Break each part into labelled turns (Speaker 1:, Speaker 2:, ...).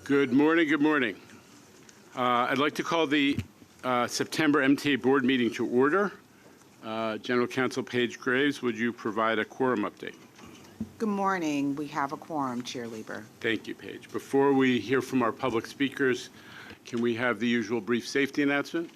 Speaker 1: Good morning. Good morning. I'd like to call the September MTA Board Meeting to order. General Counsel Paige Graves, would you provide a quorum update?
Speaker 2: Good morning. We have a quorum, Chair Lieber.
Speaker 1: Thank you, Paige. Before we hear from our public speakers, can we have the usual brief safety announcement?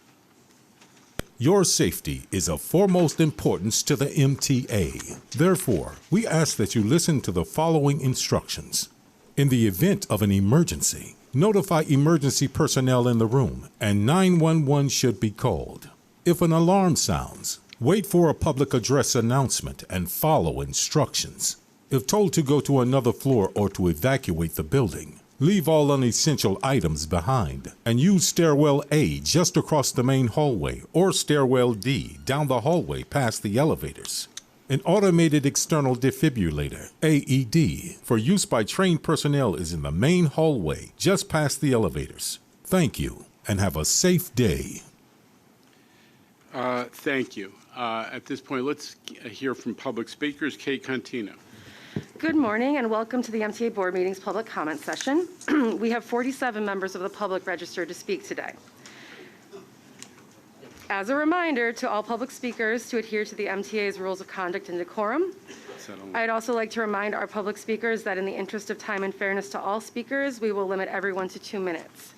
Speaker 3: Your safety is of foremost importance to the MTA. Therefore, we ask that you listen to the following instructions. In the event of an emergency, notify emergency personnel in the room and 911 should be called. If an alarm sounds, wait for a public address announcement and follow instructions. If told to go to another floor or to evacuate the building, leave all unessential items behind and use stairwell A just across the main hallway or stairwell D down the hallway past the elevators. An automated external defibrillator, AED, for use by trained personnel is in the main hallway just past the elevators. Thank you and have a safe day.
Speaker 1: Thank you. At this point, let's hear from public speakers. Kate Contino.
Speaker 4: Good morning and welcome to the MTA Board Meeting's public comment session. We have 47 members of the public registered to speak today. As a reminder to all public speakers to adhere to the MTA's rules of conduct and decorum. I'd also like to remind our public speakers that in the interest of time and fairness to all speakers, we will limit everyone to 2 minutes.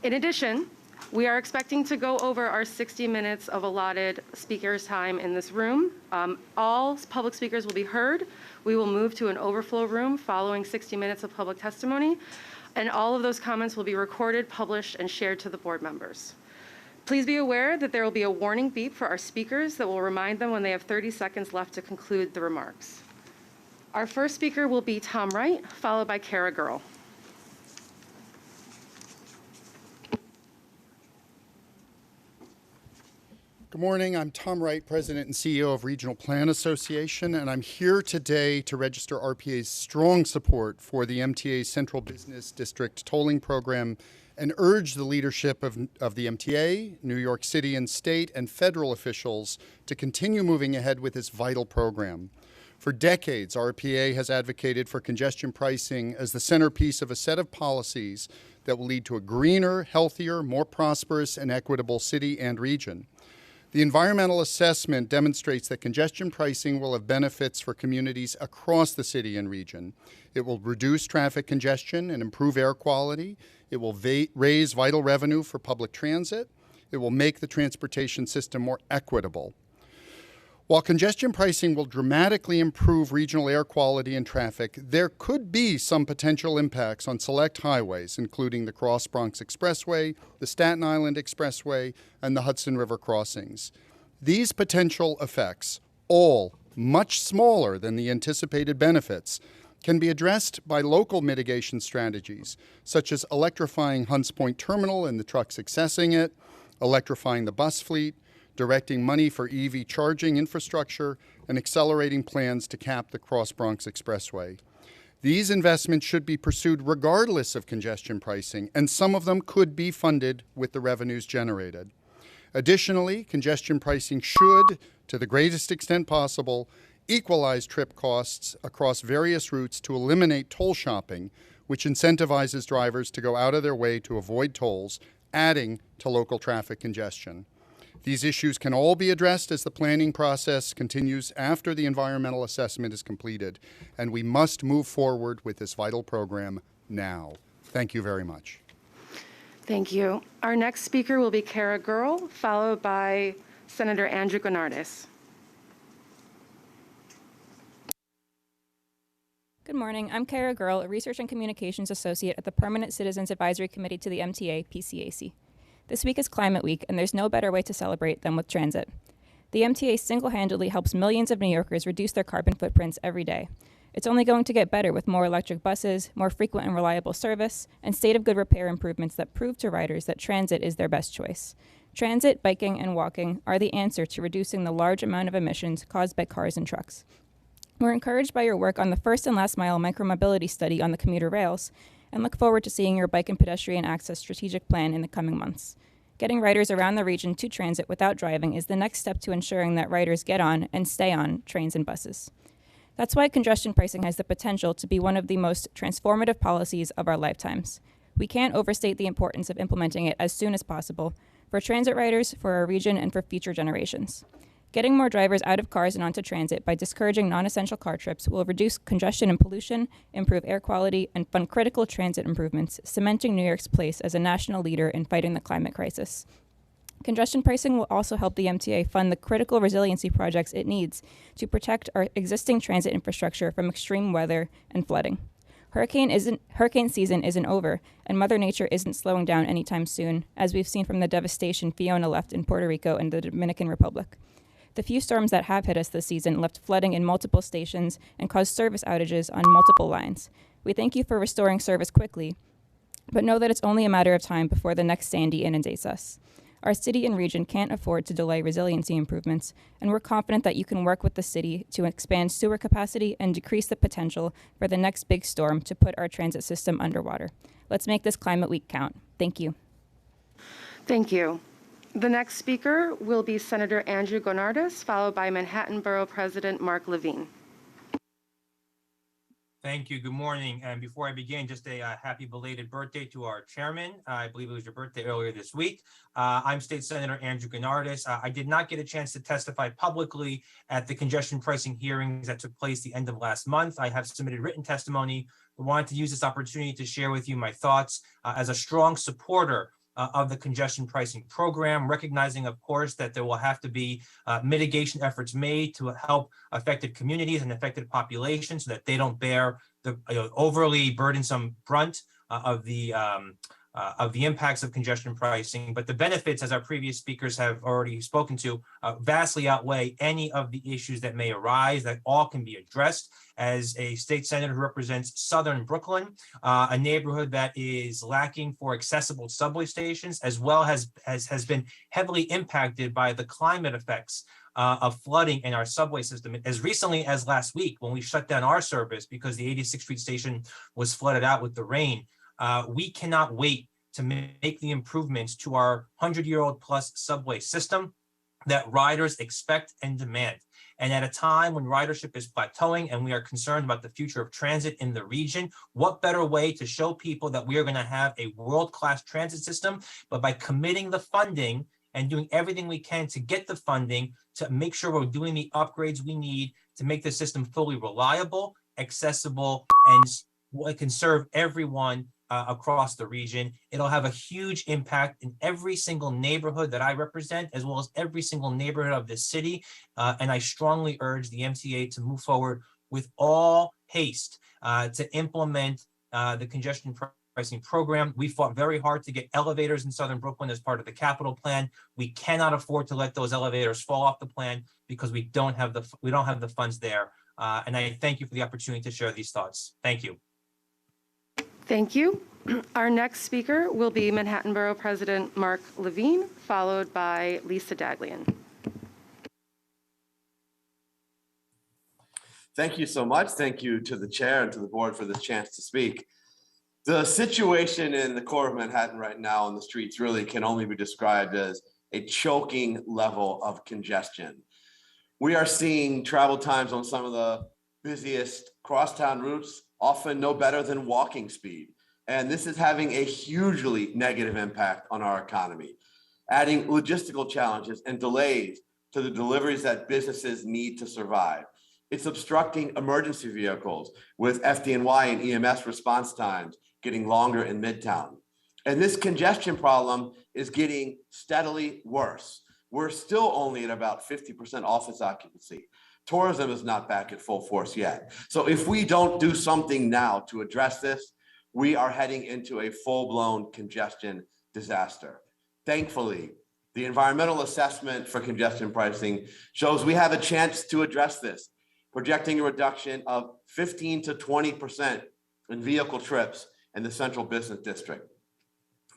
Speaker 4: In addition, we are expecting to go over our 60 minutes of allotted speakers' time in this room. All public speakers will be heard. We will move to an overflow room following 60 minutes of public testimony, and all of those comments will be recorded, published, and shared to the board members. Please be aware that there will be a warning beep for our speakers that will remind them when they have 30 seconds left to conclude the remarks. Our first speaker will be Tom Wright, followed by Kara Girl.
Speaker 5: Good morning. I'm Tom Wright, President and CEO of Regional Plan Association, and I'm here today to register RPA's strong support for the MTA's Central Business District tolling program and urge the leadership of the MTA, New York City and state and federal officials to continue moving ahead with this vital program. For decades, RPA has advocated for congestion pricing as the centerpiece of a set of policies that will lead to a greener, healthier, more prosperous and equitable city and region. The environmental assessment demonstrates that congestion pricing will have benefits for communities across the city and region. It will reduce traffic congestion and improve air quality. It will raise vital revenue for public transit. It will make the transportation system more equitable. While congestion pricing will dramatically improve regional air quality and traffic, there could be some potential impacts on select highways, including the Cross Bronx Expressway, the Staten Island Expressway, and the Hudson River crossings. These potential effects, all much smaller than the anticipated benefits, can be addressed by local mitigation strategies, such as electrifying Hunts Point Terminal and the trucks accessing it, electrifying the bus fleet, directing money for EV charging infrastructure, and accelerating plans to cap the Cross Bronx Expressway. These investments should be pursued regardless of congestion pricing, and some of them could be funded with the revenues generated. Additionally, congestion pricing should, to the greatest extent possible, equalize trip costs across various routes to eliminate toll shopping, which incentivizes drivers to go out of their way to avoid tolls, adding to local traffic congestion. These issues can all be addressed as the planning process continues after the environmental assessment is completed, and we must move forward with this vital program now. Thank you very much.
Speaker 4: Thank you. Our next speaker will be Kara Girl, followed by Senator Andrew Gonardis.
Speaker 6: Good morning. I'm Kara Girl, a Research and Communications Associate at the Permanent Citizens Advisory Committee to the MTA, PCAC. This week is Climate Week, and there's no better way to celebrate than with transit. The MTA single-handedly helps millions of New Yorkers reduce their carbon footprints every day. It's only going to get better with more electric buses, more frequent and reliable service, and state-of-good repair improvements that prove to riders that transit is their best choice. Transit, biking, and walking are the answer to reducing the large amount of emissions caused by cars and trucks. We're encouraged by your work on the first and last mile micromobility study on the commuter rails, and look forward to seeing your bike and pedestrian access strategic plan in the coming months. Getting riders around the region to transit without driving is the next step to ensuring that riders get on and stay on trains and buses. That's why congestion pricing has the potential to be one of the most transformative policies of our lifetimes. We can't overstate the importance of implementing it as soon as possible for transit riders, for our region, and for future generations. Getting more drivers out of cars and onto transit by discouraging non-essential car trips will reduce congestion and pollution, improve air quality, and fund critical transit improvements, cementing New York's place as a national leader in fighting the climate crisis. Congestion pricing will also help the MTA fund the critical resiliency projects it needs to protect our existing transit infrastructure from extreme weather and flooding. Hurricane season isn't over, and Mother Nature isn't slowing down anytime soon, as we've seen from the devastation Fiona left in Puerto Rico and the Dominican Republic. The few storms that have hit us this season left flooding in multiple stations and caused service outages on multiple lines. We thank you for restoring service quickly, but know that it's only a matter of time before the next Sandy inundates us. Our city and region can't afford to delay resiliency improvements, and we're confident that you can work with the city to expand sewer capacity and decrease the potential for the next big storm to put our transit system underwater. Let's make this Climate Week count. Thank you.
Speaker 4: Thank you. The next speaker will be Senator Andrew Gonardis, followed by Manhattan Borough President Mark Levine.
Speaker 7: Thank you. Good morning. And before I begin, just a happy belated birthday to our chairman. I believe it was your birthday earlier this week. I'm State Senator Andrew Gonardis. I did not get a chance to testify publicly at the congestion pricing hearings that took place the end of last month. I have submitted written testimony. I wanted to use this opportunity to share with you my thoughts as a strong supporter of the congestion pricing program, recognizing, of course, that there will have to be mitigation efforts made to help affected communities and affected populations so that they don't bear the overly burdensome brunt of the impacts of congestion pricing. But the benefits, as our previous speakers have already spoken to, vastly outweigh any of the issues that may arise, that all can be addressed. As a state senator who represents Southern Brooklyn, a neighborhood that is lacking for accessible subway stations, as well as has been heavily impacted by the climate effects of flooding in our subway system. As recently as last week, when we shut down our service because the 86th Street station was flooded out with the rain, we cannot wait to make the improvements to our 100-year-old plus subway system that riders expect and demand. And at a time when ridership is plateauing and we are concerned about the future of transit in the region, what better way to show people that we are going to have a world-class transit system, but by committing the funding and doing everything we can to get the funding to make sure we're doing the upgrades we need to make the system fully reliable, accessible, and can serve everyone across the region. It'll have a huge impact in every single neighborhood that I represent, as well as every single neighborhood of this city. And I strongly urge the MTA to move forward with all haste to implement the congestion pricing program. We fought very hard to get elevators in Southern Brooklyn as part of the capital plan. We cannot afford to let those elevators fall off the plan because we don't have the funds there. And I thank you for the opportunity to share these thoughts. Thank you.
Speaker 4: Thank you. Our next speaker will be Manhattan Borough President Mark Levine, followed by Lisa Daglian.
Speaker 8: Thank you so much. Thank you to the chair and to the board for this chance to speak. The situation in the core of Manhattan right now on the streets really can only be described as a choking level of congestion. We are seeing travel times on some of the busiest crosstown routes often no better than walking speed. And this is having a hugely negative impact on our economy, adding logistical challenges and delays to the deliveries that businesses need to survive. It's obstructing emergency vehicles with FDNY and EMS response times getting longer in Midtown. And this congestion problem is getting steadily worse. We're still only at about 50% office occupancy. Tourism is not back at full force yet. So if we don't do something now to address this, we are heading into a full-blown congestion disaster. Thankfully, the environmental assessment for congestion pricing shows we have a chance to address this, projecting a reduction of 15 to 20% in vehicle trips in the central business district.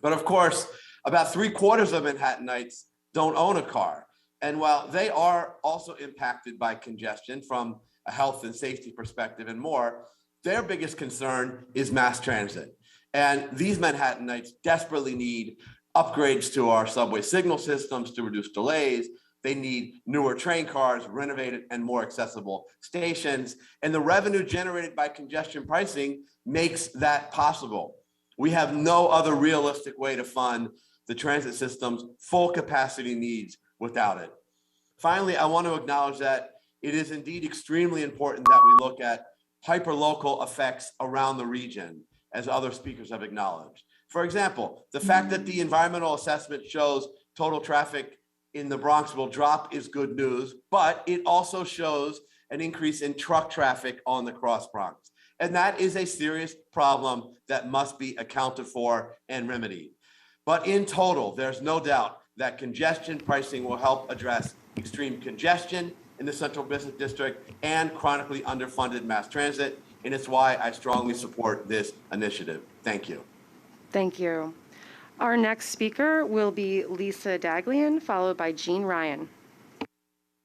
Speaker 8: But of course, about 3/4 of Manhattanites don't own a car. And while they are also impacted by congestion from a health and safety perspective and more, their biggest concern is mass transit. And these Manhattanites desperately need upgrades to our subway signal systems to reduce delays. They need newer train cars, renovated and more accessible stations. And the revenue generated by congestion pricing makes that possible. We have no other realistic way to fund the transit system's full capacity needs without it. Finally, I want to acknowledge that it is indeed extremely important that we look at hyperlocal effects around the region, as other speakers have acknowledged. For example, the fact that the environmental assessment shows total traffic in the Bronx will drop is good news, but it also shows an increase in truck traffic on the Cross Bronx. And that is a serious problem that must be accounted for and remedied. But in total, there's no doubt that congestion pricing will help address extreme congestion in the Central Business District and chronically underfunded mass transit. And it's why I strongly support this initiative. Thank you.
Speaker 4: Thank you. Our next speaker will be Lisa Daglian, followed by Jean Ryan.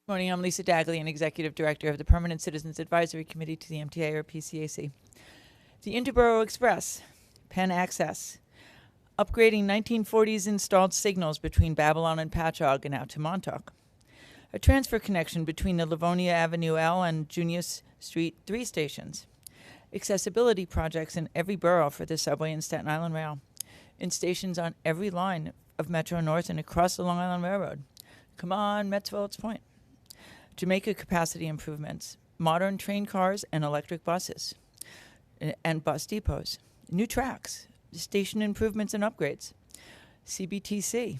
Speaker 9: Morning, I'm Lisa Daglian, Executive Director of the Permanent Citizens Advisory Committee to the MTA, or PCAC. The Interborough Express, Penn Access, upgrading 1940s installed signals between Babylon and Patchogue and out to Montauk. A transfer connection between the Livonia Avenue L and Junius Street 3 stations. Accessibility projects in every borough for the subway and Staten Island Rail. In stations on every line of Metro North and across the Long Island Railroad. Come on, Metz-Willets Point. Jamaica capacity improvements, modern train cars and electric buses, and bus depots. New tracks, station improvements and upgrades. CBTC.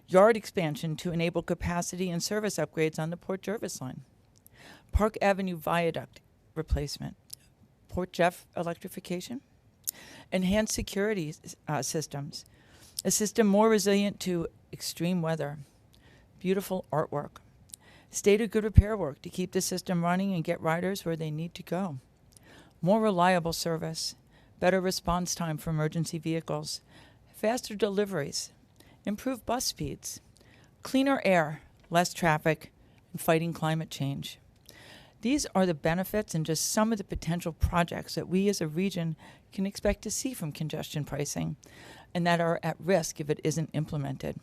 Speaker 9: Yard expansion to enable capacity and service upgrades on the Port Jervis line. Park Avenue Viaduct replacement. Port Jeff electrification. Enhanced security systems. A system more resilient to extreme weather. Beautiful artwork. State of good repair work to keep the system running and get riders where they need to go. More reliable service. Better response time for emergency vehicles. Faster deliveries. Improved bus speeds. Cleaner air. Less traffic. And fighting climate change. These are the benefits and just some of the potential projects that we as a region can expect to see from congestion pricing and that are at risk if it isn't implemented.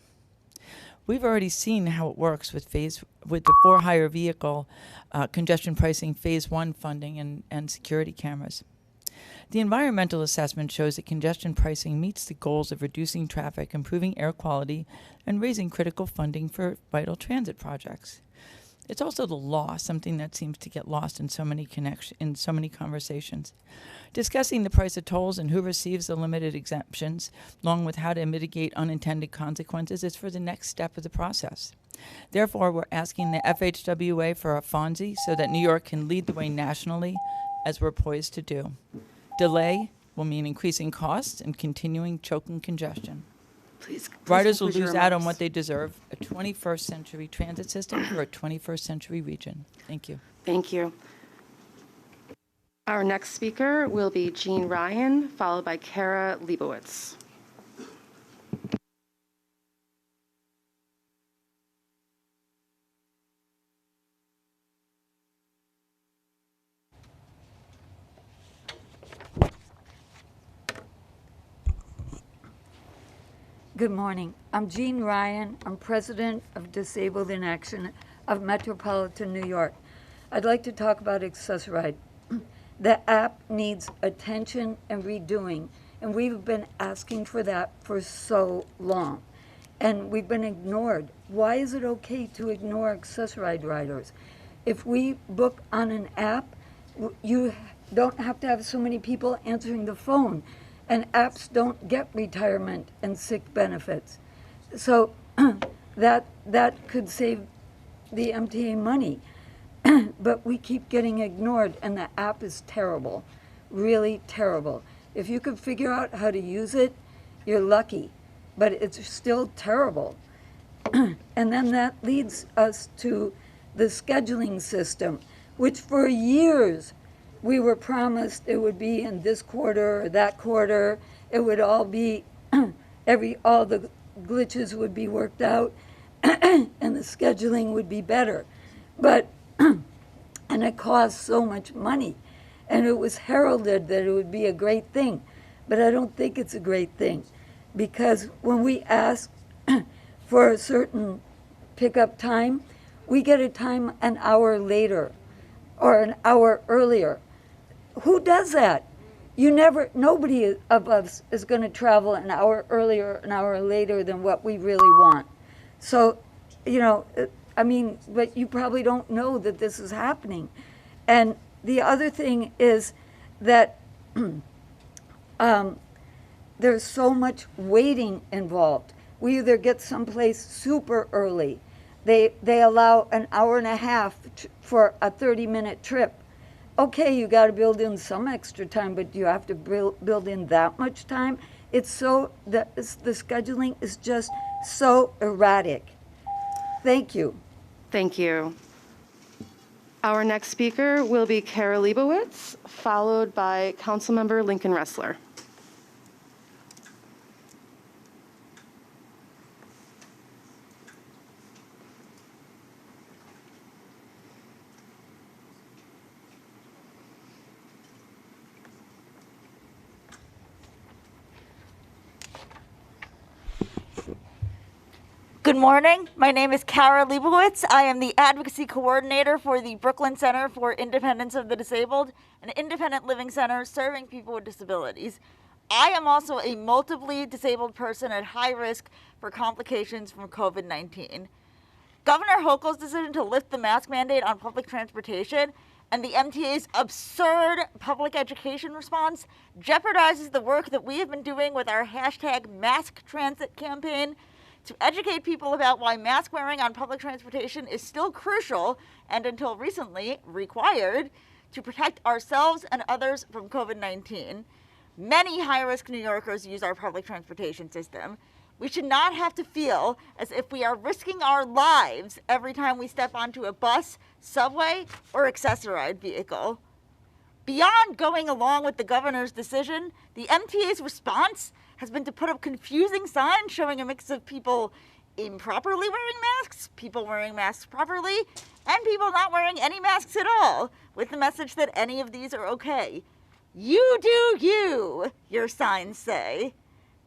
Speaker 9: We've already seen how it works with the for-hire vehicle congestion pricing phase 1 funding and security cameras. The environmental assessment shows that congestion pricing meets the goals of reducing traffic, improving air quality, and raising critical funding for vital transit projects. It's also the law, something that seems to get lost in so many conversations. Discussing the price of tolls and who receives the limited exemptions, along with how to mitigate unintended consequences, is for the next step of the process. Therefore, we're asking the FHWA for a FONSI so that New York can lead the way nationally, as we're poised to do. Delay will mean increasing costs and continuing choking congestion.
Speaker 4: Please
Speaker 9: Riders will
Speaker 4: conclude your
Speaker 9: lose out on
Speaker 4: remarks.
Speaker 9: what they deserve, a 21st century transit system for a 21st century region. Thank you.
Speaker 4: Thank you. Our next speaker will be Jean Ryan, followed by Kara Leibowitz.
Speaker 10: Good morning. I'm Jean Ryan. I'm president of Disabled in Action of Metropolitan New York. I'd like to talk about Access-Ride. The app needs attention and redoing, and we've been asking for that for so long, and we've been ignored. Why is it okay to ignore Access-Ride riders? If we book on an app, you don't have to have so many people answering the phone. And apps don't get retirement and sick benefits. So that could save the MTA money. But we keep getting ignored, and the app is terrible, really terrible. If you could figure out how to use it, you're lucky, but it's still terrible. And then that leads us to the scheduling system, which for years we were promised it would be in this quarter or that quarter. It would all be, all the glitches would be worked out and the scheduling would be better. But, and it cost so much money. And it was heralded that it would be a great thing. But I don't think it's a great thing. Because when we ask for a certain pickup time, we get a time an hour later or an hour earlier. Who does that? nobody of us is going to travel an hour earlier, an hour later than what we really want. So, but you probably don't know that this is happening. And the other thing is that there's so much waiting involved. We either get someplace super early. They allow an hour and a half for a 30-minute trip. Okay, you got to build in some extra time, but you have to build in that much time. The scheduling is just so erratic. Thank you.
Speaker 4: Thank you. Our next speaker will be Kara Leibowitz, followed by Councilmember Lincoln Ressler.
Speaker 11: Good morning. My name is Kara Leibowitz. I am the advocacy coordinator for the Brooklyn Center for Independence of the Disabled, an independent living center serving people with disabilities. I am also a multiply disabled person at high risk for complications from COVID-19. Governor Hochul's decision to lift the mask mandate on public transportation and the MTA's absurd public education response jeopardizes the work that we have been doing with our #MaskTransit campaign to educate people about why mask wearing on public transportation is still crucial and until recently required to protect ourselves and others from COVID-19. Many high-risk New Yorkers use our public transportation system. We should not have to feel as if we are risking our lives every time we step onto a bus, subway, or accessorized vehicle. Beyond going along with the governor's decision, the MTA's response has been to put up confusing signs showing a mix of people improperly wearing masks, people wearing masks properly, and people not wearing any masks at all, with the message that any of these are okay. You do you, your signs say.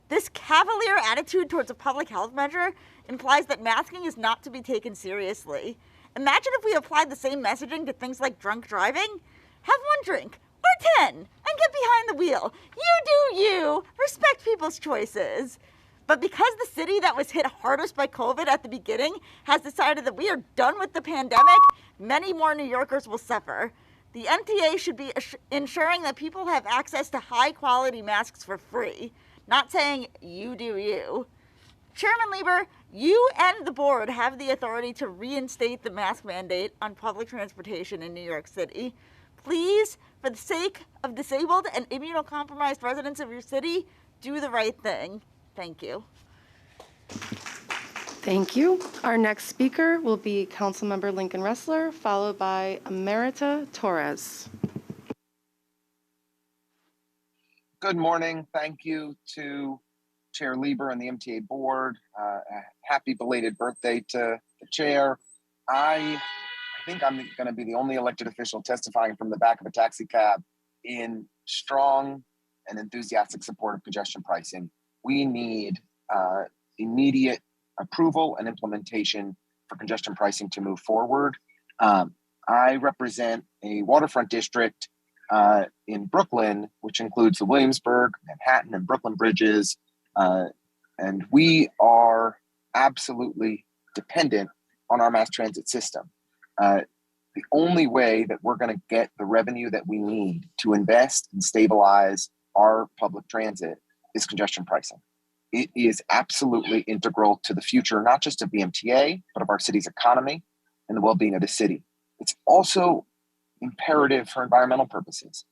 Speaker 11: This cavalier attitude towards a public health measure implies that masking is not to be taken seriously. Imagine if we applied the same messaging to things like drunk driving. Have one drink, or 10, and get behind the wheel. You do you. Respect people's choices. But because the city that was hit hardest by COVID at the beginning has decided that we are done with the pandemic, many more New Yorkers will suffer. The MTA should be ensuring that people have access to high-quality masks for free, not saying you do you. Chairman Lieber, you and the board have the authority to reinstate the mask mandate on public transportation in New York City. Please, for the sake of disabled and immunocompromised residents of your city, do the right thing. Thank you.
Speaker 4: Thank you. Our next speaker will be Councilmember Lincoln Ressler, followed by Emerita Torres.
Speaker 12: Good morning. Thank you to Chair Lieber and the MTA board. Happy belated birthday to the chair. I think I'm going to be the only elected official testifying from the back of a taxi cab in strong and enthusiastic support of congestion pricing. We need immediate approval and implementation for congestion pricing to move forward. I represent a waterfront district in Brooklyn, which includes the Williamsburg, Manhattan, and Brooklyn bridges. And we are absolutely dependent on our mass transit system. The only way that we're going to get the revenue that we need to invest and stabilize our public transit is congestion pricing. It is absolutely integral to the future, not just of the MTA, but of our city's economy and the well-being of the city. It's also imperative for environmental purposes.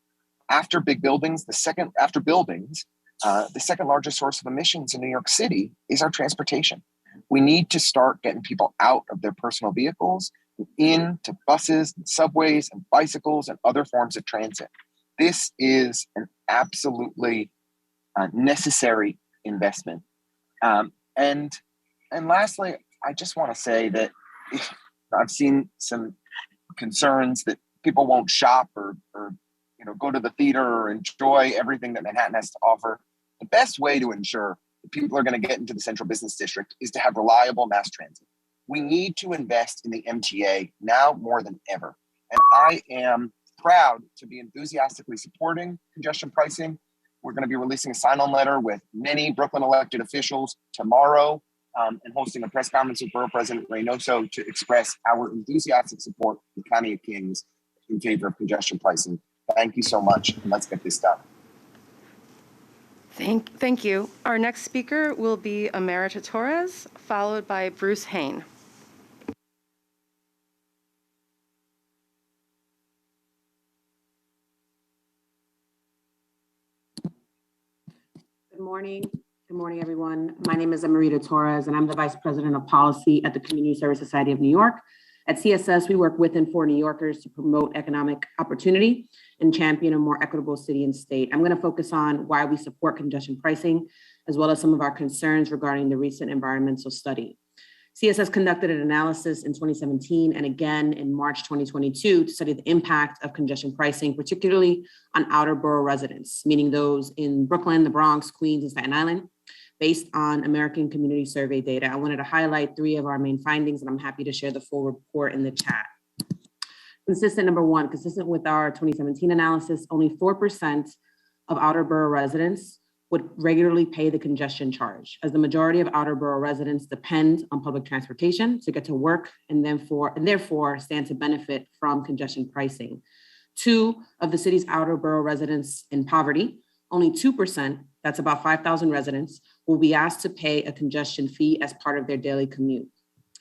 Speaker 12: After big buildings, the second largest source of emissions in New York City is our transportation. We need to start getting people out of their personal vehicles into buses and subways and bicycles and other forms of transit. This is an absolutely necessary investment. And lastly, I just want to say that I've seen some concerns that people won't shop or go to the theater or enjoy everything that Manhattan has to offer. The best way to ensure that people are going to get into the central business district is to have reliable mass transit. We need to invest in the MTA now more than ever. And I am proud to be enthusiastically supporting congestion pricing. We're going to be releasing a sign-on letter with many Brooklyn elected officials tomorrow and hosting a press conference with Borough President Reynoso to express our enthusiastic support for the County of Kings in favor of congestion pricing. Thank you so much, and let's get this done.
Speaker 4: Thank you. Our next speaker will be Emerita Torres, followed by Bruce Hain.
Speaker 13: Good morning. Good morning, everyone. My name is Emerita Torres, and I'm the Vice President of Policy at the Community Service Society of New York. At CSS, we work with and for New Yorkers to promote economic opportunity and champion a more equitable city and state. I'm going to focus on why we support congestion pricing, as well as some of our concerns regarding the recent environmental study. CSS conducted an analysis in 2017 and again in March 2022 to study the impact of congestion pricing, particularly on outer borough residents, meaning those in Brooklyn, the Bronx, Queens, and Staten Island, based on American Community Survey data. I wanted to highlight 3 of our main findings, and I'm happy to share the full report in the chat. Number 1, consistent with our 2017 analysis, only 4% of outer borough residents would regularly pay the congestion charge, as the majority of outer borough residents depend on public transportation to get to work and therefore stand to benefit from congestion pricing. 2 of the city's outer borough residents in poverty, only 2%, that's about 5,000 residents, will be asked to pay a congestion fee as part of their daily commute.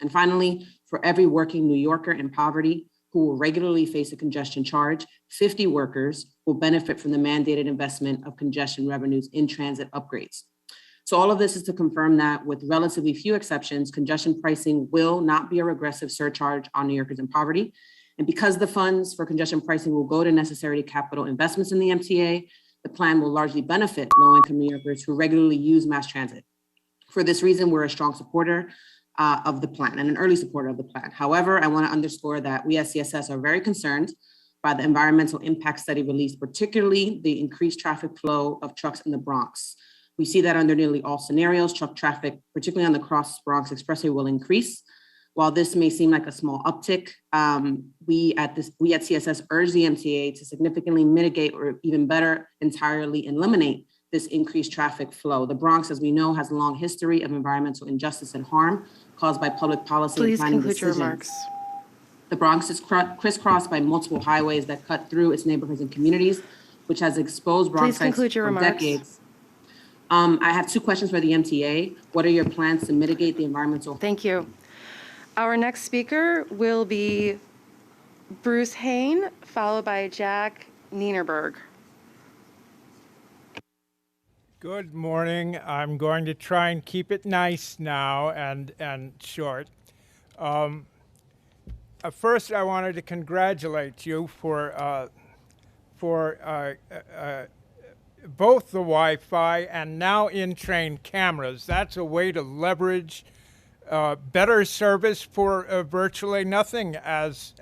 Speaker 13: And finally, for every working New Yorker in poverty who will regularly face a congestion charge, 50 workers will benefit from the mandated investment of congestion revenues in transit upgrades. So all of this is to confirm that with relatively few exceptions, congestion pricing will not be a regressive surcharge on New Yorkers in poverty. And because the funds for congestion pricing will go to necessary capital investments in the MTA, the plan will largely benefit low-income New Yorkers who regularly use mass transit. For this reason, we're a strong supporter of the plan and an early supporter of the plan. However, I want to underscore that we as CSS are very concerned by the environmental impact study released, particularly the increased traffic flow of trucks in the Bronx. We see that under nearly all scenarios, truck traffic, particularly on the Cross Bronx Expressway, will increase. While this may seem like a small uptick, we at CSS urge the MTA to significantly mitigate or even better, entirely eliminate this increased traffic flow. The Bronx, as we know, has a long history of environmental injustice and harm caused by public policy and planning decisions. Please conclude your remarks. The Bronx is crisscrossed by multiple highways that cut through its neighborhoods and communities, which has exposed Bronxites for decades. I have 2 questions for the MTA. What are your plans to mitigate the environmental?
Speaker 4: Thank you. Our next speaker will be Bruce Hain, followed by Jack Nienerberg.
Speaker 14: Good morning. I'm going to try and keep it nice now and short. First, I wanted to congratulate you for both the Wi-Fi and now in-train cameras. That's a way to leverage better service for virtually nothing as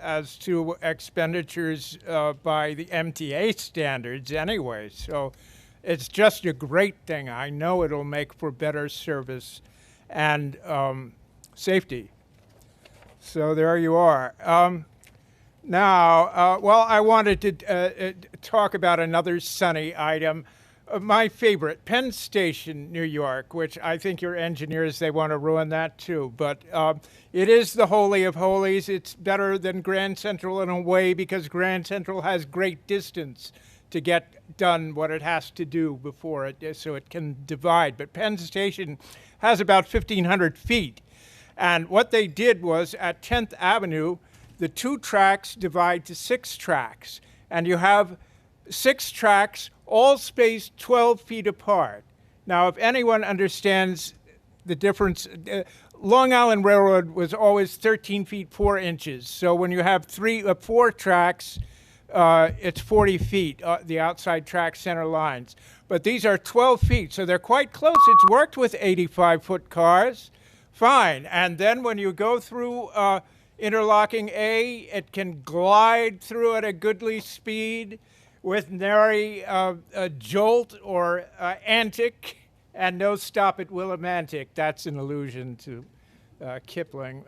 Speaker 14: to expenditures by the MTA standards anyway. So it's just a great thing. I know it'll make for better service and safety. So there you are. Well, I wanted to talk about another sunny item. My favorite, Penn Station, New York, which I think your engineers, they want to ruin that too. But it is the holy of holies. It's better than Grand Central in a way because Grand Central has great distance to get done what it has to do before it, so it can divide. But Penn Station has about 1,500 feet. And what they did was at 10th Avenue, the 2 tracks divide to 6 tracks. And you have 6 tracks all spaced 12 feet apart. Now, if anyone understands the difference, Long Island Railroad was always 13 feet 4 inches. So when you have 4 tracks, it's 40 feet, the outside track center lines. But these are 12 feet, so they're quite close. It's worked with 85-foot cars, fine. And then when you go through interlocking A, it can glide through at a goodly speed with nary a jolt or antic, and no stop at Willimantic. That's an allusion to Kipling.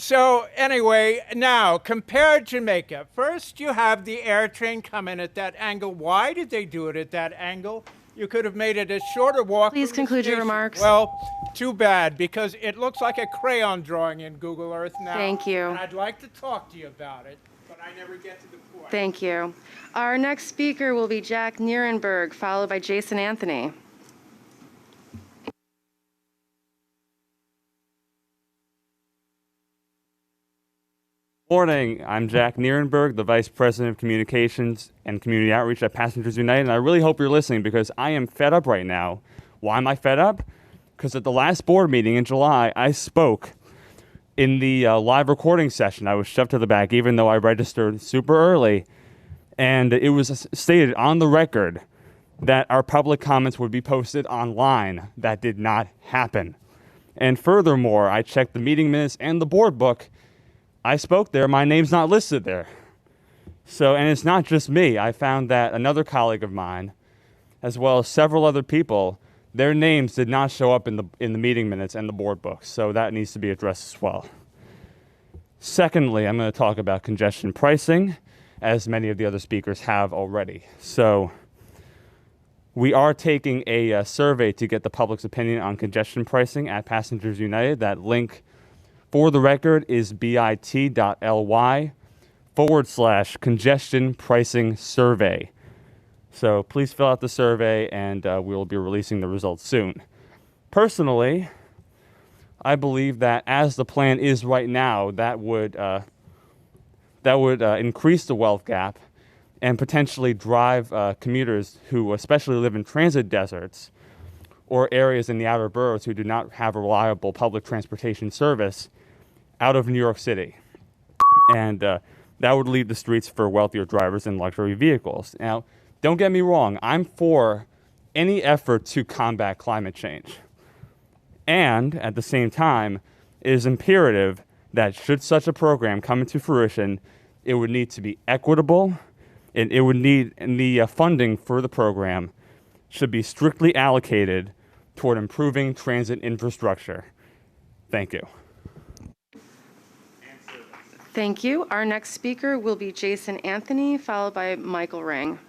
Speaker 14: So anyway, now compare Jamaica. First, you have the air train come in at that angle. Why did they do it at that angle? You could have made it a shorter walk.
Speaker 4: Please
Speaker 14: from the
Speaker 4: conclude your
Speaker 14: station.
Speaker 4: remarks.
Speaker 14: Well, too bad, because it looks like a crayon drawing in Google Earth now.
Speaker 4: Thank you.
Speaker 14: And I'd like to talk to you about it, but I never get to the point.
Speaker 4: Thank you. Our next speaker will be Jack Nierenberg, followed by Jason Anthony.
Speaker 15: Morning, I'm Jack Nierenberg, the Vice President of Communications and Community Outreach at Passengers United, and I really hope you're listening because I am fed up right now. Why am I fed up? Because at the last board meeting in July, I spoke in the live recording session. I was shoved to the back even though I registered super early, and it was stated on the record that our public comments would be posted online. That did not happen. And furthermore, I checked the meeting minutes and the board book. I spoke there, my name's not listed there. So, and it's not just me. I found that another colleague of mine, as well as several other people, their names did not show up in the meeting minutes and the board books. So that needs to be addressed as well. Secondly, I'm going to talk about congestion pricing, as many of the other speakers have already. So we are taking a survey to get the public's opinion on congestion pricing at Passengers United. That link, for the record, is bit.ly/congestion pricing survey. So please fill out the survey and we will be releasing the results soon. Personally, I believe that as the plan is right now, that would increase the wealth gap and potentially drive commuters who especially live in transit deserts or areas in the outer boroughs who do not have reliable public transportation service out of New York City. And that would leave the streets for wealthier drivers and luxury vehicles. Now, don't get me wrong, I'm for any effort to combat climate change. And at the same time, it is imperative that should such a program come into fruition, it would need to be equitable, and it would need, and the funding for the program should be strictly allocated toward improving transit infrastructure. Thank you.
Speaker 4: Thank you. Our next speaker will be Jason Anthony, followed by Michael Ring.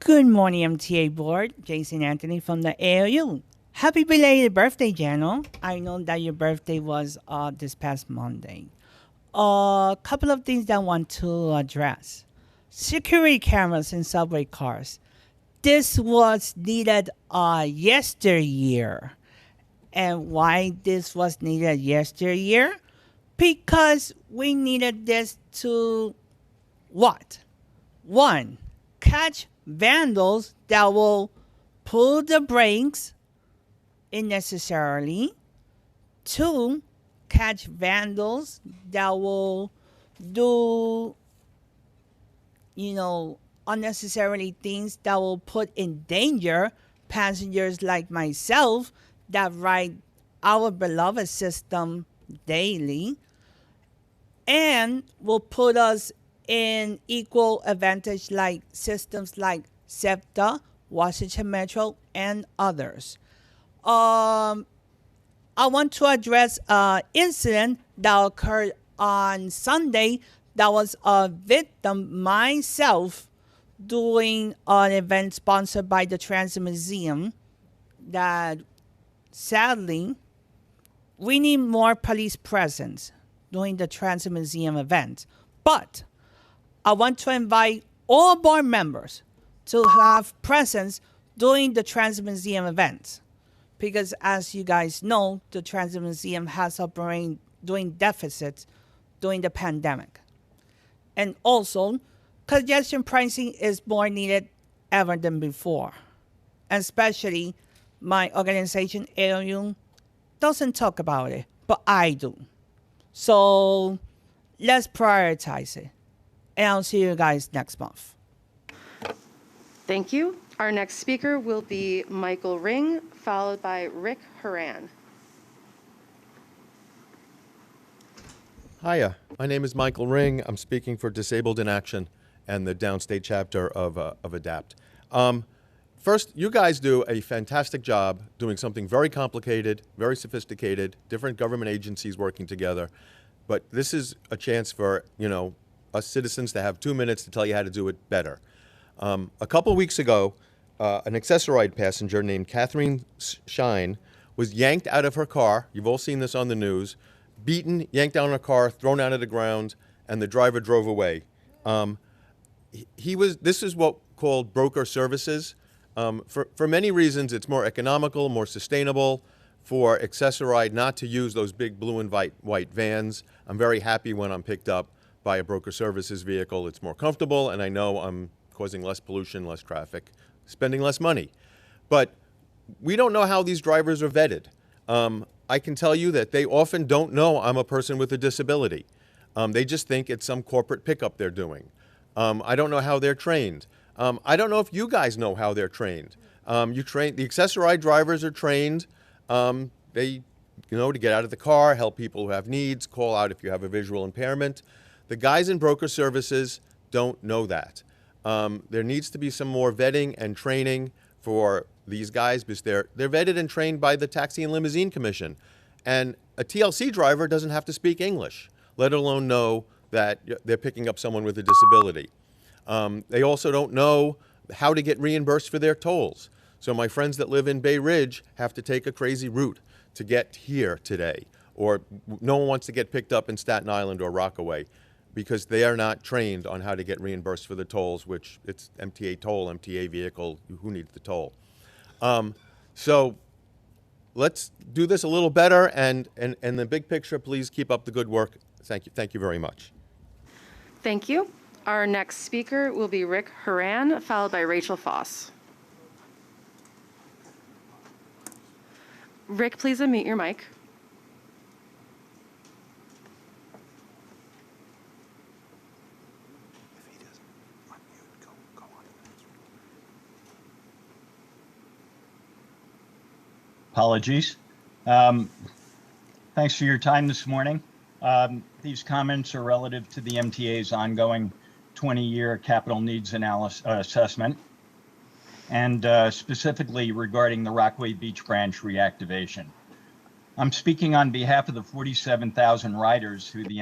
Speaker 16: Good morning, MTA Board. Jason Anthony from the ALU. Happy belated birthday, Jano. I know that your birthday was this past Monday. A couple of things that I want to address. Security cameras in subway cars. This was needed yesteryear. And why this was needed yesteryear? Because we needed this to what? One, catch vandals that will pull the brakes unnecessarily. Two, catch vandals that will do, unnecessarily things that will put in danger passengers like myself that ride our beloved system daily, and will put us in equal advantage like systems like SEPTA, Washington Metro, and others. I want to address an incident that occurred on Sunday that was a victim myself doing an event sponsored by the Transit Museum that sadly, we need more police presence during the Transit Museum event. But I want to invite all board members to have presence during the Transit Museum event. Because as you guys know, the Transit Museum has operated doing deficits during the pandemic. And also, congestion pricing is more needed ever than before. Especially my organization, ALU, doesn't talk about it, but I do. So let's prioritize it. And I'll see you guys next month.
Speaker 4: Thank you. Our next speaker will be Michael Ring, followed by Rick Horan.
Speaker 17: Hiya, my name is Michael Ring. I'm speaking for Disabled in Action and the Downstate chapter of ADAPT. First, you guys do a fantastic job doing something very complicated, very sophisticated, different government agencies working together. But this is a chance for, us citizens to have 2 minutes to tell you how to do it better. A couple weeks ago, an Access-a-Ride passenger named Catherine Shine was yanked out of her car. You've all seen this on the news. Beaten, yanked out of her car, thrown out of the ground, and the driver drove away. This is what called broker services. For many reasons, it's more economical, more sustainable for Access-a-Ride not to use those big blue and white vans. I'm very happy when I'm picked up by a broker services vehicle. It's more comfortable, and I know I'm causing less pollution, less traffic, spending less money. But we don't know how these drivers are vetted. I can tell you that they often don't know I'm a person with a disability. They just think it's some corporate pickup they're doing. I don't know how they're trained. I don't know if you guys know how they're trained. The Access-a-Ride drivers are trained. They, to get out of the car, help people who have needs, call out if you have a visual impairment. The guys in broker services don't know that. There needs to be some more vetting and training for these guys because they're vetted and trained by the Taxi and Limousine Commission. And a TLC driver doesn't have to speak English, let alone know that they're picking up someone with a disability. They also don't know how to get reimbursed for their tolls. So my friends that live in Bay Ridge have to take a crazy route to get here today. Or no one wants to get picked up in Staten Island or Rockaway because they are not trained on how to get reimbursed for the tolls, which it's MTA toll, MTA vehicle, who needs the toll? So let's do this a little better, and the big picture, please keep up the good work. Thank you very much.
Speaker 4: Thank you. Our next speaker will be Rick Horan, followed by Rachel Foss. Rick, please unmute your mic.
Speaker 18: Apologies. Thanks for your time this morning. These comments are relative to the MTA's ongoing 20-year capital needs assessment, and specifically regarding the Rockaway Beach Branch reactivation. I'm speaking on behalf of the 47,000 riders who the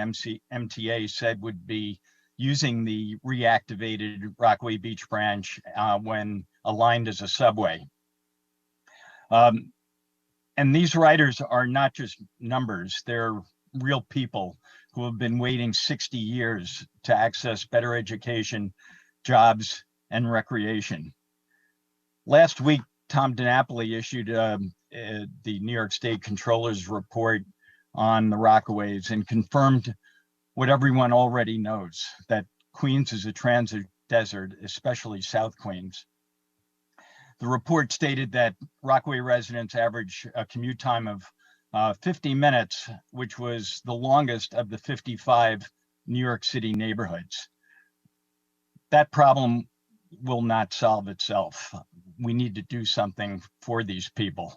Speaker 18: MTA said would be using the reactivated Rockaway Beach Branch when aligned as a subway. And these riders are not just numbers, they're real people who have been waiting 60 years to access better education, jobs, and recreation. Last week, Tom DiNapoli issued the New York State Controller's report on the Rockaways and confirmed what everyone already knows, that Queens is a transit desert, especially South Queens. The report stated that Rockaway residents average a commute time of 50 minutes, which was the longest of the 55 New York City neighborhoods. That problem will not solve itself. We need to do something for these people.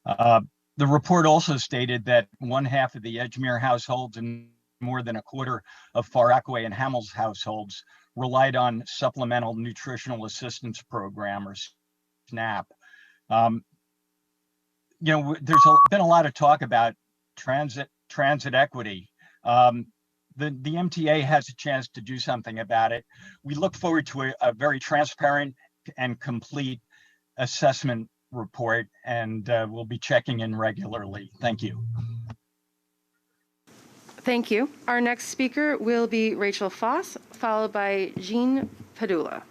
Speaker 18: The report also stated that 1/2 of the Edgemere households and more than 1/4 of Far Rockaway and Hamels households relied on Supplemental Nutritional Assistance Program, or SNAP. There's been a lot of talk about transit equity. The MTA has a chance to do something about it. We look forward to a very transparent and complete assessment report, and we'll be checking in regularly. Thank you.
Speaker 4: Thank you. Our next speaker will be Rachel Foss, followed by Jean Padula.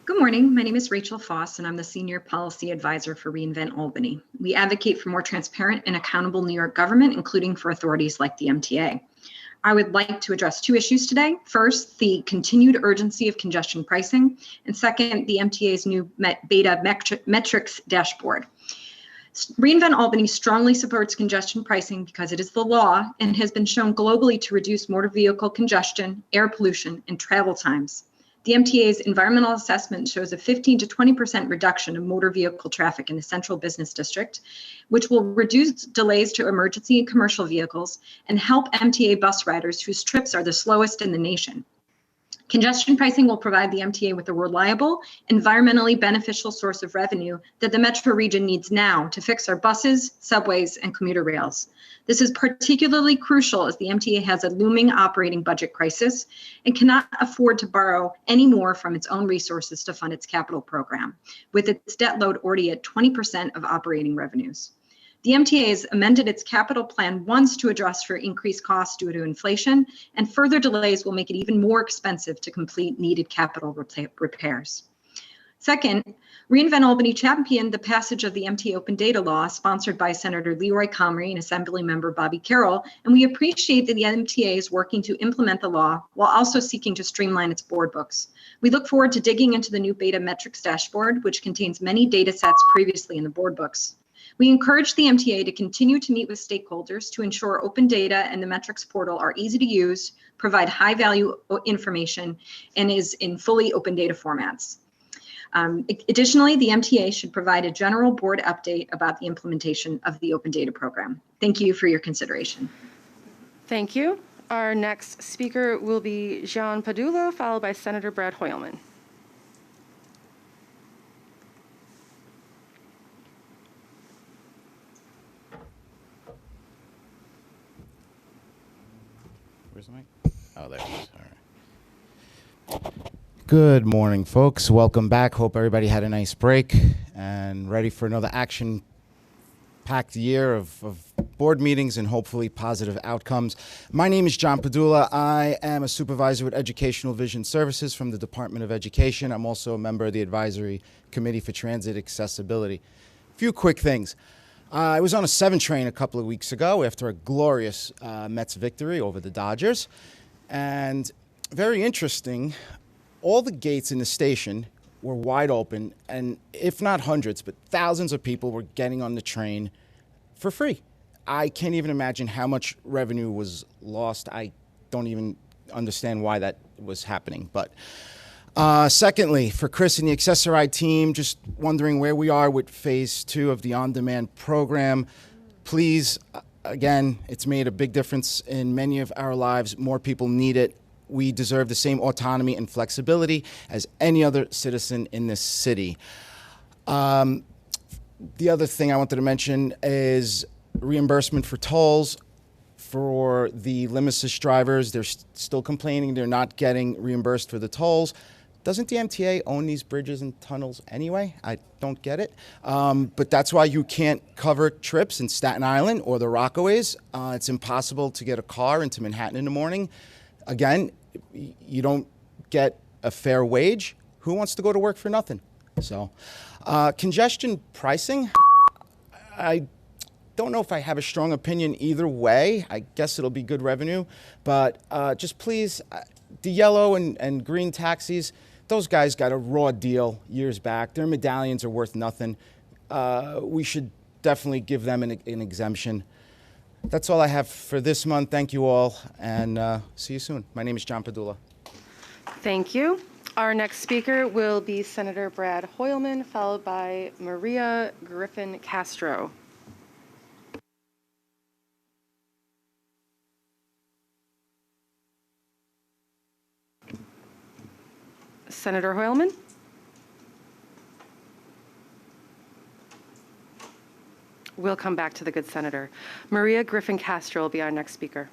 Speaker 19: Good morning. My name is Rachel Foss, and I'm the Senior Policy Advisor for reInvent Albany. We advocate for more transparent and accountable New York government, including for authorities like the MTA. I would like to address 2 issues today. First, the continued urgency of congestion pricing, and second, the MTA's new beta metrics dashboard. reInvent Albany strongly supports congestion pricing because it is the law and has been shown globally to reduce motor vehicle congestion, air pollution, and travel times. The MTA's environmental assessment shows a 15 to 20% reduction in motor vehicle traffic in the central business district, which will reduce delays to emergency and commercial vehicles and help MTA bus riders whose trips are the slowest in the nation. Congestion pricing will provide the MTA with a reliable, environmentally beneficial source of revenue that the metro region needs now to fix our buses, subways, and commuter rails. This is particularly crucial as the MTA has a looming operating budget crisis and cannot afford to borrow any more from its own resources to fund its capital program, with its debt load already at 20% of operating revenues. The MTA has amended its capital plan once to address for increased costs due to inflation, and further delays will make it even more expensive to complete needed capital repairs. Second, reInvent Albany championed the passage of the MTA Open Data Law, sponsored by Senator Leroy Comrie and Assemblymember Bobby Carroll, and we appreciate that the MTA is working to implement the law while also seeking to streamline its board books. We look forward to digging into the new beta metrics dashboard, which contains many data sets previously in the board books. We encourage the MTA to continue to meet with stakeholders to ensure open data and the metrics portal are easy to use, provide high-value information, and is in fully open data formats. Additionally, the MTA should provide a general board update about the implementation of the open data program. Thank you for your consideration.
Speaker 4: Thank you. Our next speaker will be John Padula, followed by Senator Brad Hoylman.
Speaker 20: Where's the mic? Oh, there it is. All right. Good morning, folks. Welcome back. Hope everybody had a nice break and ready for another action-packed year of board meetings and hopefully positive outcomes. My name is John Padula. I am a supervisor with Educational Vision Services from the Department of Education. I'm also a member of the Advisory Committee for Transit Accessibility. A few quick things. I was on a 7 train a couple of weeks ago after a glorious Mets victory over the Dodgers. And very interesting, all the gates in the station were wide open, and if not hundreds, but thousands of people were getting on the train for free. I can't even imagine how much revenue was lost. I don't even understand why that was happening. But secondly, for Chris and the Accessoride team, just wondering where we are with phase 2 of the on-demand program. Please, again, it's made a big difference in many of our lives. More people need it. We deserve the same autonomy and flexibility as any other citizen in this city. The other thing I wanted to mention is reimbursement for tolls. For the Limesis drivers, they're still complaining they're not getting reimbursed for the tolls. Doesn't the MTA own these bridges and tunnels anyway? I don't get it. But that's why you can't cover trips in Staten Island or the Rockaways. It's impossible to get a car into Manhattan in the morning. Again, you don't get a fair wage. Who wants to go to work for nothing? So, congestion pricing, I don't know if I have a strong opinion either way. I guess it'll be good revenue. But just please, the yellow and green taxis, those guys got a raw deal years back. Their medallions are worth nothing. We should definitely give them an exemption. That's all I have for this month. Thank you all, and see you soon. My name is John Padula.
Speaker 4: Thank you. Our next speaker will be Senator Brad Hoylman, followed by Maria Griffin Castro. Senator Hoylman? We'll come back to the good senator. Maria Griffin Castro will be our next speaker.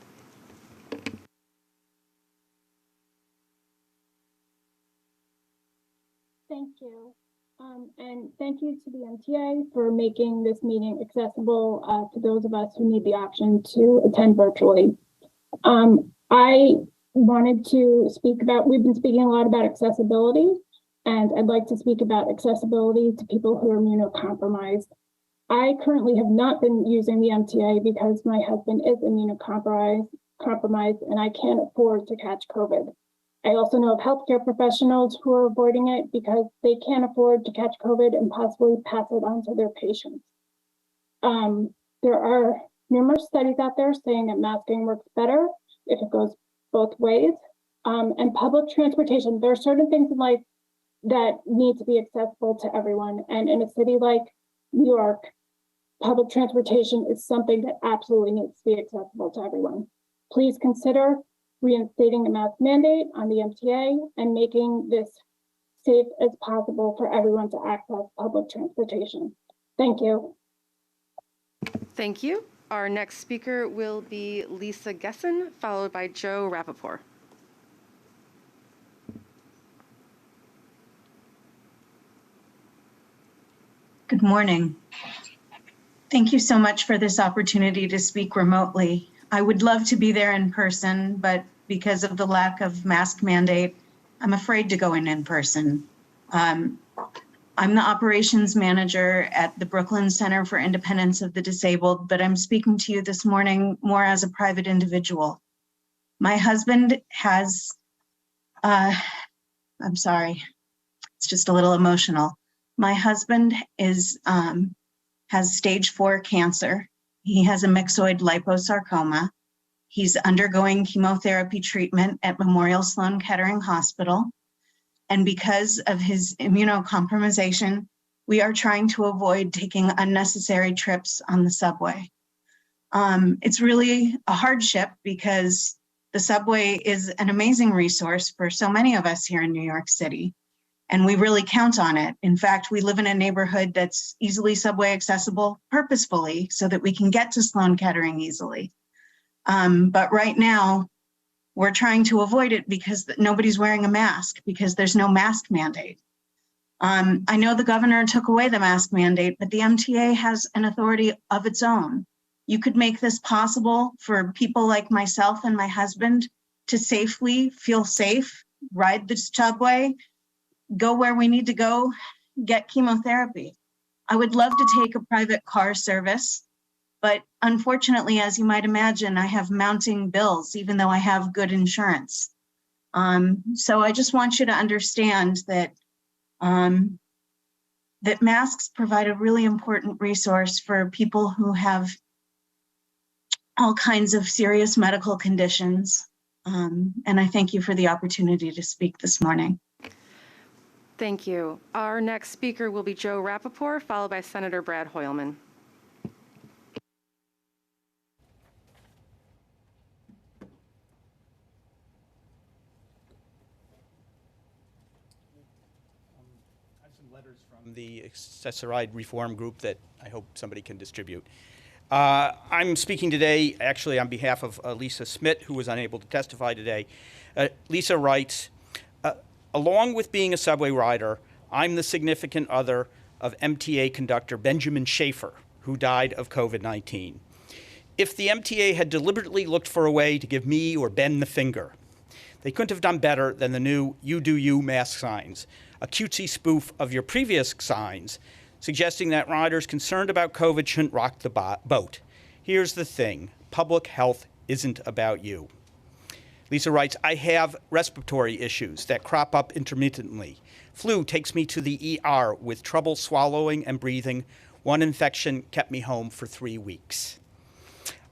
Speaker 21: Thank you. And thank you to the MTA for making this meeting accessible to those of us who need the option to attend virtually. I wanted to speak about, we've been speaking a lot about accessibility, and I'd like to speak about accessibility to people who are immunocompromised. I currently have not been using the MTA because my husband is immunocompromised, and I can't afford to catch COVID. I also know of healthcare professionals who are avoiding it because they can't afford to catch COVID and possibly pass it on to their patients. There are numerous studies out there saying that masking works better if it goes both ways. And public transportation, there are certain things in life that need to be accessible to everyone. And in a city like New York, public transportation is something that absolutely needs to be accessible to everyone. Please consider reinstating the mask mandate on the MTA, and making this safe as possible for everyone to access public transportation. Thank you.
Speaker 4: Thank you. Our next speaker will be Lisa Gessen, followed by Joe Rappaport.
Speaker 2: Good morning. Thank you so much for this opportunity to speak remotely. I would love to be there in person, but because of the lack of mask mandate, I'm afraid to go in person. I'm the operations manager at the Brooklyn Center for Independence of the Disabled, but I'm speaking to you this morning more as a private individual. My husband has, I'm sorry, it's just a little emotional. My husband has stage 4 cancer. He has a myxoid liposarcoma. He's undergoing chemotherapy treatment at Memorial Sloan Kettering Hospital. And because of his immunocompromisation, we are trying to avoid taking unnecessary trips on the subway. It's really a hardship because the subway is an amazing resource for so many of us here in New York City, and we really count on it. In fact, we live in a neighborhood that's easily subway accessible purposefully so that we can get to Sloan Kettering easily. But right now, we're trying to avoid it because nobody's wearing a mask because there's no mask mandate. I know the governor took away the mask mandate, but the MTA has an authority of its own. You could make this possible for people like myself and my husband to safely feel safe, ride the subway, go where we need to go, get chemotherapy. I would love to take a private car service, but unfortunately, as you might imagine, I have mounting bills, even though I have good insurance. So I just want you to understand that that masks provide a really important resource for people who have all kinds of serious medical conditions. And I thank you for the opportunity to speak this morning.
Speaker 4: Thank you. Our next speaker will be Joe Rappaport, followed by Senator Brad Hoylman.
Speaker 22: From the accessory reform group that I hope somebody can distribute. I'm speaking today actually on behalf of Lisa Smith, who was unable to testify today. Lisa writes, along with being a subway rider, I'm the significant other of MTA conductor Benjamin Schaefer, who died of COVID-19. If the MTA had deliberately looked for a way to give me or Ben the finger, they couldn't have done better than the new "You Do You" mask signs, a cutesy spoof of your previous signs, suggesting that riders concerned about COVID shouldn't rock the boat. Here's the thing, public health isn't about you. Lisa writes, I have respiratory issues that crop up intermittently. Flu takes me to the ER with trouble swallowing and breathing. One infection kept me home for 3 weeks.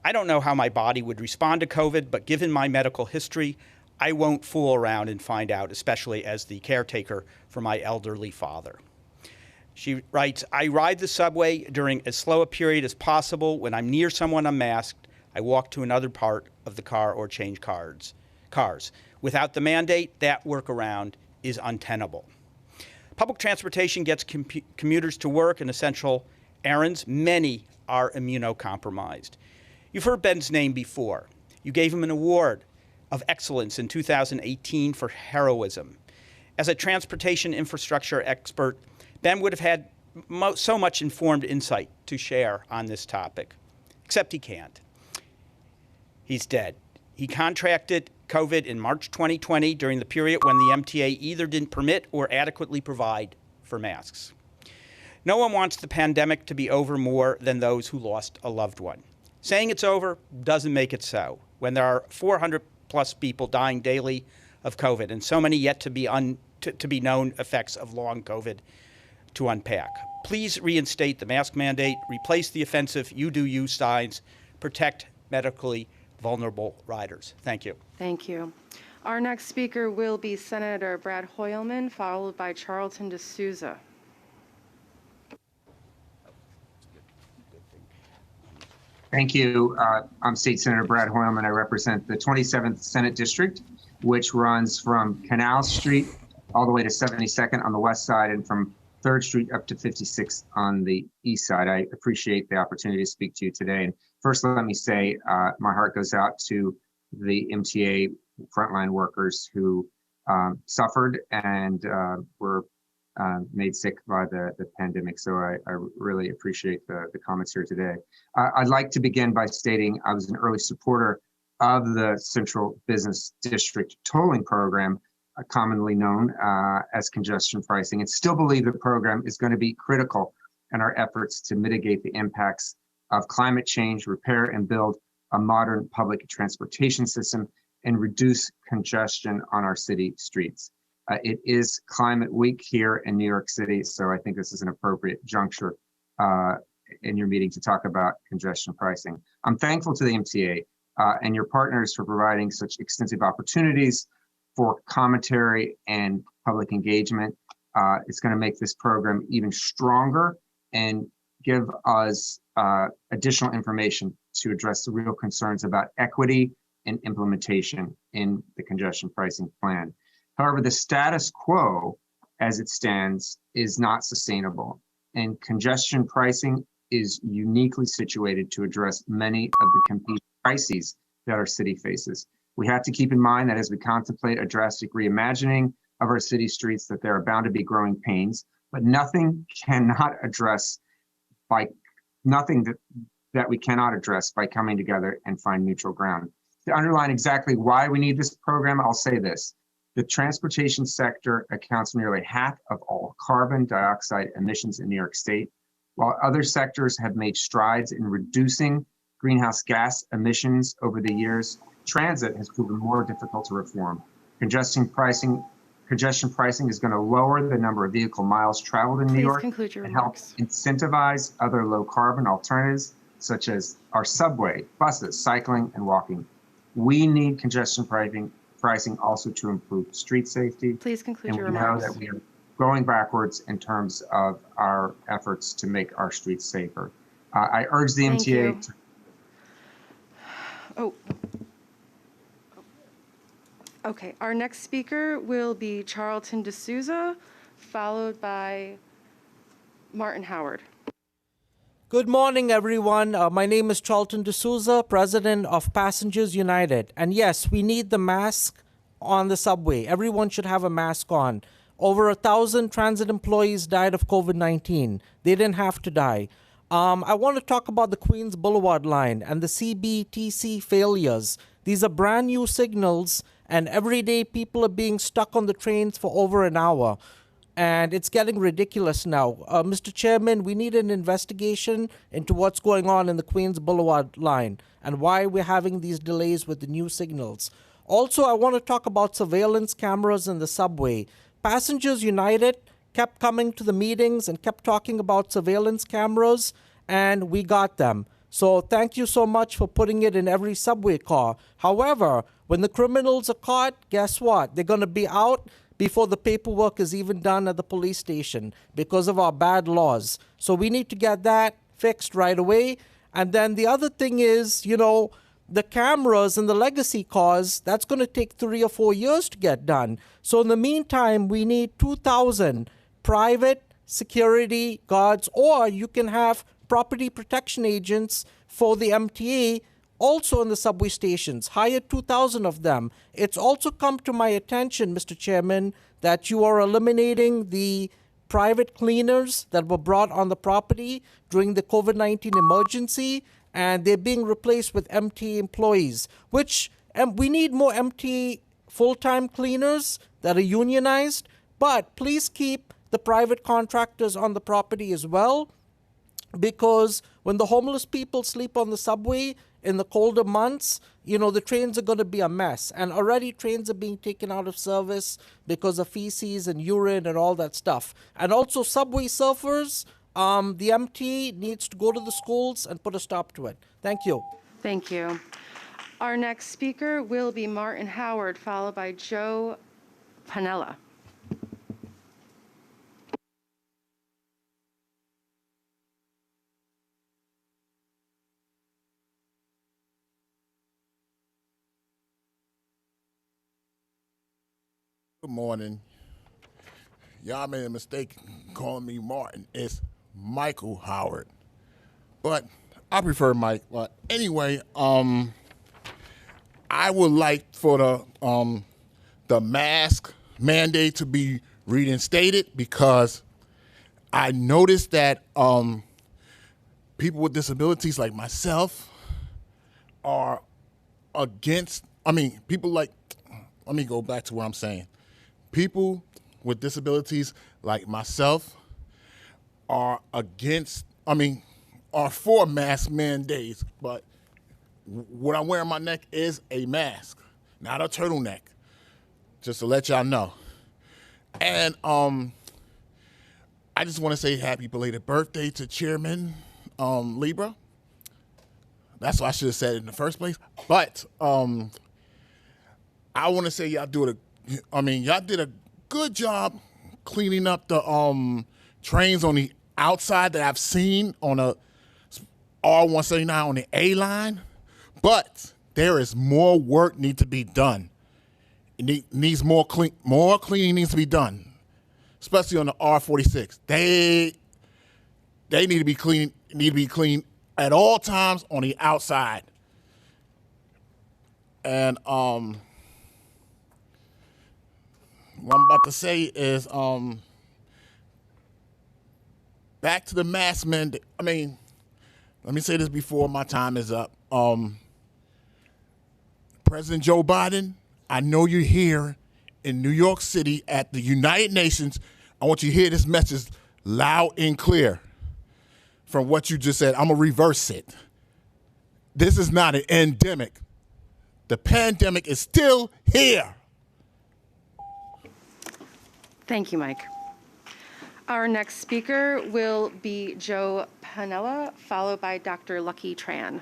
Speaker 22: I don't know how my body would respond to COVID, but given my medical history, I won't fool around and find out, especially as the caretaker for my elderly father. She writes, I ride the subway during as slow a period as possible. When I'm near someone unmasked, I walk to another part of the car or change cars. Without the mandate, that workaround is untenable. Public transportation gets commuters to work and essential errands. Many are immunocompromised. You've heard Ben's name before. You gave him an award of excellence in 2018 for heroism. As a transportation infrastructure expert, Ben would have had so much informed insight to share on this topic, except he can't. He's dead. He contracted COVID in March 2020 during the period when the MTA either didn't permit or adequately provide for masks. No one wants the pandemic to be over more than those who lost a loved one. Saying it's over doesn't make it so. When there are 400 plus people dying daily of COVID and so many yet to be known effects of long COVID to unpack. Please reinstate the mask mandate, replace the offensive "You Do You" signs, protect medically vulnerable riders. Thank you.
Speaker 4: Thank you. Our next speaker will be Senator Brad Hoylman, followed by Charlton D'Souza.
Speaker 1: Thank you. I'm State Senator Brad Hoylman. I represent the 27th Senate District, which runs from Canal Street all the way to 72nd on the west side and from 3rd Street up to 56th on the east side. I appreciate the opportunity to speak to you today. And first, let me say my heart goes out to the MTA frontline workers who suffered and were made sick by the pandemic. So I really appreciate the comments here today. I'd like to begin by stating I was an early supporter of the Central Business District tolling program, commonly known as congestion pricing, and still believe the program is going to be critical in our efforts to mitigate the impacts of climate change, repair and build a modern public transportation system, and reduce congestion on our city streets. It is Climate Week here in New York City, so I think this is an appropriate juncture in your meeting to talk about congestion pricing. I'm thankful to the MTA and your partners for providing such extensive opportunities for commentary and public engagement. It's going to make this program even stronger and give us additional information to address the real concerns about equity and implementation in the congestion pricing plan. However, the status quo as it stands is not sustainable, and congestion pricing is uniquely situated to address many of the competing crises that our city faces. We have to keep in mind that as we contemplate a drastic reimagining of our city streets, that there are bound to be growing pains, but nothing that we cannot address by coming together and find neutral ground. To underline exactly why we need this program, I'll say this. The transportation sector accounts for nearly half of all carbon dioxide emissions in New York State. While other sectors have made strides in reducing greenhouse gas emissions over the years, transit has proven more difficult to reform. Congestion pricing is going to lower the number of vehicle miles traveled in New York and help incentivize other low carbon alternatives, such as our subway, buses, cycling, and walking. We need congestion pricing also to improve street safety.
Speaker 4: Please conclude
Speaker 1: and
Speaker 4: your
Speaker 1: we
Speaker 4: remarks.
Speaker 1: know that we are going backwards in terms of our efforts to make our streets safer. I urge the
Speaker 4: Thank
Speaker 1: MTA
Speaker 4: you.
Speaker 1: to
Speaker 4: Okay, our next speaker will be Charlton D'Souza, followed by Martin Howard.
Speaker 3: Good morning, everyone. My name is Charlton D'Souza, president of Passengers United. And yes, we need the mask on the subway. Everyone should have a mask on. Over 1,000 transit employees died of COVID-19. They didn't have to die. I want to talk about the Queens Boulevard line and the CBTC failures. These are brand new signals, and every day people are being stuck on the trains for over an hour. And it's getting ridiculous now. Mr. Chairman, we need an investigation into what's going on in the Queens Boulevard line and why we're having these delays with the new signals. Also, I want to talk about surveillance cameras in the subway. Passengers United kept coming to the meetings and kept talking about surveillance cameras, and we got them. So thank you so much for putting it in every subway car. However, when the criminals are caught, guess what? They're going to be out before the paperwork is even done at the police station because of our bad laws. So we need to get that fixed right away. And then the other thing is, the cameras and the legacy cars, that's going to take 3 or 4 years to get done. So in the meantime, we need 2,000 private security guards, or you can have property protection agents for the MTA also in the subway stations. Hire 2,000 of them. It's also come to my attention, Mr. Chairman, that you are eliminating the private cleaners that were brought on the property during the COVID-19 emergency, and they're being replaced with MTA employees, which we need more MTA full-time cleaners that are unionized, but please keep the private contractors on the property as well, because when the homeless people sleep on the subway in the colder months, the trains are going to be a mess. And already trains are being taken out of service because of feces and urine and all that stuff. And also subway surfers, the MT needs to go to the schools and put a stop to it. Thank you.
Speaker 4: Thank you. Our next speaker will be Martin Howard, followed by Joe Panella.
Speaker 5: Good morning. Y'all made a mistake calling me Martin. It's Michael Howard. But I prefer Mike. But anyway, I would like for the mask mandate to be reinstated because I noticed that people with disabilities like myself are against, people like, let me go back to what I'm saying. People with disabilities like myself are against, are for mask mandates, but what I wear on my neck is a mask, not a turtleneck, just to let y'all know. And I just want to say happy belated birthday to Chairman Libra. That's what I should have said in the first place. But I want to say y'all did a good job cleaning up the trains on the outside that I've seen on a R179 on the A line. But there is more work need to be done. It needs more cleaning needs to be done, especially on the R46. They need to be clean at all times on the outside. And what I'm about to say is back to the mask mandate. Let me say this before my time is up. President Joe Biden, I know you're here in New York City at the United Nations. I want you to hear this message loud and clear from what you just said. I'm going to reverse it. This is not an endemic. The pandemic is still here.
Speaker 4: Thank you, Mike. Our next speaker will be Joe Panella, followed by Dr. Lucky Tran.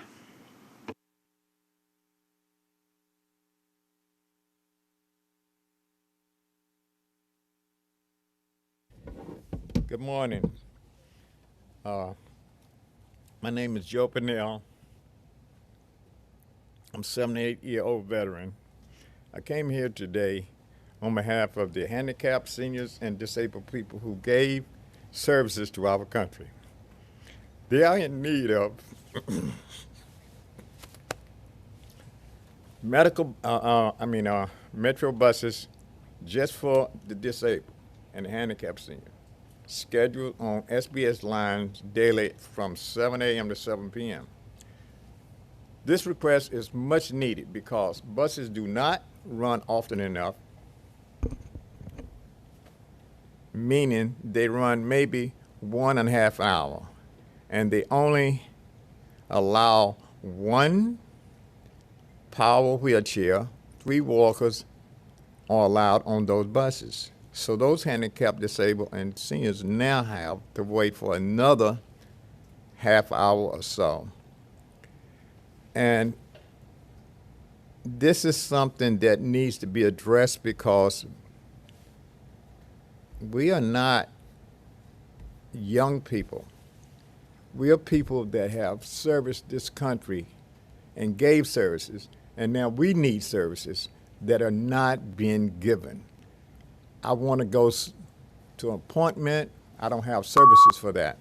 Speaker 6: Good morning. My name is Joe Pennell. I'm a 78-year-old veteran. I came here today on behalf of the handicapped, seniors, and disabled people who gave services to our country. They are in need of metro buses just for the disabled and the handicapped seniors, scheduled on SBS lines daily from 7 a.m. to 7 p.m. This request is much needed because buses do not run often enough, meaning they run maybe 1.5 hours, and they only allow one power wheelchair. 3 walkers are allowed on those buses. So those handicapped, disabled, and seniors now have to wait for another half hour or so. And this is something that needs to be addressed because we are not young people. We are people that have serviced this country and gave services, and now we need services that are not being given. I want to go to an appointment. I don't have services for that.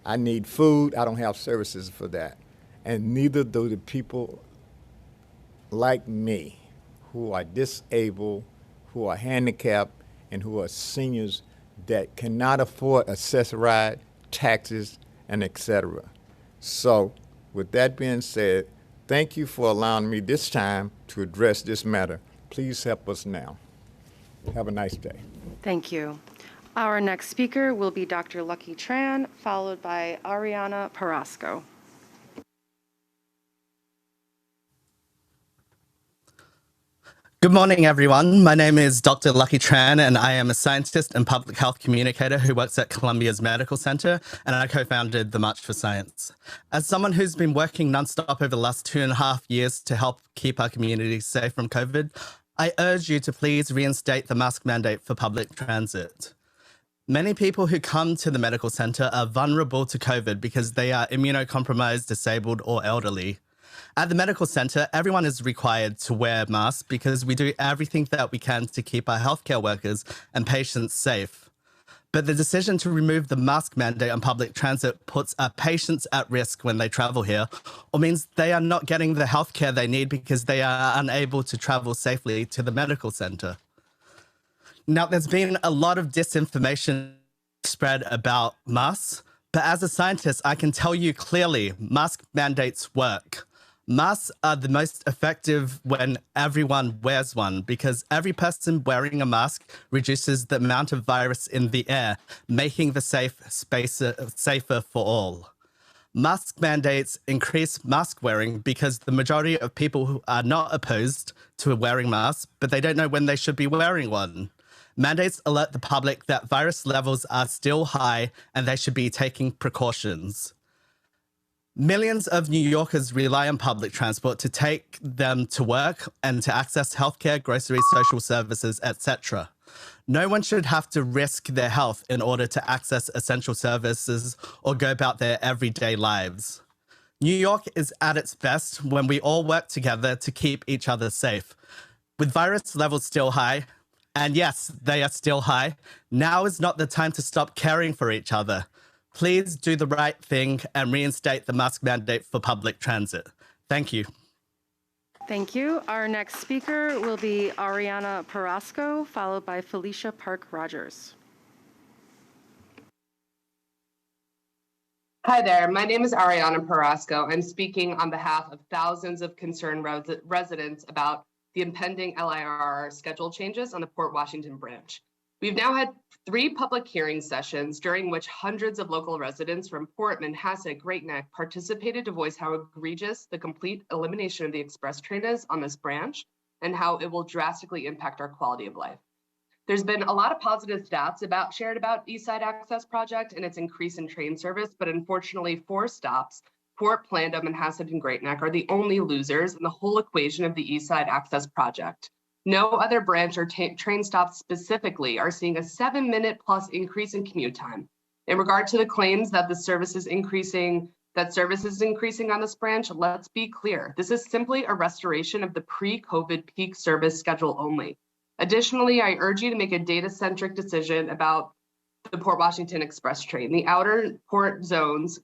Speaker 6: I need food. I don't have services for that. And neither do the people like me who are disabled, who are handicapped, and who are seniors that cannot afford accessory, taxes, and etc. So with that being said, thank you for allowing me this time to address this matter. Please help us now. Have a nice day.
Speaker 4: Thank you. Our next speaker will be Dr. Lucky Tran, followed by Ariana Parasco.
Speaker 23: Good morning, everyone. My name is Dr. Lucky Tran, and I am a scientist and public health communicator who works at Columbia's Medical Center, and I co-founded the March for Science. As someone who's been working nonstop over the last 2.5 years to help keep our community safe from COVID, I urge you to please reinstate the mask mandate for public transit. Many people who come to the medical center are vulnerable to COVID because they are immunocompromised, disabled, or elderly. At the medical center, everyone is required to wear masks because we do everything that we can to keep our healthcare workers and patients safe. But the decision to remove the mask mandate on public transit puts our patients at risk when they travel here, or means they are not getting the healthcare they need because they are unable to travel safely to the medical center. Now, there's been a lot of disinformation spread about masks, but as a scientist, I can tell you clearly, mask mandates work. Masks are the most effective when everyone wears one because every person wearing a mask reduces the amount of virus in the air, making the safer for all. Mask mandates increase mask wearing because the majority of people who are not opposed to wearing masks, but they don't know when they should be wearing one. Mandates alert the public that virus levels are still high and they should be taking precautions. Millions of New Yorkers rely on public transport to take them to work and to access healthcare, groceries, social services, etc. No one should have to risk their health in order to access essential services or go about their everyday lives. New York is at its best when we all work together to keep each other safe. With virus levels still high, and yes, they are still high, now is not the time to stop caring for each other. Please do the right thing and reinstate the mask mandate for public transit. Thank you.
Speaker 4: Thank you. Our next speaker will be Ariana Parasco, followed by Felicia Park Rogers.
Speaker 7: Hi there, my name is Ariana Parasco. I'm speaking on behalf of thousands of concerned residents about the impending LIRR schedule changes on the Port Washington branch. We've now had 3 public hearing sessions during which hundreds of local residents from Port, Manhasset, Great Neck participated to voice how egregious the complete elimination of the express train is on this branch and how it will drastically impact our quality of life. There's been a lot of positive stats shared about East Side Access Project and its increase in train service, but unfortunately 4 stops, Port, Plandome, Manhasset, and Great Neck are the only losers in the whole equation of the East Side Access Project. No other branch or train stops specifically are seeing a 7-minute plus increase in commute time. In regard to the claims that service is increasing on this branch, let's be clear. This is simply a restoration of the pre-COVID peak service schedule only. Additionally, I urge you to make a data-centric decision about the Port Washington Express train. The outer port zones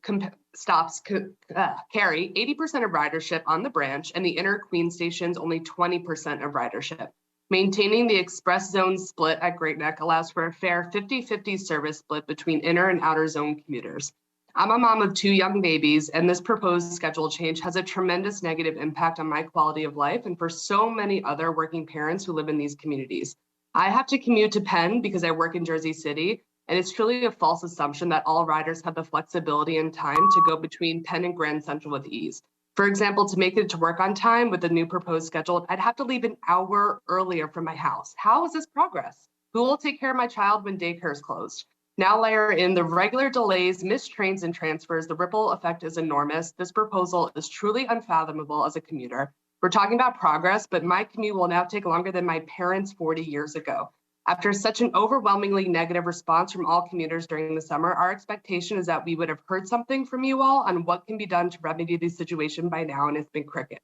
Speaker 7: stops carry 80% of ridership on the branch, and the inner Queen stations only 20% of ridership. Maintaining the express zone split at Great Neck allows for a fair 50-50 service split between inner and outer zone commuters. I'm a mom of 2 young babies, and this proposed schedule change has a tremendous negative impact on my quality of life and for so many other working parents who live in these communities. I have to commute to Penn because I work in Jersey City, and it's truly a false assumption that all riders have the flexibility and time to go between Penn and Grand Central with ease. For example, to make it to work on time with the new proposed schedule, I'd have to leave an hour earlier from my house. How is this progress? Who will take care of my child when daycare is closed? Now layer in the regular delays, missed trains and transfers. The ripple effect is enormous. This proposal is truly unfathomable as a commuter. We're talking about progress, but my commute will now take longer than my parents' 40 years ago. After such an overwhelmingly negative response from all commuters during the summer, our expectation is that we would have heard something from you all on what can be done to remedy the situation by now, and it's been cricket.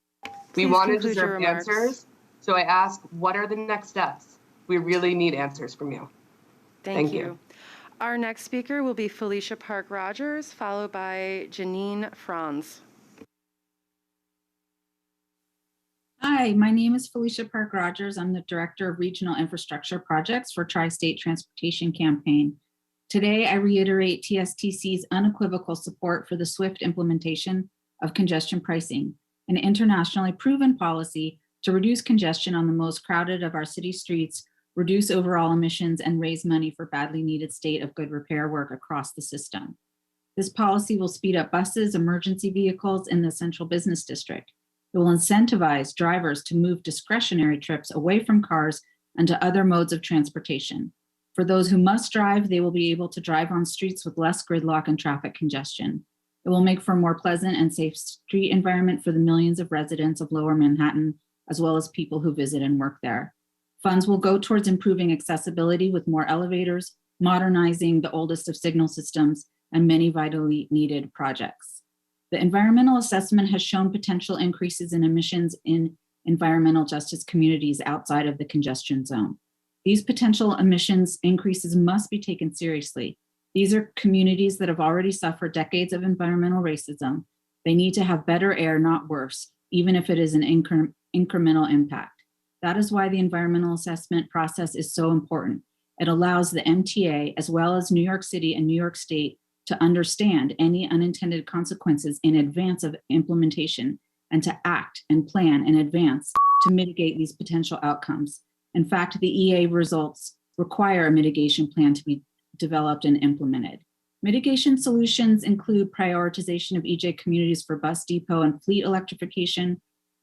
Speaker 7: We want and deserve answers, so I ask, what are the next steps? We really need answers from you.
Speaker 4: Thank you. Our next speaker will be Felicia Park Rogers, followed by Janine Franz.
Speaker 8: Hi, my name is Felicia Park Rogers. I'm the Director of Regional Infrastructure Projects for Tri-State Transportation Campaign. Today, I reiterate TSTC's unequivocal support for the swift implementation of congestion pricing, an internationally proven policy to reduce congestion on the most crowded of our city streets, reduce overall emissions, and raise money for badly needed state of good repair work across the system. This policy will speed up buses, emergency vehicles in the central business district. It will incentivize drivers to move discretionary trips away from cars and to other modes of transportation. For those who must drive, they will be able to drive on streets with less gridlock and traffic congestion. It will make for a more pleasant and safe street environment for the millions of residents of Lower Manhattan, as well as people who visit and work there. Funds will go towards improving accessibility with more elevators, modernizing the oldest of signal systems, and many vitally needed projects. The environmental assessment has shown potential increases in emissions in environmental justice communities outside of the congestion zone. These potential emissions increases must be taken seriously. These are communities that have already suffered decades of environmental racism. They need to have better air, not worse, even if it is an incremental impact. That is why the environmental assessment process is so important. It allows the MTA, as well as New York City and New York State, to understand any unintended consequences in advance of implementation and to act and plan in advance to mitigate these potential outcomes. In fact, the EA results require a mitigation plan to be developed and implemented. Mitigation solutions include prioritization of EJ communities for bus depot and fleet electrification,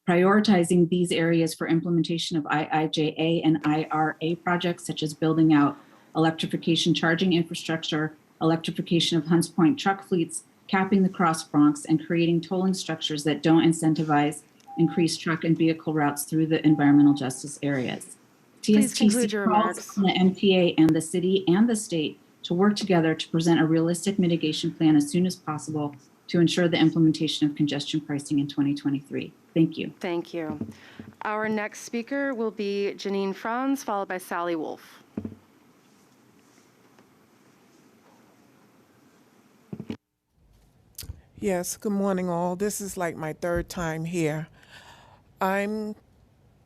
Speaker 8: prioritizing these areas for implementation of IIJA and IRA projects, such as building out electrification charging infrastructure, electrification of Hunts Point truck fleets, capping the Cross Bronx, and creating tolling structures that don't incentivize increased truck and vehicle routes through the environmental justice areas.
Speaker 4: Please conclude
Speaker 8: TSTC
Speaker 4: your
Speaker 8: calls
Speaker 4: remarks.
Speaker 8: on the MTA and the city and the state to work together to present a realistic mitigation plan as soon as possible to ensure the implementation of congestion pricing in 2023. Thank you.
Speaker 4: Thank you. Our next speaker will be Janine Franz, followed by Sally Wolf.
Speaker 9: Yes, good morning all. This is like my third time here. I'm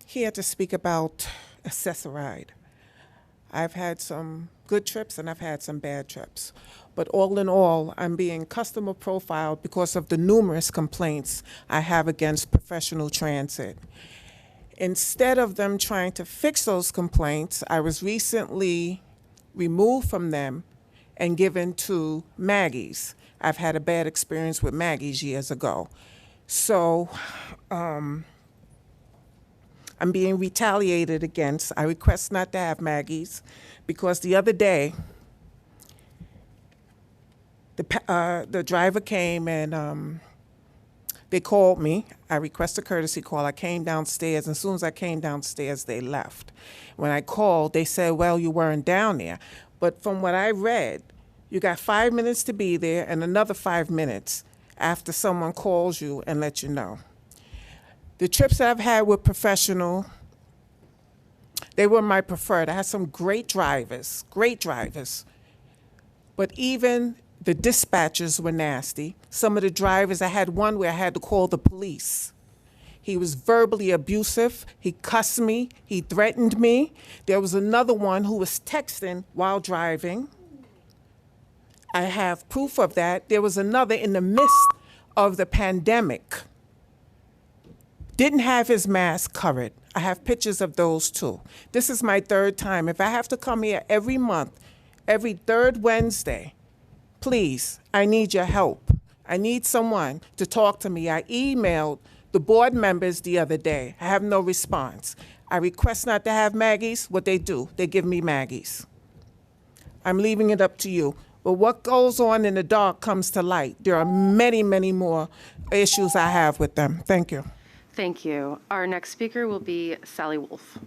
Speaker 9: here to speak about Accessoride. I've had some good trips and I've had some bad trips. But all in all, I'm being customer profiled because of the numerous complaints I have against professional transit. Instead of them trying to fix those complaints, I was recently removed from them and given to Maggie's. I've had a bad experience with Maggie's years ago. So I'm being retaliated against. I request not to have Maggie's because the other day, the driver came and they called me. I requested a courtesy call. I came downstairs, and as soon as I came downstairs, they left. When I called, they said, well, you weren't down there. But from what I read, you got 5 minutes to be there and another 5 minutes after someone calls you and lets you know. The trips that I've had with professional, they were my preferred. I had some great drivers. But even the dispatchers were nasty. Some of the drivers, I had one where I had to call the police. He was verbally abusive. He cussed me. He threatened me. There was another one who was texting while driving. I have proof of that. There was another in the midst of the pandemic. Didn't have his mask covered. I have pictures of those too. This is my third time. If I have to come here every month, every third Wednesday, please, I need your help. I need someone to talk to me. I emailed the board members the other day. I have no response. I request not to have Maggie's. What they do, they give me Maggie's. I'm leaving it up to you. But what goes on in the dark comes to light. There are many, many more issues I have with them. Thank you.
Speaker 4: Thank you. Our next speaker will be Sally Wolf.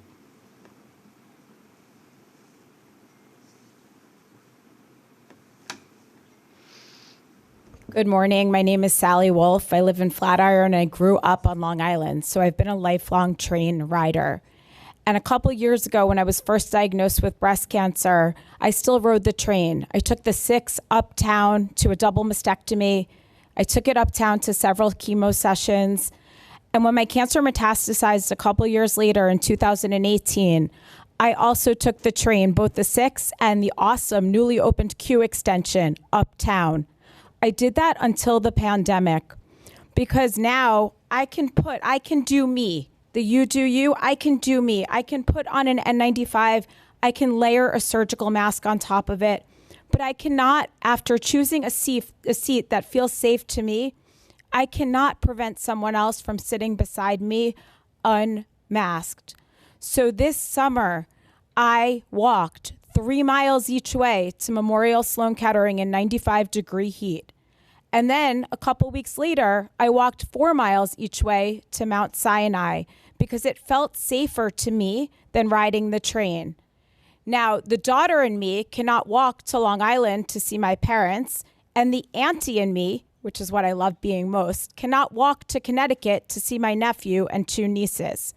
Speaker 10: Good morning. My name is Sally Wolf. I live in Flatiron. I grew up on Long Island, so I've been a lifelong train rider. And a couple years ago, when I was first diagnosed with breast cancer, I still rode the train. I took the 6 uptown to a double mastectomy. I took it uptown to several chemo sessions. And when my cancer metastasized a couple years later in 2018, I also took the train, both the 6 and the awesome newly opened Q extension uptown. I did that until the pandemic because now I can do me. The you do you, I can do me. I can put on an N95. I can layer a surgical mask on top of it. But I cannot, after choosing a seat that feels safe to me, I cannot prevent someone else from sitting beside me unmasked. So this summer, I walked 3 miles each way to Memorial Sloan Kettering in 95-degree heat. And then a couple weeks later, I walked 4 miles each way to Mount Sinai because it felt safer to me than riding the train. Now, the daughter in me cannot walk to Long Island to see my parents, and the auntie in me which is what I love being most, cannot walk to Connecticut to see my nephew and 2 nieces.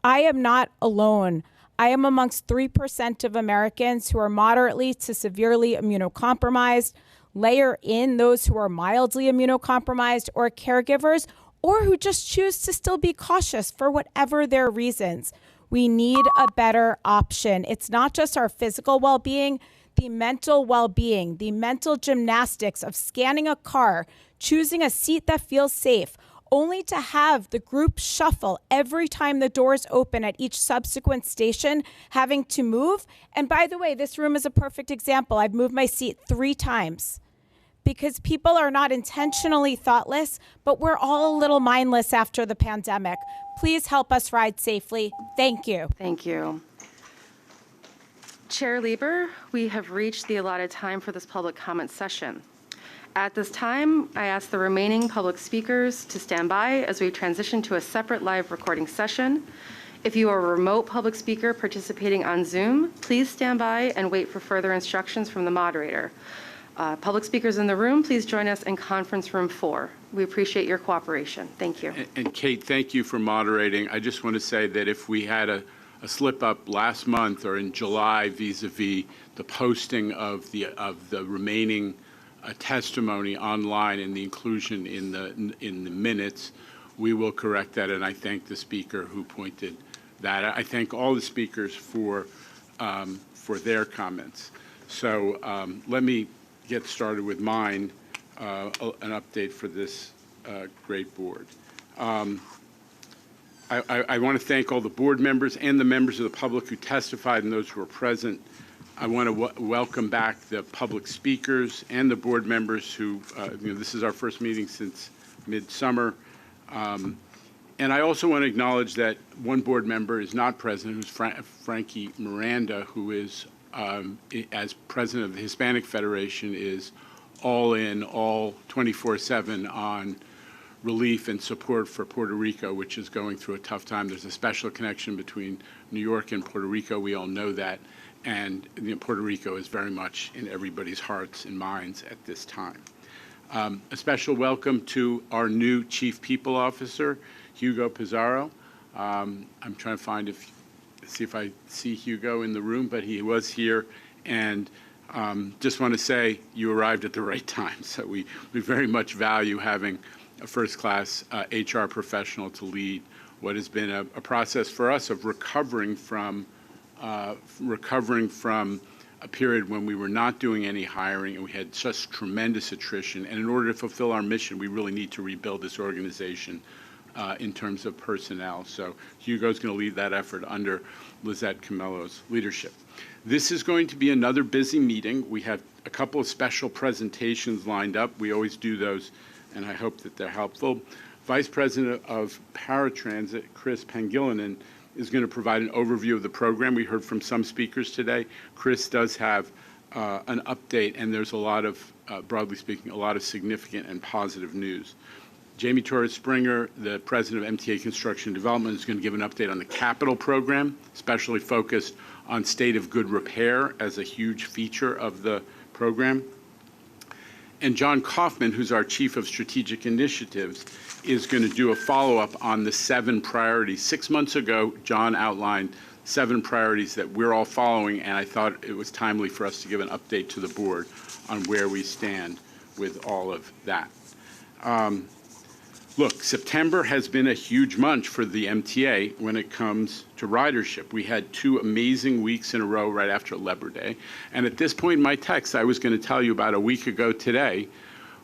Speaker 10: I am not alone. I am amongst 3% of Americans who are moderately to severely immunocompromised. Layer in those who are mildly immunocompromised or caregivers, or who just choose to still be cautious for whatever their reasons. We need a better option. It's not just our physical well-being, the mental well-being, the mental gymnastics of scanning a car, choosing a seat that feels safe, only to have the group shuffle every time the doors open at each subsequent station, having to move. And by the way, this room is a perfect example. I've moved my seat 3 times because people are not intentionally thoughtless, but we're all a little mindless after the pandemic. Please help us ride safely. Thank you.
Speaker 4: Thank you. Chair Lieber, we have reached the allotted time for this public comment session. At this time, I ask the remaining public speakers to stand by as we transition to a separate live recording session. If you are a remote public speaker participating on Zoom, please stand by and wait for further instructions from the moderator. Public speakers in the room, please join us in conference room 4. We appreciate your cooperation. Thank you.
Speaker 11: And Kate, thank you for moderating. I just want to say that if we had a slip up last month or in July vis-a-vis the posting of the remaining testimony online and the inclusion in the minutes, we will correct that. And I thank the speaker who pointed that. I thank all the speakers for their comments. So let me get started with mine, an update for this great board. I want to thank all the board members and the members of the public who testified and those who were present. I want to welcome back the public speakers and the board members who, this is our first meeting since midsummer. And I also want to acknowledge that one board member is not present, who's Frankie Miranda, who is, as president of the Hispanic Federation, is all in, all 24/7 on relief and support for Puerto Rico, which is going through a tough time. There's a special connection between New York and Puerto Rico. We all know that. And Puerto Rico is very much in everybody's hearts and minds at this time. A special welcome to our new Chief People Officer, Hugo Pizarro. I'm trying to see if I see Hugo in the room, but he was here. And just want to say you arrived at the right time. So we very much value having a first-class HR professional to lead what has been a process for us of recovering from a period when we were not doing any hiring and we had such tremendous attrition. And in order to fulfill our mission, we really need to rebuild this organization in terms of personnel. So Hugo's going to lead that effort under Lizette Camello's leadership. This is going to be another busy meeting. We have a couple of special presentations lined up. We always do those, and I hope that they're helpful. Vice President of Paratransit, Chris Pangilinan, is going to provide an overview of the program. We heard from some speakers today. Chris does have an update, and there's a lot of, broadly speaking, a lot of significant and positive news. Jamie Torres-Springer, the president of MTA Construction Development, is going to give an update on the capital program, especially focused on state of good repair as a huge feature of the program. And John Kaufman, who's our chief of strategic initiatives, is going to do a follow-up on the 7 priorities. 6 months ago, John outlined 7 priorities that we're all following, and I thought it was timely for us to give an update to the board on where we stand with all of that. Look, September has been a huge month for the MTA when it comes to ridership. We had 2 amazing weeks in a row right after Labor Day. And at this point in my text, I was going to tell you about a week ago today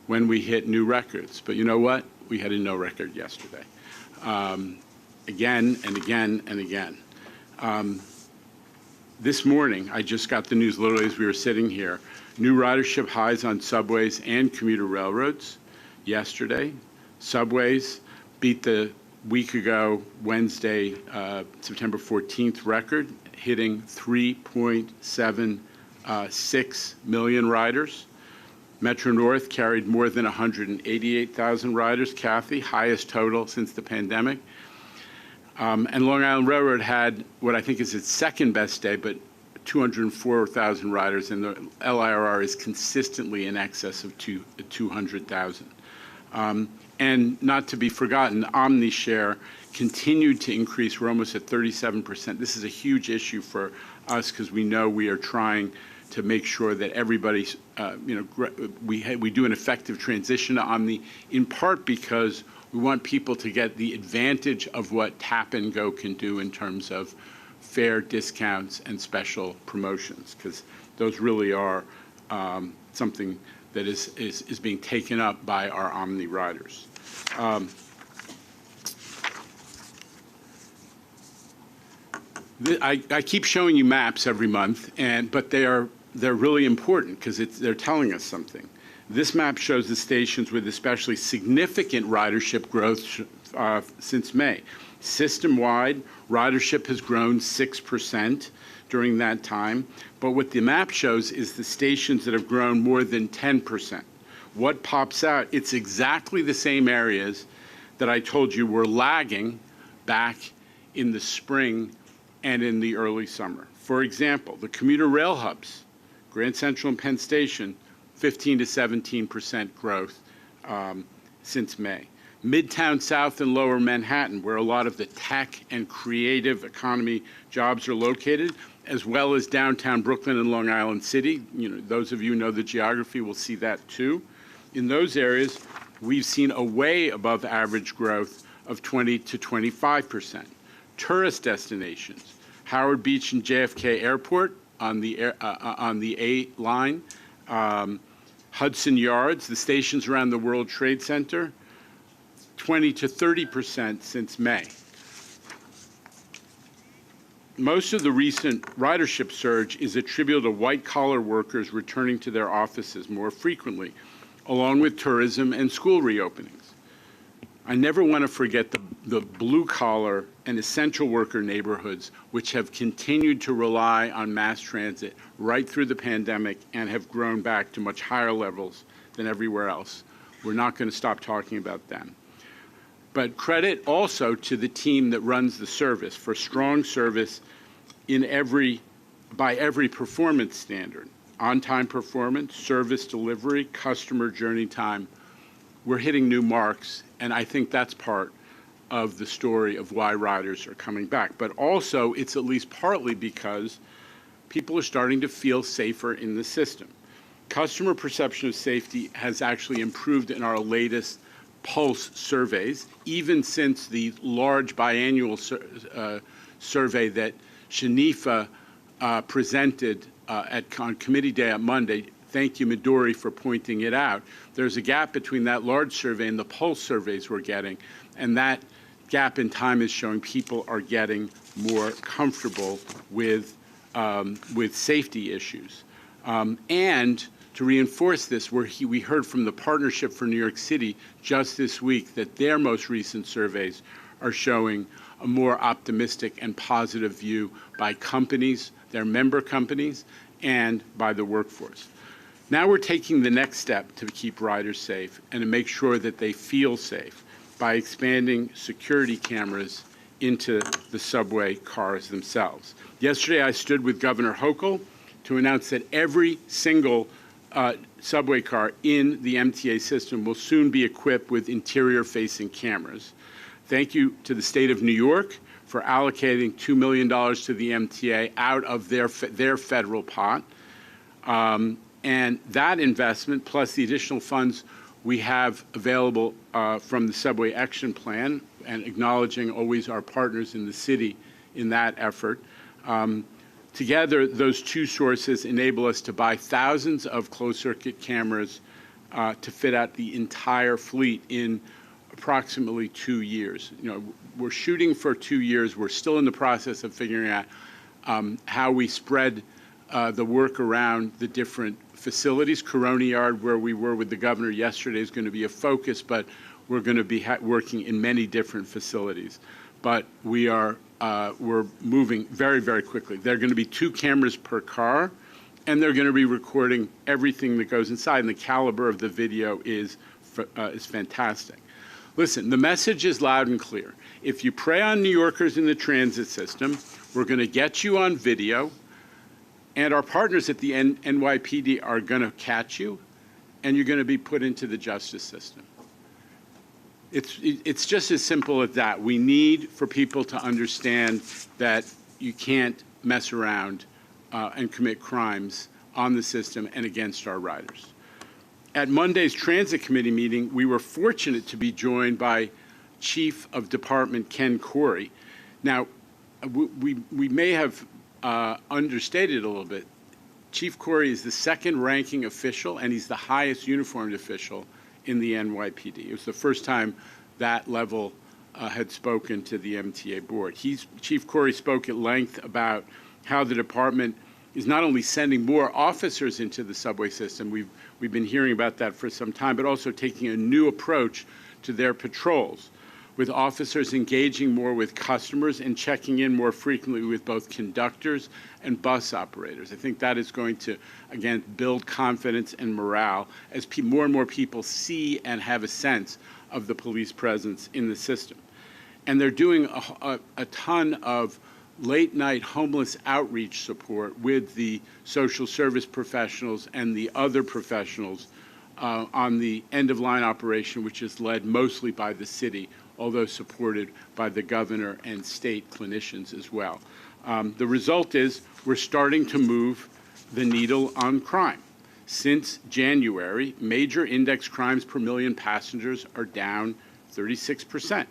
Speaker 11: when we hit new records. But you know what? We had a no record yesterday. Again and again and again. This morning, I just got the news literally as we were sitting here. New ridership highs on subways and commuter railroads yesterday. Subways beat the week ago, Wednesday, September 14th record, hitting 3.76 million riders. Metro North carried more than 188,000 riders. Kathy, highest total since the pandemic. And Long Island Railroad had what I think is its second best day, but 204,000 riders, and the LIRR is consistently in excess of 200,000. And not to be forgotten, OmniShare continued to increase. We're almost at 37%. This is a huge issue for us because we know we are trying to make sure that everybody's, we do an effective transition to Omni, in part because we want people to get the advantage of what Tap and Go can do in terms of fare discounts and special promotions, because those really are something that is being taken up by our Omni riders. I keep showing you maps every month, but they're really important because they're telling us something. This map shows the stations with especially significant ridership growth since May. System-wide, ridership has grown 6% during that time, but what the map shows is the stations that have grown more than 10%. What pops out, it's exactly the same areas that I told you were lagging back in the spring and in the early summer. For example, the commuter rail hubs, Grand Central and Penn Station, 15 to 17% growth since May. Midtown South and Lower Manhattan, where a lot of the tech and creative economy jobs are located, as well as downtown Brooklyn and Long Island City. Those of you who know the geography will see that too. In those areas, we've seen a way above average growth of 20 to 25%. Tourist destinations, Howard Beach and JFK Airport on the A line, Hudson Yards, the stations around the World Trade Center, 20 to 30% since May. Most of the recent ridership surge is attributable to white-collar workers returning to their offices more frequently, along with tourism and school reopenings. I never want to forget the blue-collar and essential worker neighborhoods, which have continued to rely on mass transit right through the pandemic and have grown back to much higher levels than everywhere else. We're not going to stop talking about them. But credit also to the team that runs the service for strong service by every performance standard. On-time performance, service delivery, customer journey time. We're hitting new marks, and I think that's part of the story of why riders are coming back. But also, it's at least partly because people are starting to feel safer in the system. Customer perception of safety has actually improved in our latest Pulse surveys, even since the large biannual survey that Shanifa presented on committee day on Monday. Thank you, Midori, for pointing it out. There's a gap between that large survey and the Pulse surveys we're getting, and that gap in time is showing people are getting more comfortable with safety issues. And to reinforce this, we heard from the Partnership for New York City just this week that their most recent surveys are showing a more optimistic and positive view by companies, their member companies, and by the workforce. Now we're taking the next step to keep riders safe and to make sure that they feel safe by expanding security cameras into the subway cars themselves. Yesterday, I stood with Governor Hochul to announce that every single subway car in the MTA system will soon be equipped with interior-facing cameras. Thank you to the state of New York for allocating $2 million to the MTA out of their federal pot. And that investment, plus the additional funds we have available from the Subway Action Plan, and acknowledging always our partners in the city in that effort, together, those two sources enable us to buy thousands of closed-circuit cameras to fit out the entire fleet in approximately 2 years. We're shooting for 2 years. We're still in the process of figuring out how we spread the work around the different facilities. Corona Yard, where we were with the governor yesterday, is going to be a focus, but we're going to be working in many different facilities. But we're moving very, very quickly. There are going to be 2 cameras per car, and they're going to be recording everything that goes inside, and the caliber of the video is fantastic. Listen, the message is loud and clear. If you prey on New Yorkers in the transit system, we're going to get you on video, and our partners at the NYPD are going to catch you, and you're going to be put into the justice system. It's just as simple as that. We need for people to understand that you can't mess around and commit crimes on the system and against our riders. At Monday's Transit Committee meeting, we were fortunate to be joined by Chief of Department Ken Corey. Now, we may have understated a little bit. Chief Corey is the second ranking official, and he's the highest uniformed official in the NYPD. It was the first time that level had spoken to the MTA board. Chief Corey spoke at length about how the department is not only sending more officers into the subway system, we've been hearing about that for some time, but also taking a new approach to their patrols, with officers engaging more with customers and checking in more frequently with both conductors and bus operators. I think that is going to, again, build confidence and morale as more and more people see and have a sense of the police presence in the system. And they're doing a ton of late-night homeless outreach support with the social service professionals and the other professionals on the end-of-line operation, which is led mostly by the city, although supported by the governor and state clinicians as well. The result is we're starting to move the needle on crime. Since January, major index crimes per million passengers are down 36%.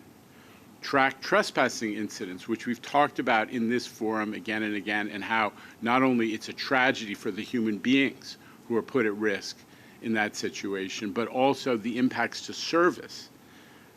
Speaker 11: Track trespassing incidents, which we've talked about in this forum again and again, and how not only it's a tragedy for the human beings who are put at risk in that situation, but also the impacts to service.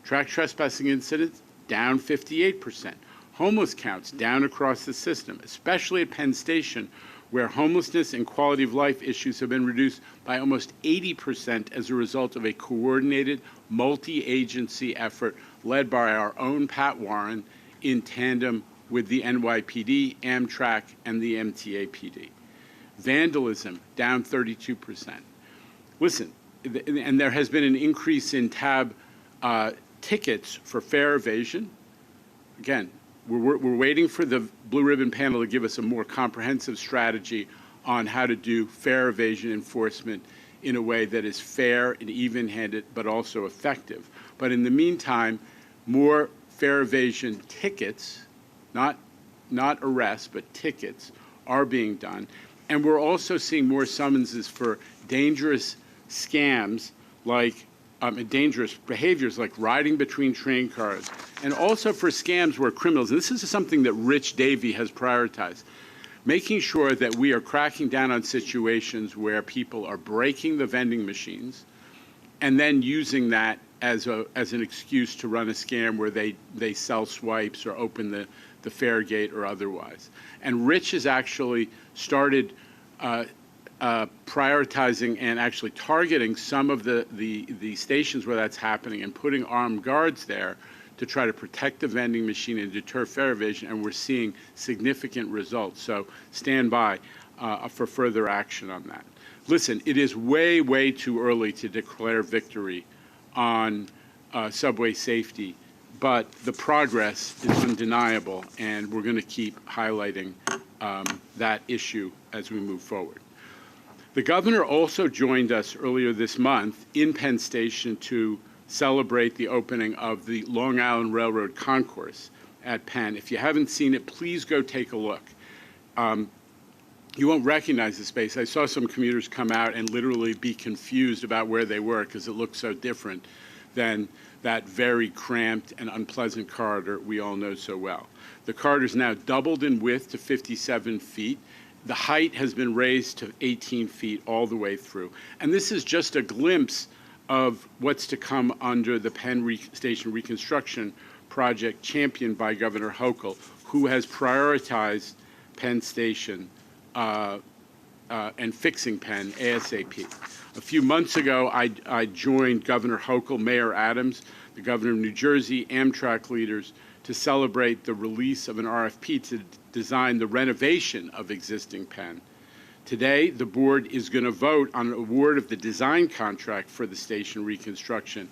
Speaker 11: Track trespassing incidents down 58%. Homeless counts down across the system, especially at Penn Station, where homelessness and quality of life issues have been reduced by almost 80% as a result of a coordinated multi-agency effort led by our own Pat Warren in tandem with the NYPD, Amtrak, and the MTA PD. Vandalism down 32%. Listen, and there has been an increase in tab tickets for fare evasion. Again, we're waiting for the Blue Ribbon panel to give us a more comprehensive strategy on how to do fare evasion enforcement in a way that is fair and even-handed, but also effective. But in the meantime, more fare evasion tickets, not arrests, but tickets, are being done. And we're also seeing more summonses for dangerous scams like dangerous behaviors like riding between train cars, and also for scams where criminals, and this is something that Rich Davey has prioritized, making sure that we are cracking down on situations where people are breaking the vending machines and then using that as an excuse to run a scam where they sell swipes or open the fare gate or otherwise. And Rich has actually started prioritizing and actually targeting some of the stations where that's happening and putting armed guards there to try to protect the vending machine and deter fare evasion, and we're seeing significant results. So stand by for further action on that. Listen, it is way, way too early to declare victory on subway safety, but the progress is undeniable, and we're going to keep highlighting that issue as we move forward. The governor also joined us earlier this month in Penn Station to celebrate the opening of the Long Island Railroad Concourse at Penn. If you haven't seen it, please go take a look. You won't recognize the space. I saw some commuters come out and literally be confused about where they were because it looked so different than that very cramped and unpleasant corridor we all know so well. The corridor is now doubled in width to 57 feet. The height has been raised to 18 feet all the way through. And this is just a glimpse of what's to come under the Penn Station reconstruction project championed by Governor Hochul, who has prioritized Penn Station and fixing Penn ASAP. A few months ago, I joined Governor Hochul, Mayor Adams, the governor of New Jersey, Amtrak leaders, to celebrate the release of an RFP to design the renovation of existing Penn. Today, the board is going to vote on an award of the design contract for the station reconstruction,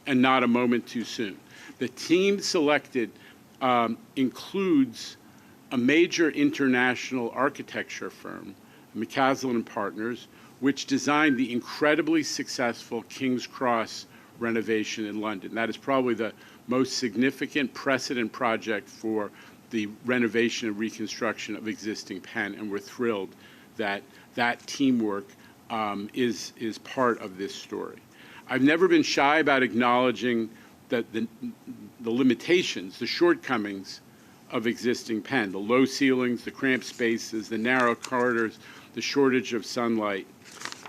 Speaker 11: and not a moment too soon. The team selected includes a major international architecture firm, McCaslin and Partners, which designed the incredibly successful King's Cross renovation in London. That is probably the most significant precedent project for the renovation and reconstruction of existing Penn, and we're thrilled that that teamwork is part of this story. I've never been shy about acknowledging that the limitations, the shortcomings of existing Penn, the low ceilings, the cramped spaces, the narrow corridors, the shortage of sunlight.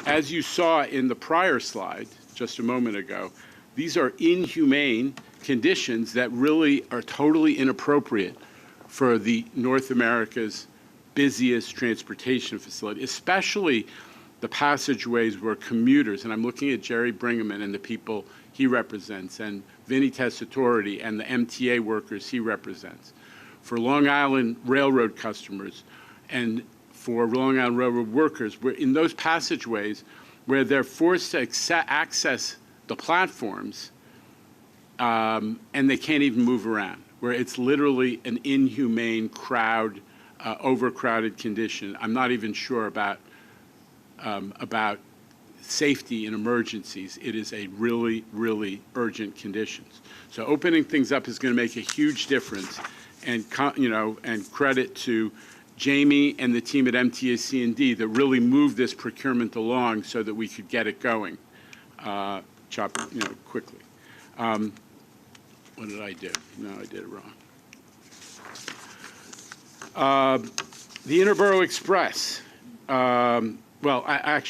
Speaker 11: As you saw in the prior slide just a moment ago, these are inhumane conditions that really are totally inappropriate for the North America's busiest transportation facility, especially the passageways where commuters, and I'm looking at Jerry Bringeman and the people he represents, and Vinny Tessitore and the MTA workers he represents, for Long Island Railroad customers and for Long Island Railroad workers, we're in those passageways where they're forced to access the platforms and they can't even move around, where it's literally an inhumane crowd, overcrowded condition. I'm not even sure about safety in emergencies. It is a really, really urgent conditions. So opening things up is going to make a huge difference, and and credit to Jamie and the team at MTA C&D that really moved this procurement along so that we could get it going, quickly. What did I do? No, I did it wrong. The Interborough Express. Well, I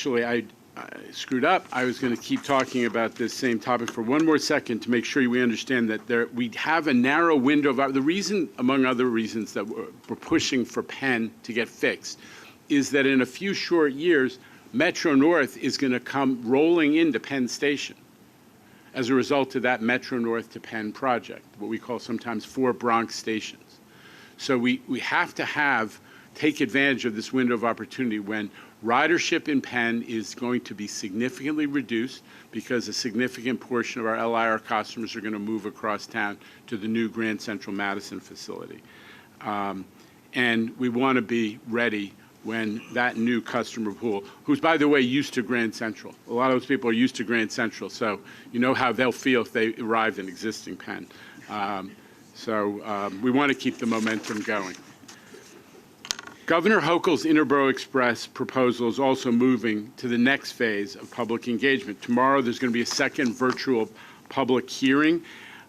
Speaker 11: screwed up. I was going to keep talking about this same topic for one more second to make sure we understand that we have a narrow window of the reason, among other reasons, that we're pushing for Penn to get fixed is that in a few short years, Metro North is going to come rolling into Penn Station as a result of that Metro North to Penn project, what we call sometimes 4 Bronx stations. So we have to take advantage of this window of opportunity when ridership in Penn is going to be significantly reduced because a significant portion of our LIRR customers are going to move across town to the new Grand Central Madison facility. And we want to be ready when that new customer pool, who's, by the way, used to Grand Central. A lot of those people are used to Grand Central, so you know how they'll feel if they arrive in existing Penn. We want to keep the momentum going. Governor Hochul's Interborough Express proposal is also moving to the next phase of public engagement. Tomorrow, there's going to be a second virtual public hearing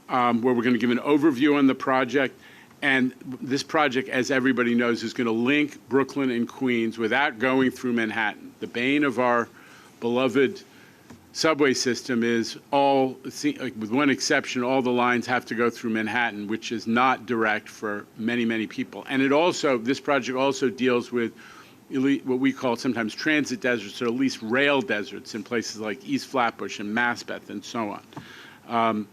Speaker 11: where we're going to give an overview on the project. And this project, as everybody knows, is going to link Brooklyn and Queens without going through Manhattan. The bane of our beloved subway system is with one exception, all the lines have to go through Manhattan, which is not direct for many, many people. And this project also deals with what we call sometimes transit deserts, or at least rail deserts in places like East Flatbush and Maspeth and so on.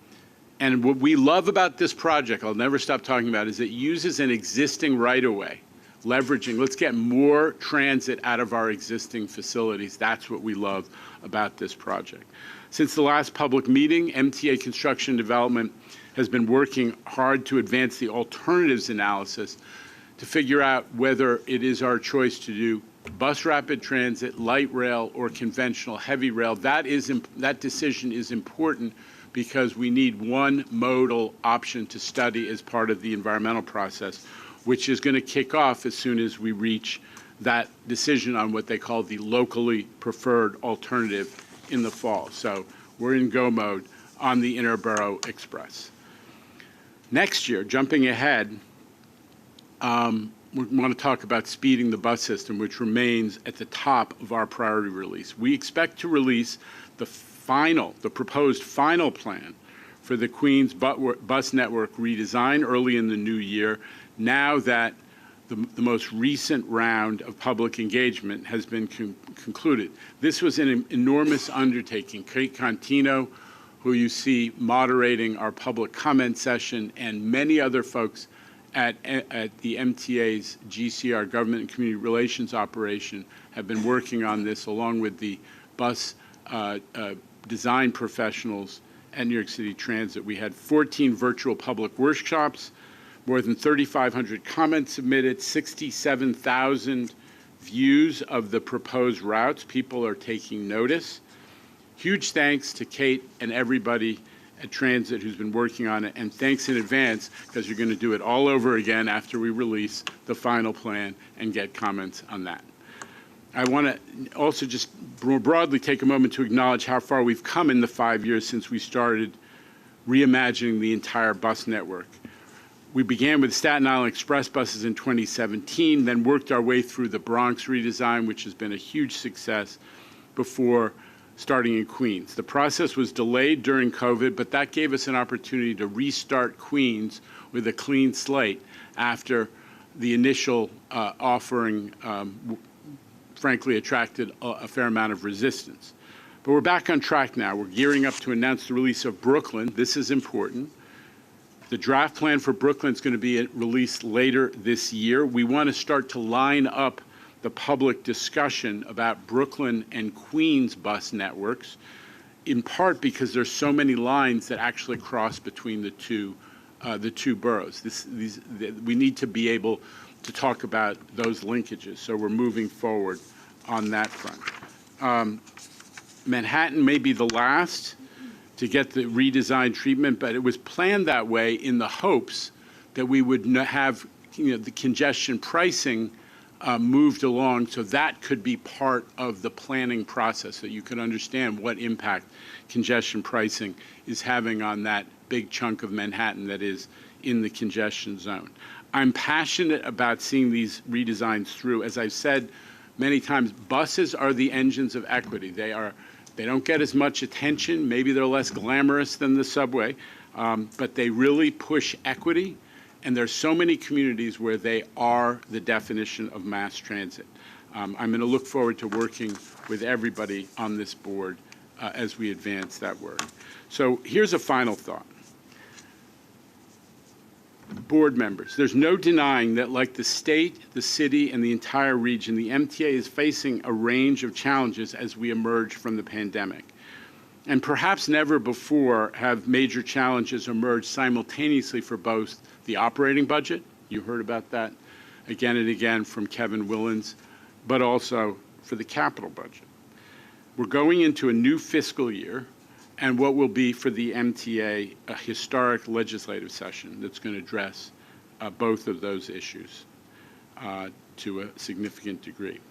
Speaker 11: And what we love about this project, I'll never stop talking about, is it uses an existing right-of-way, leveraging, let's get more transit out of our existing facilities. That's what we love about this project. Since the last public meeting, MTA Construction Development has been working hard to advance the alternatives analysis to figure out whether it is our choice to do bus rapid transit, light rail, or conventional heavy rail. That decision is important because we need one modal option to study as part of the environmental process, which is going to kick off as soon as we reach that decision on what they call the locally preferred alternative in the fall. So we're in go mode on the Interborough Express. Next year, jumping ahead, we want to talk about speeding the bus system, which remains at the top of our priority release. We expect to release the proposed final plan for the Queens bus network redesign early in the new year, now that the most recent round of public engagement has been concluded. This was an enormous undertaking. Kate Contino, who you see moderating our public comment session, and many other folks at the MTA's GCR, Government and Community Relations Operation, have been working on this along with the bus design professionals at New York City Transit. We had 14 virtual public workshops, more than 3,500 comments submitted, 67,000 views of the proposed routes. People are taking notice. Huge thanks to Kate and everybody at Transit who's been working on it, and thanks in advance because you're going to do it all over again after we release the final plan and get comments on that. I want to also just more broadly take a moment to acknowledge how far we've come in the 5 years since we started reimagining the entire bus network. We began with Staten Island Express buses in 2017, then worked our way through the Bronx redesign, which has been a huge success, before starting in Queens. The process was delayed during COVID, but that gave us an opportunity to restart Queens with a clean slate after the initial offering frankly attracted a fair amount of resistance. But we're back on track now. We're gearing up to announce the release of Brooklyn. This is important. The draft plan for Brooklyn is going to be released later this year. We want to start to line up the public discussion about Brooklyn and Queens bus networks, in part because there's so many lines that actually cross between the two boroughs. We need to be able to talk about those linkages, so we're moving forward on that front. Manhattan may be the last to get the redesigned treatment, but it was planned that way in the hopes that we would have the congestion pricing moved along, so that could be part of the planning process, so you could understand what impact congestion pricing is having on that big chunk of Manhattan that is in the congestion zone. I'm passionate about seeing these redesigns through. As I've said many times, buses are the engines of equity. They don't get as much attention. Maybe they're less glamorous than the subway, but they really push equity. And there's so many communities where they are the definition of mass transit. I'm going to look forward to working with everybody on this board as we advance that work. So here's a final thought. Board members, there's no denying that like the state, the city, and the entire region, the MTA is facing a range of challenges as we emerge from the pandemic. And perhaps never before have major challenges emerged simultaneously for both the operating budget, you heard about that again and again from Kevin Willens, but also for the capital budget. We're going into a new fiscal year and what will be for the MTA a historic legislative session that's going to address both of those issues to a significant degree.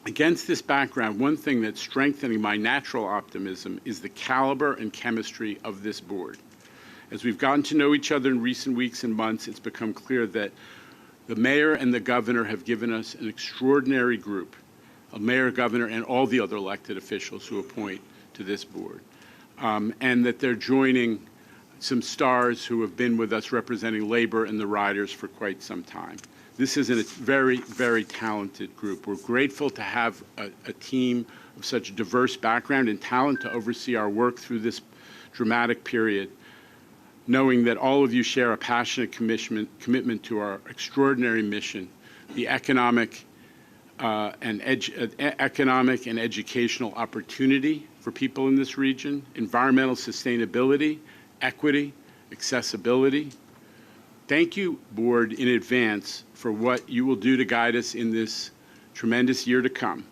Speaker 11: Against this background, one thing that's strengthening my natural optimism is the caliber and chemistry of this board. As we've gotten to know each other in recent weeks and months, it's become clear that the mayor and the governor have given us an extraordinary group, a mayor, governor, and all the other elected officials who appoint to this board. And that they're joining some stars who have been with us representing labor and the riders for quite some time. This is a very, very talented group. We're grateful to have a team of such diverse background and talent to oversee our work through this dramatic period, knowing that all of you share a passionate commitment to our extraordinary mission, the economic and educational opportunity for people in this region, environmental sustainability, equity, accessibility. Thank you, board, in advance for what you will do to guide us in this tremendous year to come,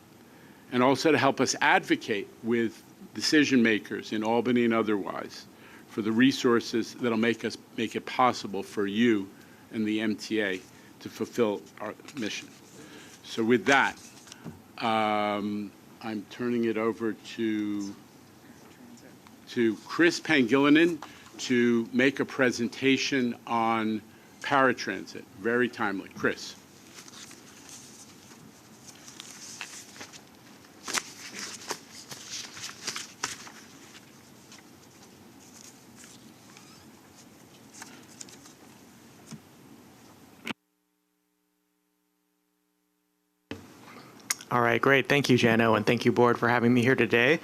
Speaker 11: and also to help us advocate with decision makers in Albany and otherwise for the resources that'll make it possible for you and the MTA to fulfill our mission. So with that, I'm turning it over to Chris Pangilinan to make a presentation on Paratransit. Very timely. Chris.
Speaker 12: All right, great. Thank you, Jano, and thank you, board, for having me here today.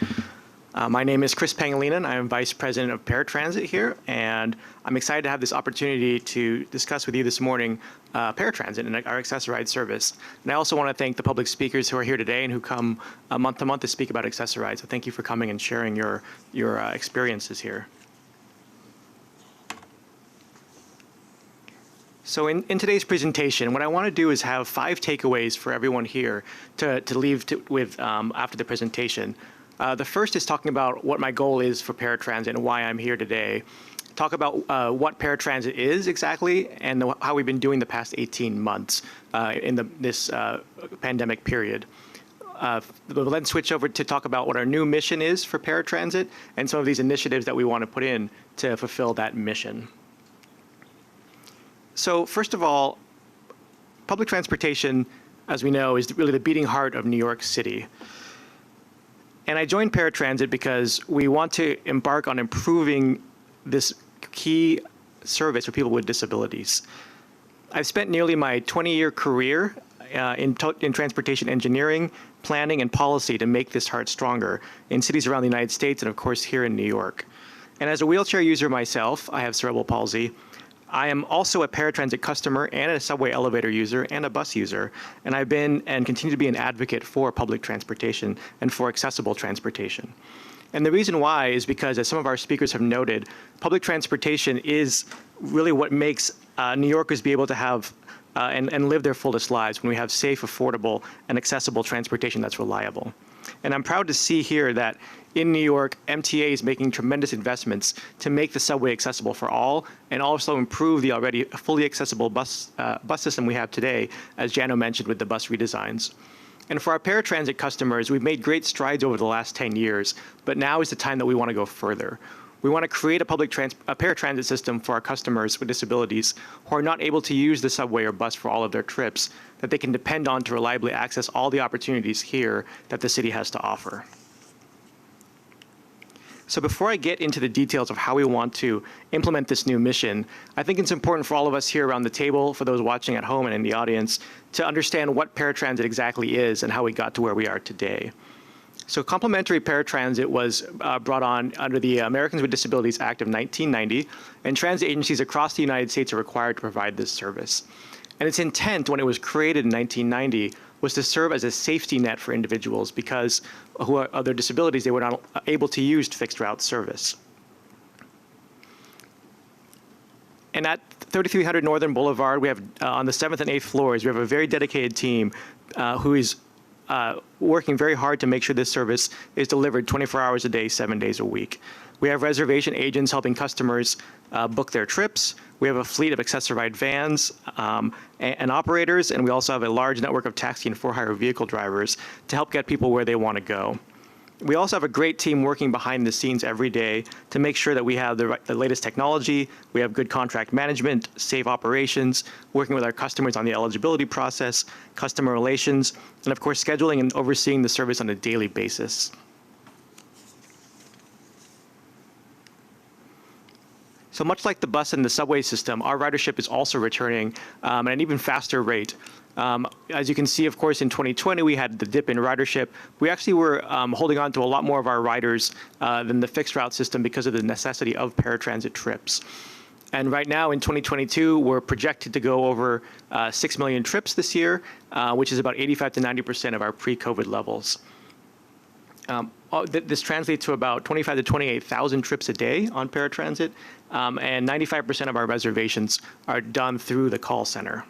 Speaker 12: My name is Chris Pangilinan. I am Vice President of Paratransit here, and I'm excited to have this opportunity to discuss with you this morning Paratransit and our accessorized service. And I also want to thank the public speakers who are here today and who come month to month to speak about accessorized. So thank you for coming and sharing your experiences here. So in today's presentation, what I want to do is have 5 takeaways for everyone here to leave with after the presentation. The first is talking about what my goal is for paratransit and why I'm here today. Talk about what paratransit is exactly and how we've been doing the past 18 months in this pandemic period. We'll then switch over to talk about what our new mission is for paratransit and some of these initiatives that we want to put in to fulfill that mission. So first of all, public transportation, as we know, is really the beating heart of New York City. And I joined Paratransit because we want to embark on improving this key service for people with disabilities. I've spent nearly my 20-year career in transportation engineering, planning, and policy to make this heart stronger in cities around the United States and, of course, here in New York. And as a wheelchair user myself, I have cerebral palsy. I am also a paratransit customer and a subway elevator user and a bus user, and I've been and continue to be an advocate for public transportation and for accessible transportation. And the reason why is because, as some of our speakers have noted, public transportation is really what makes New Yorkers be able to have and live their fullest lives when we have safe, affordable, and accessible transportation that's reliable. And I'm proud to see here that in New York, MTA is making tremendous investments to make the subway accessible for all and also improve the already fully accessible bus system we have today, as Jano mentioned with the bus redesigns. And for our paratransit customers, we've made great strides over the last 10 years, but now is the time that we want to go further. We want to create a paratransit system for our customers with disabilities who are not able to use the subway or bus for all of their trips, that they can depend on to reliably access all the opportunities here that the city has to offer. So before I get into the details of how we want to implement this new mission, I think it's important for all of us here around the table, for those watching at home and in the audience, to understand what paratransit exactly is and how we got to where we are today. So complimentary paratransit was brought on under the Americans with Disabilities Act of 1990, and transit agencies across the United States are required to provide this service. And its intent when it was created in 1990 was to serve as a safety net for individuals because who are other disabilities, they were not able to use fixed route service. And at 3300 Northern Boulevard, we have on the 7th and 8th floors, we have a very dedicated team who is working very hard to make sure this service is delivered 24 hours a day, 7 days a week. We have reservation agents helping customers book their trips. We have a fleet of accessorized vans and operators, and we also have a large network of taxi and for-hire vehicle drivers to help get people where they want to go. We also have a great team working behind the scenes every day to make sure that we have the latest technology, we have good contract management, safe operations, working with our customers on the eligibility process, customer relations, and of course scheduling and overseeing the service on a daily basis. So much like the bus and the subway system, our ridership is also returning at an even faster rate. As you can see, of course, in 2020, we had the dip in ridership. We actually were holding on to a lot more of our riders than the fixed route system because of the necessity of paratransit trips. And right now in 2022, we're projected to go over 6 million trips this year, which is about 85 to 90% of our pre-COVID levels. This translates to about 25 to 28,000 trips a day on paratransit, and 95% of our reservations are done through the call center.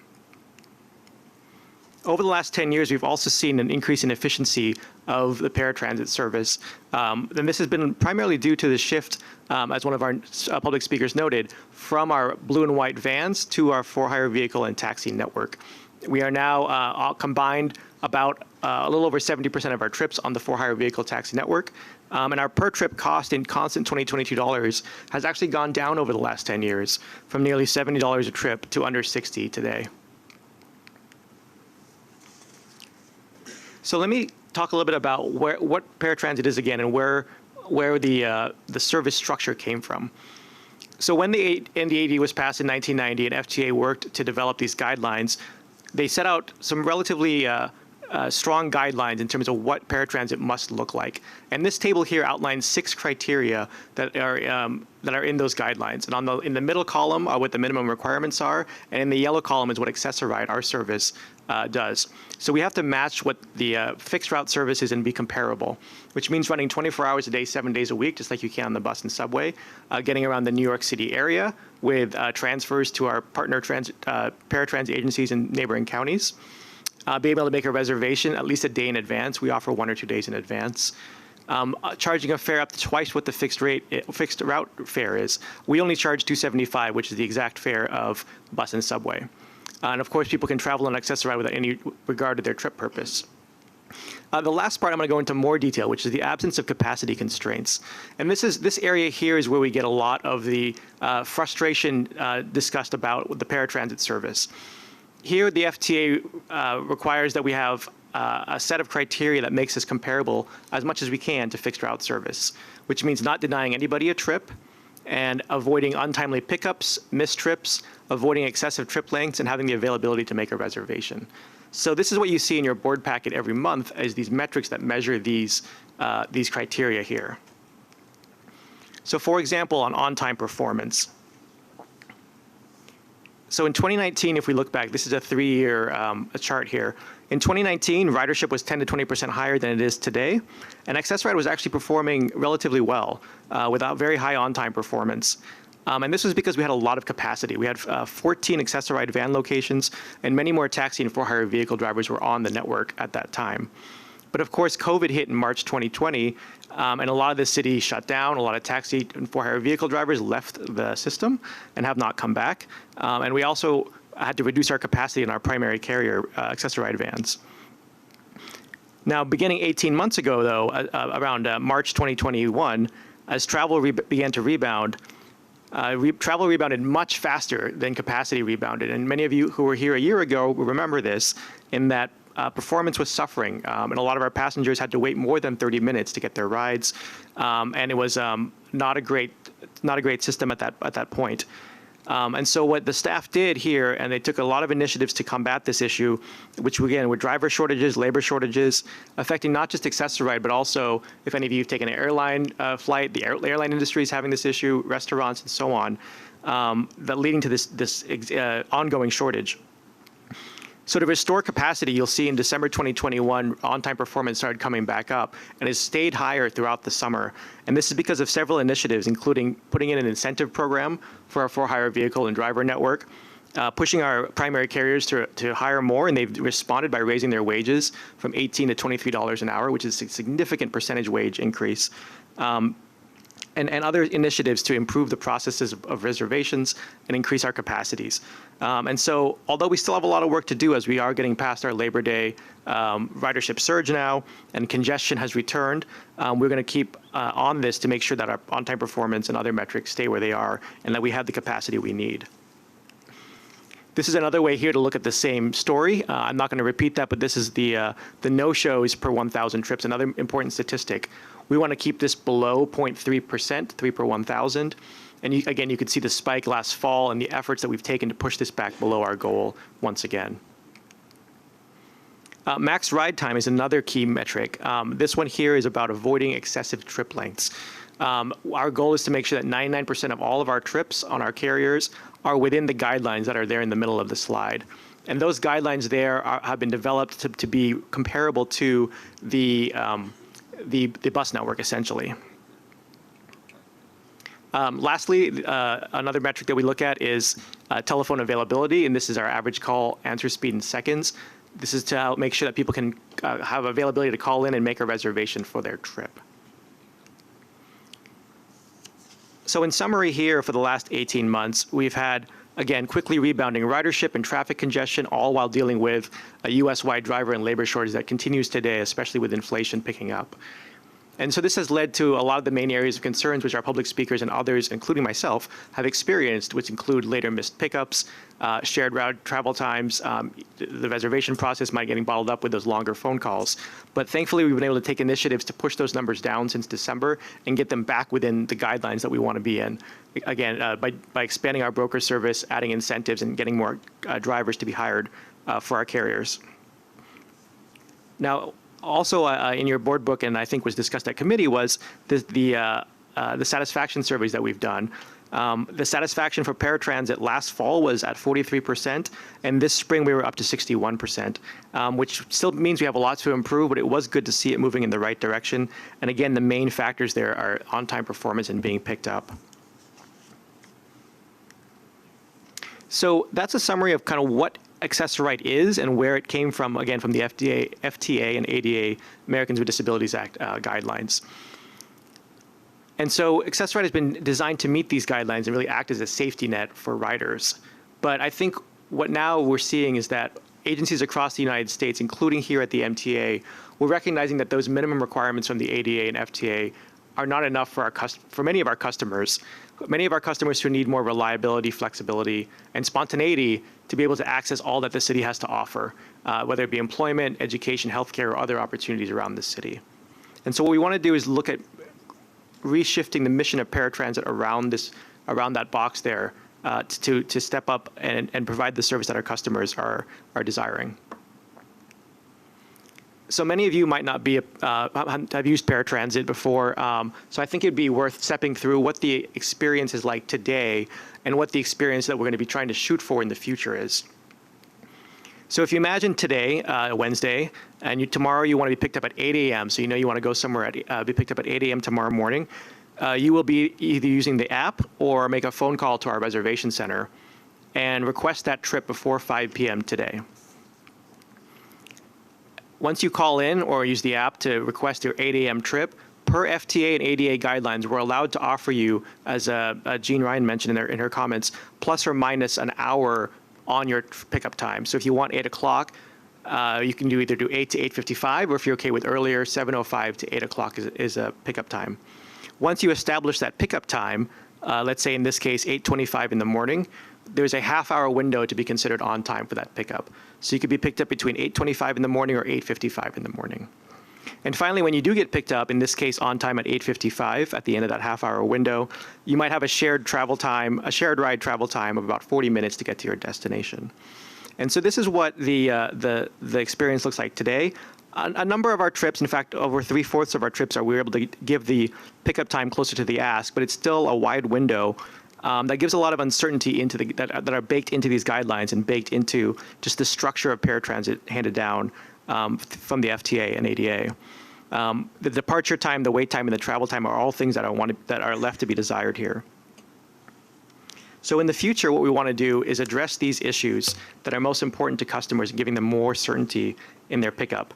Speaker 12: Over the last 10 years, we've also seen an increase in efficiency of the paratransit service. And this has been primarily due to the shift, as one of our public speakers noted, from our blue and white vans to our for-hire vehicle and taxi network. We are now combined about a little over 70% of our trips on the for-hire vehicle taxi network. And our per-trip cost in constant 2022 dollars has actually gone down over the last 10 years from nearly $70 a trip to under $60 today. So let me talk a little bit about what paratransit is again and where the service structure came from. So when the NDAD was passed in 1990 and FTA worked to develop these guidelines, they set out some relatively strong guidelines in terms of what paratransit must look like. And this table here outlines 6 criteria that are in those guidelines. And in the middle column are what the minimum requirements are, and in the yellow column is what Accessoride, our service, does. So we have to match what the fixed route service is and be comparable, which means running 24 hours a day, 7 days a week, just like you can on the bus and subway, getting around the New York City area with transfers to our partner paratransit agencies in neighboring counties. Be able to make a reservation at least a day in advance. We offer 1 or 2 days in advance. charging a fare up to twice what the fixed route fare is. We only charge $275, which is the exact fare of bus and subway. And of course, people can travel on Access-a-Ride without any regard to their trip purpose. The last part, I'm going to go into more detail, which is the absence of capacity constraints. And this area here is where we get a lot of the frustration discussed about the paratransit service. Here, the FTA requires that we have a set of criteria that makes us comparable as much as we can to fixed route service, which means not denying anybody a trip and avoiding untimely pickups, missed trips, avoiding excessive trip lengths, and having the availability to make a reservation. So this is what you see in your board packet every month, is these metrics that measure these criteria here. So for example, on-time performance. So in 2019, if we look back, this is a 3-year chart here. In 2019, ridership was 10 to 20% higher than it is today, and Access-a-Ride was actually performing relatively well without very high on-time performance. And this was because we had a lot of capacity. We had 14 Access-a-Ride van locations, and many more taxi and for-hire vehicle drivers were on the network at that time. But of course, COVID hit in March 2020, and a lot of the city shut down. A lot of taxi and for-hire vehicle drivers left the system and have not come back. And we also had to reduce our capacity in our primary carrier, Access-a-Ride vans. Now, beginning 18 months ago, though, around March 2021, as travel began to rebound, travel rebounded much faster than capacity rebounded. And many of you who were here a year ago will remember this, in that performance was suffering, and a lot of our passengers had to wait more than 30 minutes to get their rides, and it was not a great system at that point. And so what the staff did here, and they took a lot of initiatives to combat this issue, which again were driver shortages, labor shortages, affecting not just Access-a-Ride, but also, if any of you have taken an airline flight, the airline industry is having this issue, restaurants, and so on, that leading to this ongoing shortage. So to restore capacity, you'll see in December 2021, on-time performance started coming back up and has stayed higher throughout the summer. And this is because of several initiatives, including putting in an incentive program for our for-hire vehicle and driver network, pushing our primary carriers to hire more, and they've responded by raising their wages from $18 to $23 an hour, which is a significant percentage wage increase. And other initiatives to improve the processes of reservations and increase our capacities. And so, although we still have a lot of work to do as we are getting past our Labor Day ridership surge now, and congestion has returned, we're going to keep on this to make sure that our on-time performance and other metrics stay where they are, and that we have the capacity we need. This is another way here to look at the same story. I'm not going to repeat that, but this is the no-shows per 1,000 trips, another important statistic. We want to keep this below 0.3%, 3 per 1,000. And again, you can see the spike last fall and the efforts that we've taken to push this back below our goal once again. Max ride time is another key metric. This one here is about avoiding excessive trip lengths. Our goal is to make sure that 99% of all of our trips on our carriers are within the guidelines that are there in the middle of the slide. And those guidelines there have been developed to be comparable to the bus network, essentially. Lastly, another metric that we look at is telephone availability, and this is our average call answer speed in seconds. This is to help make sure that people can have availability to call in and make a reservation for their trip. So in summary here, for the last 18 months, we've had, again, quickly rebounding ridership and traffic congestion, all while dealing with a US-wide driver and labor shortage that continues today, especially with inflation picking up. And so this has led to a lot of the main areas of concerns which our public speakers and others, including myself, have experienced, which include later missed pickups, shared route travel times, the reservation process might getting bottled up with those longer phone calls. But thankfully, we've been able to take initiatives to push those numbers down since December and get them back within the guidelines that we want to be in. Again, by expanding our broker service, adding incentives, and getting more drivers to be hired for our carriers. Now, also in your board book, and I think was discussed at committee, was the satisfaction surveys that we've done. The satisfaction for paratransit last fall was at 43%, and this spring we were up to 61%, which still means we have a lot to improve, but it was good to see it moving in the right direction. And again, the main factors there are on-time performance and being picked up. So that's a summary of kind of what Access-to-Ride is and where it came from, again, from the FTA and ADA, Americans with Disabilities Act guidelines. And so Access-to-Ride has been designed to meet these guidelines and really act as a safety net for riders. But I think what now we're seeing is that agencies across the United States, including here at the MTA, we're recognizing that those minimum requirements from the ADA and FTA are not enough for many of our customers. Many of our customers who need more reliability, flexibility, and spontaneity to be able to access all that the city has to offer, whether it be employment, education, healthcare, or other opportunities around the city. And so what we want to do is look at reshifting the mission of paratransit around that box there to step up and provide the service that our customers are desiring. So many of you might not be have used paratransit before, so I think it'd be worth stepping through what the experience is like today and what the experience that we're going to be trying to shoot for in the future is. So if you imagine today, Wednesday, and tomorrow you want to be picked up at 8 a.m., so you know you want to go somewhere be picked up at 8 a.m. tomorrow morning, you will be either using the app or make a phone call to our reservation center and request that trip before 5 p.m. today. Once you call in or use the app to request your 8 a.m. trip, per FTA and ADA guidelines, we're allowed to offer you, as Jean Ryan mentioned in her comments, plus or minus an hour on your pickup time. So if you want 8 o'clock, you can either do 8 to 8:55, or if you're okay with earlier, 7:05 to 8 o'clock is a pickup time. Once you establish that pickup time, let's say in this case 8:25 in the morning, there's a half-hour window to be considered on time for that pickup. So you could be picked up between 8:25 in the morning or 8:55 in the morning. And finally, when you do get picked up, in this case on time at 8:55 at the end of that half-hour window, you might have a shared ride travel time of about 40 minutes to get to your destination. And so this is what the experience looks like today. A number of our trips, in fact, over 3/4 of our trips we're able to give the pickup time closer to the ask, but it's still a wide window that gives a lot of uncertainty into that are baked into these guidelines and baked into just the structure of paratransit handed down from the FTA and ADA. The departure time, the wait time, and the travel time are all things that are left to be desired here. So in the future, what we want to do is address these issues that are most important to customers and giving them more certainty in their pickup.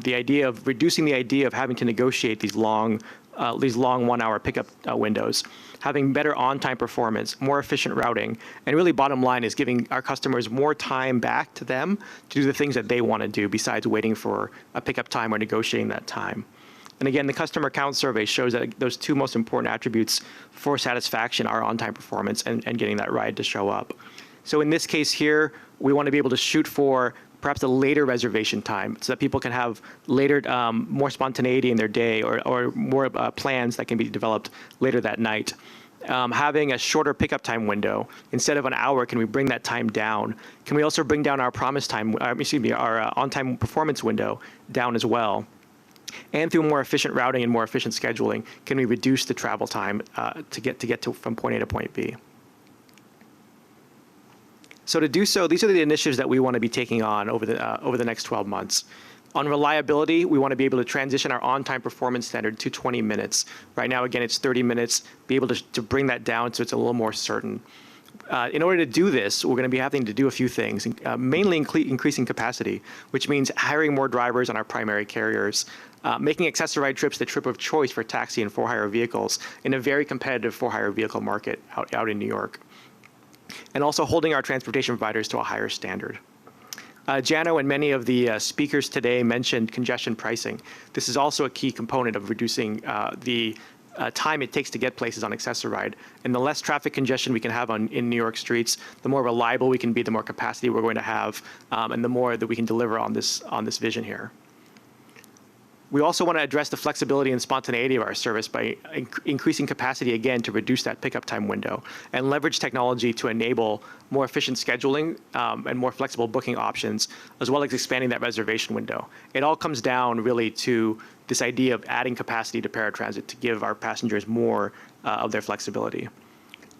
Speaker 12: The idea of reducing the idea of having to negotiate these long 1-hour pickup windows, having better on-time performance, more efficient routing, and really bottom line is giving our customers more time back to them to do the things that they want to do besides waiting for a pickup time or negotiating that time. And again, the customer count survey shows that those two most important attributes for satisfaction are on-time performance and getting that ride to show up. So in this case here, we want to be able to shoot for perhaps a later reservation time so that people can have later, more spontaneity in their day or more plans that can be developed later that night. Having a shorter pickup time window, instead of an hour, can we bring that time down? Can we also bring down our promise time, our on-time performance window down as well? And through more efficient routing and more efficient scheduling, can we reduce the travel time to get from point A to point B? So to do so, these are the initiatives that we want to be taking on over the next 12 months. On reliability, we want to be able to transition our on-time performance standard to 20 minutes. Right now, again, it's 30 minutes. Be able to bring that down so it's a little more certain. In order to do this, we're going to be having to do a few things, mainly increasing capacity, which means hiring more drivers on our primary carriers, making Access-to-Ride trips the trip of choice for taxi and for-hire vehicles in a very competitive for-hire vehicle market out in New York, and also holding our transportation providers to a higher standard. Jano and many of the speakers today mentioned congestion pricing. This is also a key component of reducing the time it takes to get places on Access-to-Ride. And the less traffic congestion we can have in New York streets, the more reliable we can be, the more capacity we're going to have, and the more that we can deliver on this vision here. We also want to address the flexibility and spontaneity of our service by increasing capacity again to reduce that pickup time window and leverage technology to enable more efficient scheduling and more flexible booking options, as well as expanding that reservation window. It all comes down really to this idea of adding capacity to paratransit to give our passengers more of their flexibility.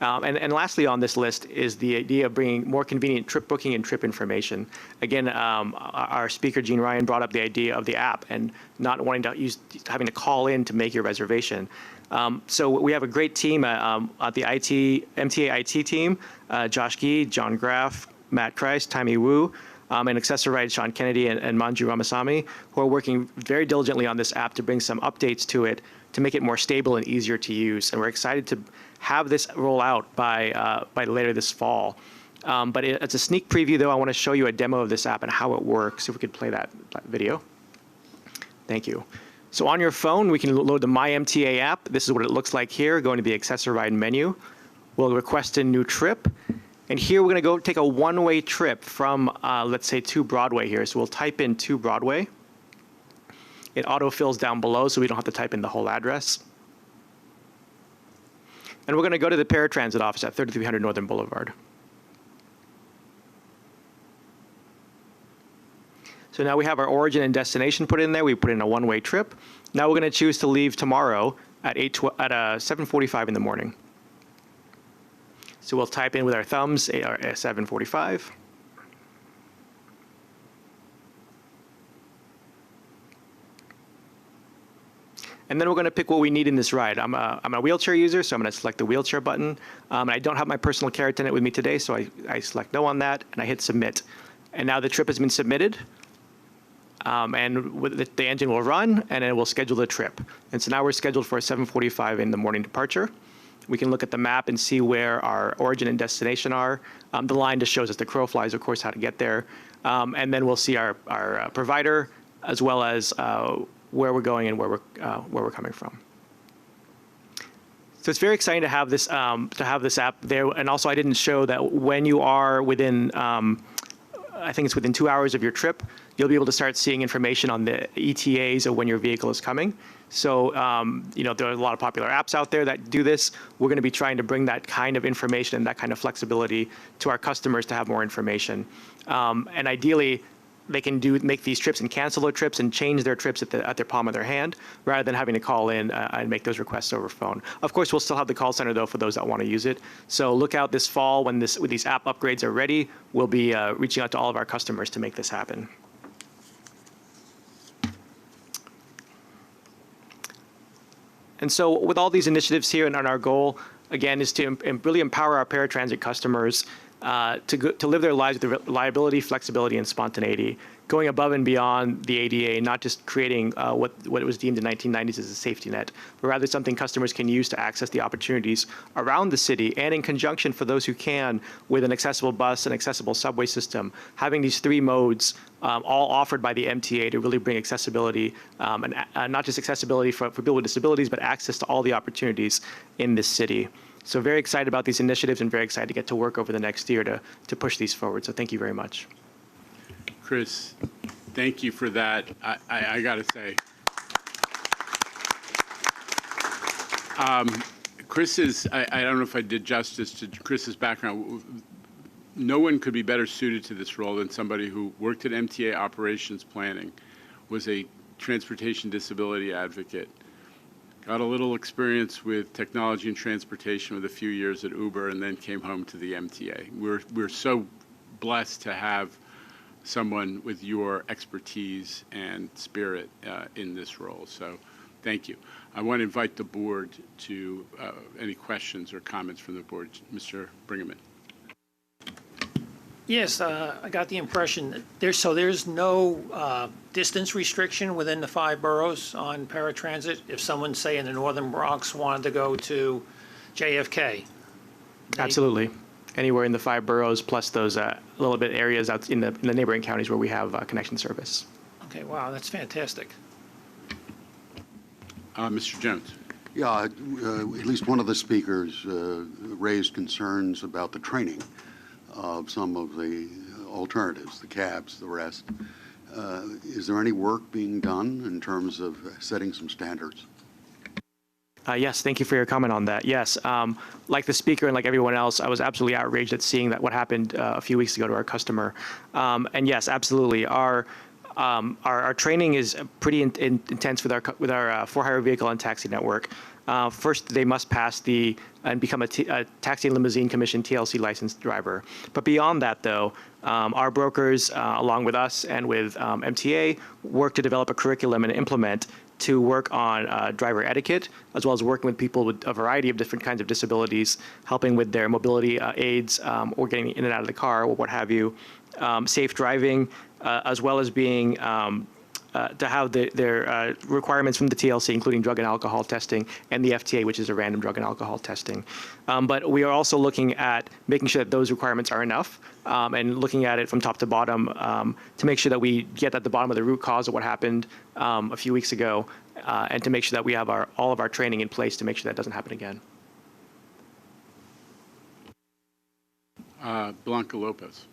Speaker 12: And lastly on this list is the idea of bringing more convenient trip booking and trip information. Again, our speaker, Jean Ryan, brought up the idea of the app and not wanting to having to call in to make your reservation. So we have a great team at the MTA IT team, Josh Gee, John Graff, Matt Christ, Taimi Wu, and Accessorize Sean Kennedy and Manju Ramasamy, who are working very diligently on this app to bring some updates to it to make it more stable and easier to use. And we're excited to have this roll out by later this fall. But it's a sneak preview, though. I want to show you a demo of this app and how it works. If we could play that video. Thank you. So on your phone, we can load the My MTA app. This is what it looks like here. Going to the Accessorize menu. We'll request a new trip. And here we're going to go take a one-way trip from, let's say, to Broadway here. So we'll type in to Broadway. It autofills down below, so we don't have to type in the whole address. And we're going to go to the Paratransit office at 3300 Northern Boulevard. So now we have our origin and destination put in there. We put in a one-way trip. Now we're going to choose to leave tomorrow at 7:45 in the morning. So we'll type in with our thumbs 7:45. And then we're going to pick what we need in this ride. I'm a wheelchair user, so I'm going to select the wheelchair button. And I don't have my personal care attendant with me today, so I select no on that, and I hit submit. And now the trip has been submitted. And the engine will run, and it will schedule the trip. And so now we're scheduled for a 7:45 in the morning departure. We can look at the map and see where our origin and destination are. The line just shows us the crow flies, of course, how to get there. And then we'll see our provider, as well as where we're going and where we're coming from. So it's very exciting to have this app there. And also, I didn't show that when you are within, I think it's within 2 hours of your trip, you'll be able to start seeing information on the ETAs of when your vehicle is coming. So, there are a lot of popular apps out there that do this. We're going to be trying to bring that kind of information and that kind of flexibility to our customers to have more information. And ideally, they can make these trips and cancel their trips and change their trips at their palm of their hand, rather than having to call in and make those requests over phone. Of course, we'll still have the call center, though, for those that want to use it. So look out this fall when these app upgrades are ready. We'll be reaching out to all of our customers to make this happen. And so with all these initiatives here, and our goal, again, is to really empower our paratransit customers to live their lives with reliability, flexibility, and spontaneity, going above and beyond the ADA, not just creating what it was deemed in the 1990s as a safety net, but rather something customers can use to access the opportunities around the city, and in conjunction, for those who can, with an accessible bus, an accessible subway system, having these three modes all offered by the MTA to really bring accessibility, and not just accessibility for people with disabilities, but access to all the opportunities in this city. So very excited about these initiatives and very excited to get to work over the next year to push these forward. So thank you very much.
Speaker 11: Chris, thank you for that. I got to say, Chris is, I don't know if I did justice to Chris's background. No one could be better suited to this role than somebody who worked at MTA operations planning, was a transportation disability advocate, got a little experience with technology and transportation with a few years at Uber, and then came home to the MTA. We're so blessed to have someone with your expertise and spirit in this role. So thank you. I want to invite the board to any questions or comments from the board. Mr. Brinkman.
Speaker 13: Yes, I got the impression that there's no distance restriction within the 5 boroughs on paratransit. If someone, say, in the northern Bronx wanted to go to JFK.
Speaker 12: Absolutely. Anywhere in the 5 boroughs, plus those little bit areas out in the neighboring counties where we have connection service.
Speaker 13: Okay, wow, that's fantastic.
Speaker 11: Mr. Jones.
Speaker 14: Yeah, at least one of the speakers raised concerns about the training of some of the alternatives, the cabs, the rest. Is there any work being done in terms of setting some standards?
Speaker 12: Yes, thank you for your comment on that. Yes, like the speaker and like everyone else, I was absolutely outraged at seeing that what happened a few weeks ago to our customer. And yes, absolutely, our training is pretty intense with our for-hire vehicle and taxi network. First, they must pass and become a taxi and limousine commission TLC licensed driver. But beyond that, though, our brokers, along with us and with MTA, work to develop a curriculum and implement to work on driver etiquette, as well as working with people with a variety of different kinds of disabilities, helping with their mobility aids or getting in and out of the car or what have you, safe driving, as well as being to have their requirements from the TLC, including drug and alcohol testing, and the FTA, which is a random drug and alcohol testing. But we are also looking at making sure that those requirements are enough, and looking at it from top to bottom to make sure that we get at the bottom of the root cause of what happened a few weeks ago, and to make sure that we have all of our training in place to make sure that doesn't happen again.
Speaker 11: Blanca Lopez.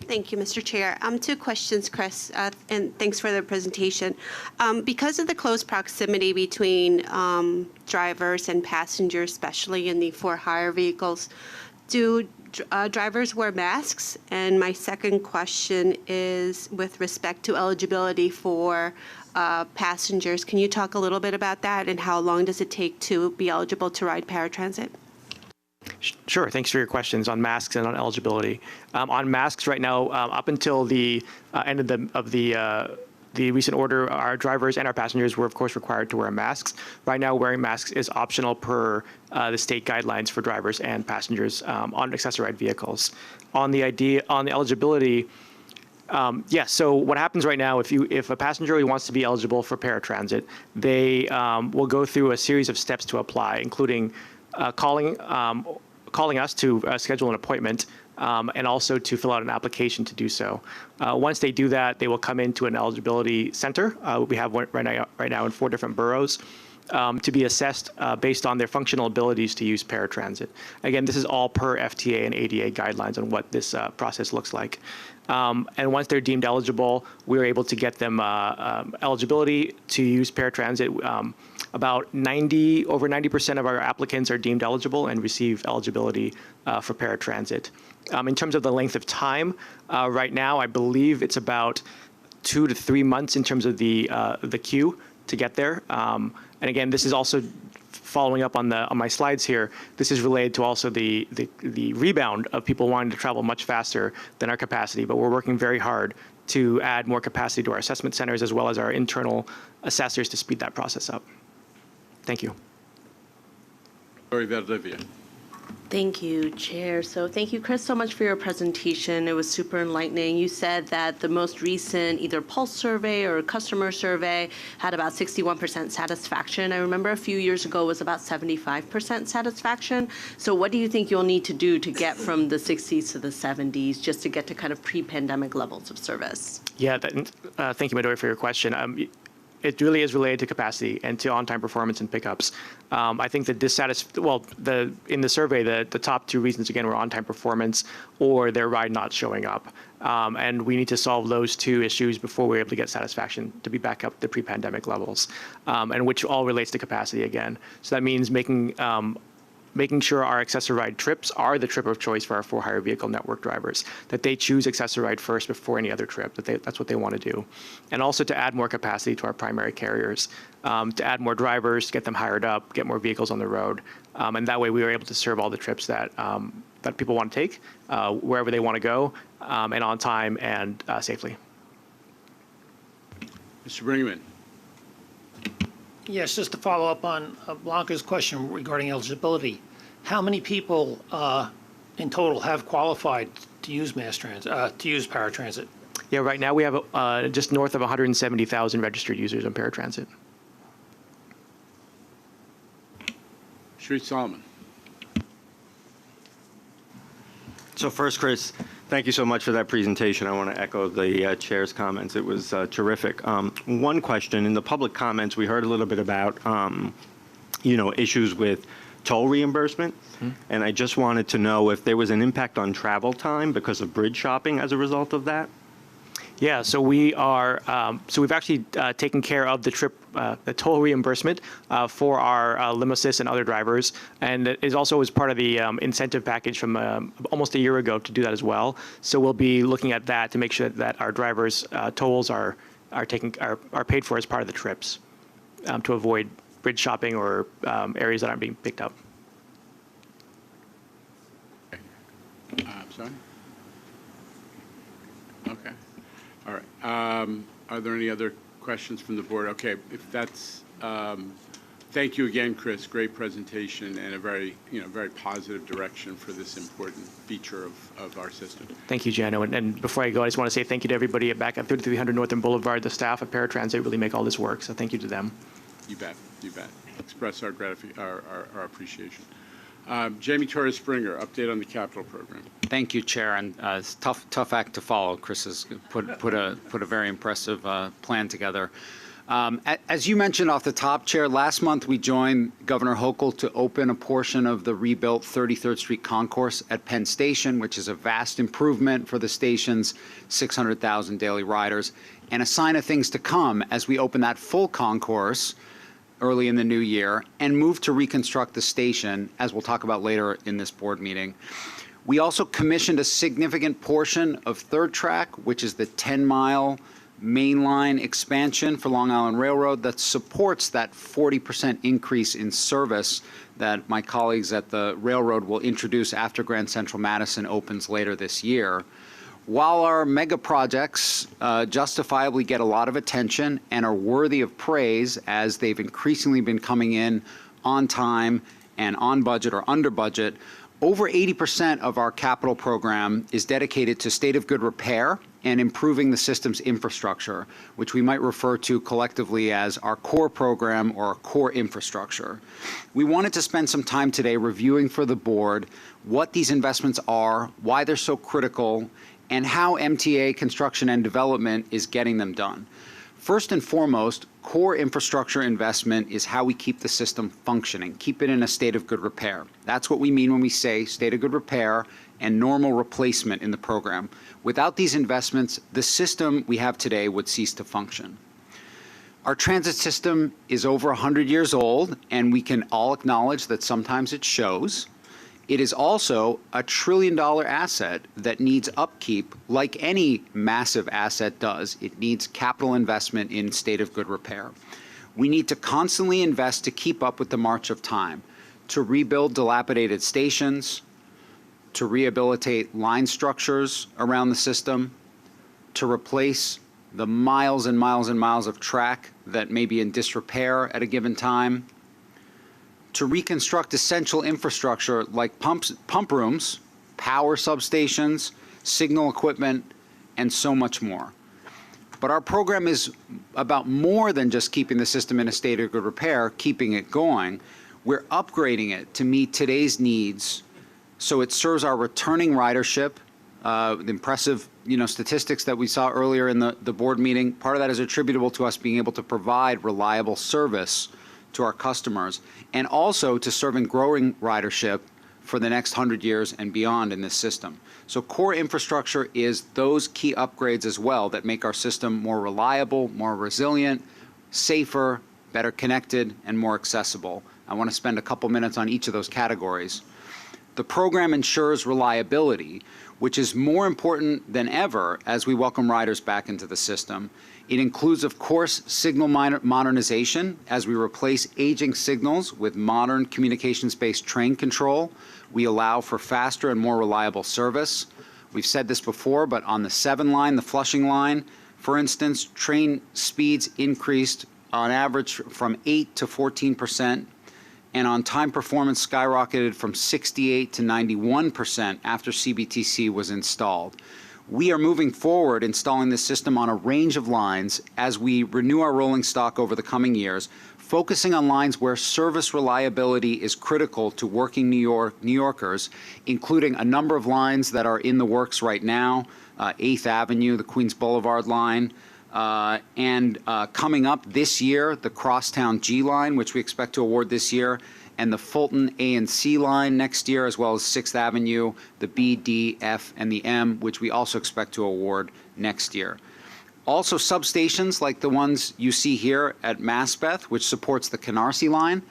Speaker 15: Thank you, Mr. Chair. 2 questions, Chris, and thanks for the presentation. Because of the close proximity between drivers and passengers, especially in the for-hire vehicles, do drivers wear masks? And my second question is with respect to eligibility for passengers. Can you talk a little bit about that, and how long does it take to be eligible to ride paratransit?
Speaker 12: Sure. Thanks for your questions on masks and on eligibility. On masks, right now, up until the end of the recent order, our drivers and our passengers were, of course, required to wear masks. Right now, wearing masks is optional per the state guidelines for drivers and passengers on accessorized vehicles. On the eligibility, yes. So what happens right now, if a passenger really wants to be eligible for paratransit, they will go through a series of steps to apply, including calling us to schedule an appointment, and also to fill out an application to do so. Once they do that, they will come into an eligibility center. We have one right now in 4 different boroughs, to be assessed based on their functional abilities to use paratransit. Again, this is all per FTA and ADA guidelines on what this process looks like. And once they're deemed eligible, we're able to get them eligibility to use paratransit. About over 90% of our applicants are deemed eligible and receive eligibility for paratransit. In terms of the length of time, right now, I believe it's about 2 to 3 months in terms of the queue to get there. And again, this is also following up on my slides here. This is related to also the rebound of people wanting to travel much faster than our capacity, but we're working very hard to add more capacity to our assessment centers as well as our internal assessors to speed that process up. Thank you.
Speaker 11: Lori Valdivia.
Speaker 16: Thank you, Chair. So thank you, Chris, so much for your presentation. It was super enlightening. You said that the most recent either pulse survey or customer survey had about 61% satisfaction. I remember a few years ago it was about 75% satisfaction. So what do you think you'll need to do to get from the 60s to the 70s just to get to kind of pre-pandemic levels of service?
Speaker 12: Yeah, thank you, Midori, for your question. It really is related to capacity and to on-time performance and pickups. I think that in the survey, the top 2 reasons, again, were on-time performance or their ride not showing up. And we need to solve those 2 issues before we're able to get satisfaction to be back up to pre-pandemic levels, and which all relates to capacity again. So that means making sure our accessorized trips are the trip of choice for our for-hire vehicle network drivers, that they choose accessorized first before any other trip, that's what they want to do. And also to add more capacity to our primary carriers, to add more drivers, to get them hired up, get more vehicles on the road. And that way we are able to serve all the trips that people want to take, wherever they want to go, and on time and safely.
Speaker 11: Mr. Brinkman.
Speaker 13: Yes, just to follow up on Blanca's question regarding eligibility. How many people in total have qualified to use paratransit?
Speaker 12: Yeah, right now we have just north of 170,000 registered users on paratransit.
Speaker 11: Sri Solomon.
Speaker 17: So first, Chris, thank you so much for that presentation. I want to echo the chair's comments. It was terrific. One question, in the public comments, we heard a little bit about, issues with toll reimbursement. Mm-hmm. And I just wanted to know if there was an impact on travel time because of bridge shopping as a result of that.
Speaker 12: Yeah, so we've actually taken care of the toll reimbursement for our limousys and other drivers, and it is also as part of the incentive package from almost a year ago to do that as well. So we'll be looking at that to make sure that our drivers' tolls are paid for as part of the trips, to avoid bridge shopping or areas that aren't being picked up.
Speaker 11: I'm sorry? Okay. All right. Are there any other questions from the board? Okay, if that's, thank you again, Chris. Great presentation and a very, very positive direction for this important feature of our system.
Speaker 12: Thank you, Jano. And before I go, I just want to say thank you to everybody back at 3300 Northern Boulevard. The staff at Paratransit really make all this work, so thank you to them.
Speaker 11: You bet. You bet. Express our appreciation. Jamie Torres Springer, update on the capital program.
Speaker 18: Thank you, Chair. And it's tough act to follow. Chris has put a very impressive plan together. As you mentioned off the top, Chair, last month we joined Governor Hochul to open a portion of the rebuilt 33rd Street Concourse at Penn Station, which is a vast improvement for the station's 600,000 daily riders, and a sign of things to come as we open that full concourse early in the new year and move to reconstruct the station, as we'll talk about later in this board meeting. We also commissioned a significant portion of Third Track, which is the 10-mile mainline expansion for Long Island Railroad that supports that 40% increase in service that my colleagues at the railroad will introduce after Grand Central Madison opens later this year. While our mega projects justifiably get a lot of attention and are worthy of praise as they've increasingly been coming in on time and on budget or under budget, over 80% of our capital program is dedicated to state of good repair and improving the system's infrastructure, which we might refer to collectively as our core program or our core infrastructure. We wanted to spend some time today reviewing for the board what these investments are, why they're so critical, and how MTA Construction and Development is getting them done. First and foremost, core infrastructure investment is how we keep the system functioning, keep it in a state of good repair. That's what we mean when we say state of good repair and normal replacement in the program. Without these investments, the system we have today would cease to function. Our transit system is over 100 years old, and we can all acknowledge that sometimes it shows. It is also a $1 trillion asset that needs upkeep like any massive asset does. It needs capital investment in state of good repair. We need to constantly invest to keep up with the march of time, to rebuild dilapidated stations, to rehabilitate line structures around the system, to replace the miles and miles and miles of track that may be in disrepair at a given time, to reconstruct essential infrastructure like pump rooms, power substations, signal equipment, and so much more. But our program is about more than just keeping the system in a state of good repair, keeping it going. We're upgrading it to meet today's needs so it serves our returning ridership. The impressive statistics that we saw earlier in the board meeting, part of that is attributable to us being able to provide reliable service to our customers, and also to serving growing ridership for the next 100 years and beyond in this system. So core infrastructure is those key upgrades as well that make our system more reliable, more resilient, safer, better connected, and more accessible. I want to spend a couple minutes on each of those categories. The program ensures reliability, which is more important than ever as we welcome riders back into the system. It includes, of course, signal modernization as we replace aging signals with modern communications-based train control. We allow for faster and more reliable service. We've said this before, but on the 7 line, the Flushing line, for instance, train speeds increased on average from 8 to 14%, and on-time performance skyrocketed from 68 to 91% after CBTC was installed. We are moving forward installing this system on a range of lines as we renew our rolling stock over the coming years, focusing on lines where service reliability is critical to working New Yorkers, including a number of lines that are in the works right now, 8th Avenue, the Queens Boulevard line, and coming up this year, the Crosstown G line, which we expect to award this year, and the Fulton A and C line next year, as well as 6th Avenue, the B, D, F, and the M, which we also expect to award next year. Also substations like the ones you see here at Maspeth, which supports the Canarsie line.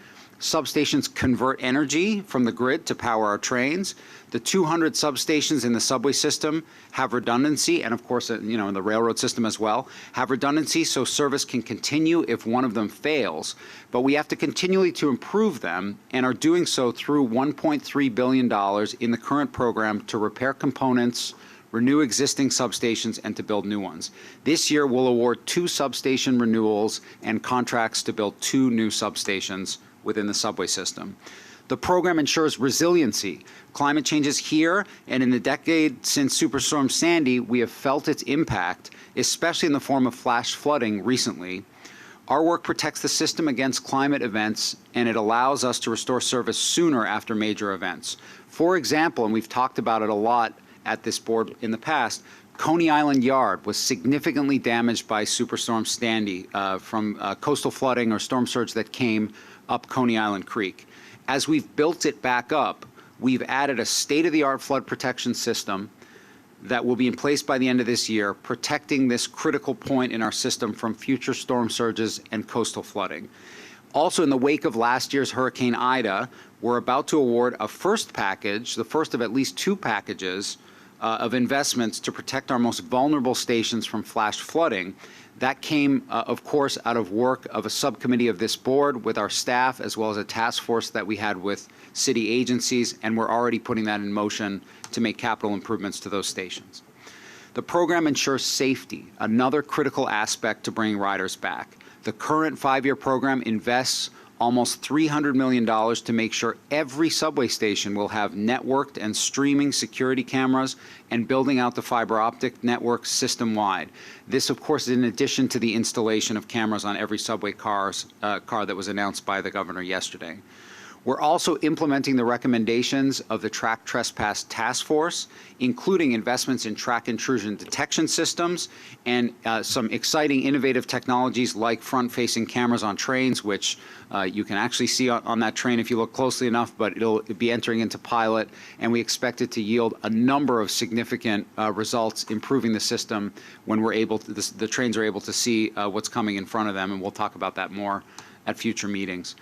Speaker 18: Substations convert energy from the grid to power our trains. The 200 substations in the subway system have redundancy, and of course, in the railroad system as well, have redundancy so service can continue if one of them fails. But we have to continually to improve them and are doing so through $1.3 billion in the current program to repair components, renew existing substations, and to build new ones. This year, we'll award 2 substation renewals and contracts to build 2 new substations within the subway system. The program ensures resiliency. Climate change is here, and in the decade since Superstorm Sandy, we have felt its impact, especially in the form of flash flooding recently. Our work protects the system against climate events, and it allows us to restore service sooner after major events. For example, and we've talked about it a lot at this board in the past, Coney Island Yard was significantly damaged by Superstorm Sandy from coastal flooding or storm surge that came up Coney Island Creek. As we've built it back up, we've added a state-of-the-art flood protection system that will be in place by the end of this year, protecting this critical point in our system from future storm surges and coastal flooding. Also, in the wake of last year's Hurricane Ida, we're about to award a first package, the first of at least 2 packages of investments to protect our most vulnerable stations from flash flooding. That came, of course, out of work of a subcommittee of this board with our staff, as well as a task force that we had with city agencies, and we're already putting that in motion to make capital improvements to those stations. The program ensures safety, another critical aspect to bringing riders back. The current 5-year program invests almost $300 million to make sure every subway station will have networked and streaming security cameras and building out the fiber optic network system-wide. This, of course, is in addition to the installation of cameras on every subway car that was announced by the governor yesterday. We're also implementing the recommendations of the Track Trespass Task Force, including investments in track intrusion detection systems and some exciting innovative technologies like front-facing cameras on trains, which you can actually see on that train if you look closely enough, but it'll be entering into pilot, and we expect it to yield a number of significant results, improving the system when we're able to, the trains are able to see what's coming in front of them, and we'll talk about that more at future meetings.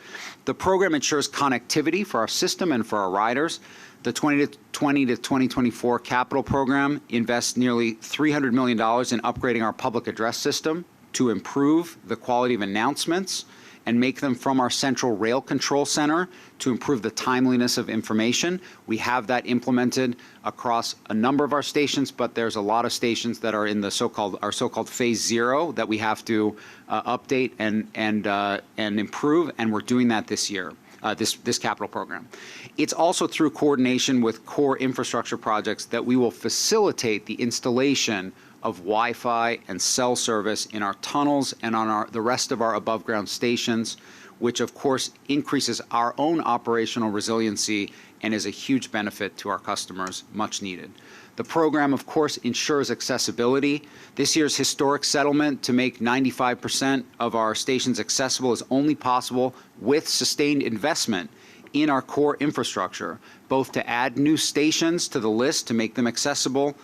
Speaker 18: The program ensures connectivity for our system and for our riders. The 2020 to 2024 capital program invests nearly $300 million in upgrading our public address system to improve the quality of announcements and make them from our central rail control center to improve the timeliness of information. We have that implemented across a number of our stations, but there's a lot of stations that are in the our so-called phase 0 that we have to update and improve, and we're doing that this year. This capital program. It's also through coordination with core infrastructure projects that we will facilitate the installation of Wi-Fi and cell service in our tunnels and on the rest of our above ground stations, which of course increases our own operational resiliency and is a huge benefit to our customers, much needed. The program, of course, ensures accessibility. This year's historic settlement to make 95% of our stations accessible is only possible with sustained investment in our core infrastructure, both to add new stations to the list to make them accessible,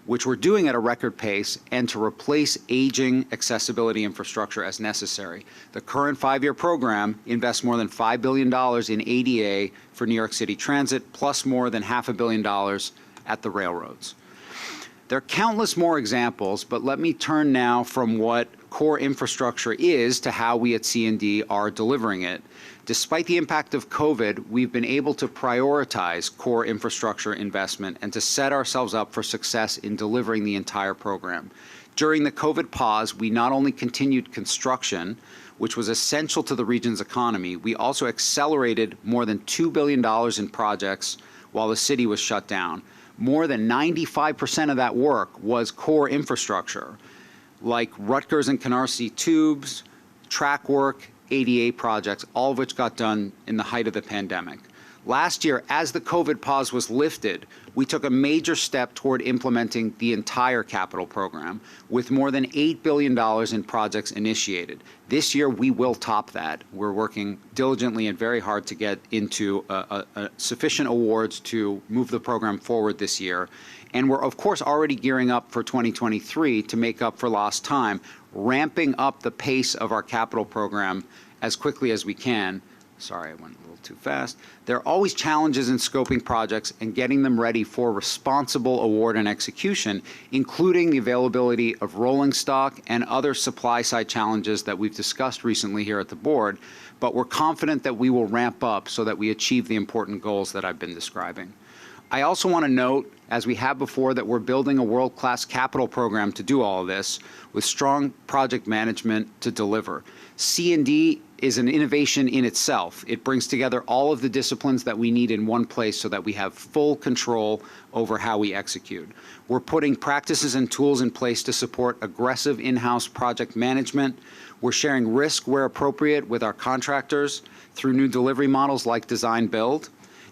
Speaker 18: which we're doing at a record pace, and to replace aging accessibility infrastructure as necessary. The current 5-year program invests more than $5 billion in ADA for New York City Transit, plus more than $500 million at the railroads. There are countless more examples, but let me turn now from what core infrastructure is to how we at C&D are delivering it. Despite the impact of COVID, we've been able to prioritize core infrastructure investment and to set ourselves up for success in delivering the entire program. During the COVID pause, we not only continued construction, which was essential to the region's economy, we also accelerated more than $2 billion in projects while the city was shut down. More than 95% of that work was core infrastructure, like Rutgers and Canarsie tubes, track work, ADA projects, all of which got done in the height of the pandemic. Last year, as the COVID pause was lifted, we took a major step toward implementing the entire capital program with more than $8 billion in projects initiated. This year, we will top that. We're working diligently and very hard to get into sufficient awards to move the program forward this year. And we're, of course, already gearing up for 2023 to make up for lost time, ramping up the pace of our capital program as quickly as we can. Sorry, I went a little too fast. There are always challenges in scoping projects and getting them ready for responsible award and execution, including the availability of rolling stock and other supply side challenges that we've discussed recently here at the board, but we're confident that we will ramp up so that we achieve the important goals that I've been describing. I also want to note, as we have before, that we're building a world-class capital program to do all of this with strong project management to deliver. C&D is an innovation in itself. It brings together all of the disciplines that we need in one place so that we have full control over how we execute. We're putting practices and tools in place to support aggressive in-house project management. We're sharing risk where appropriate with our contractors through new delivery models like design build,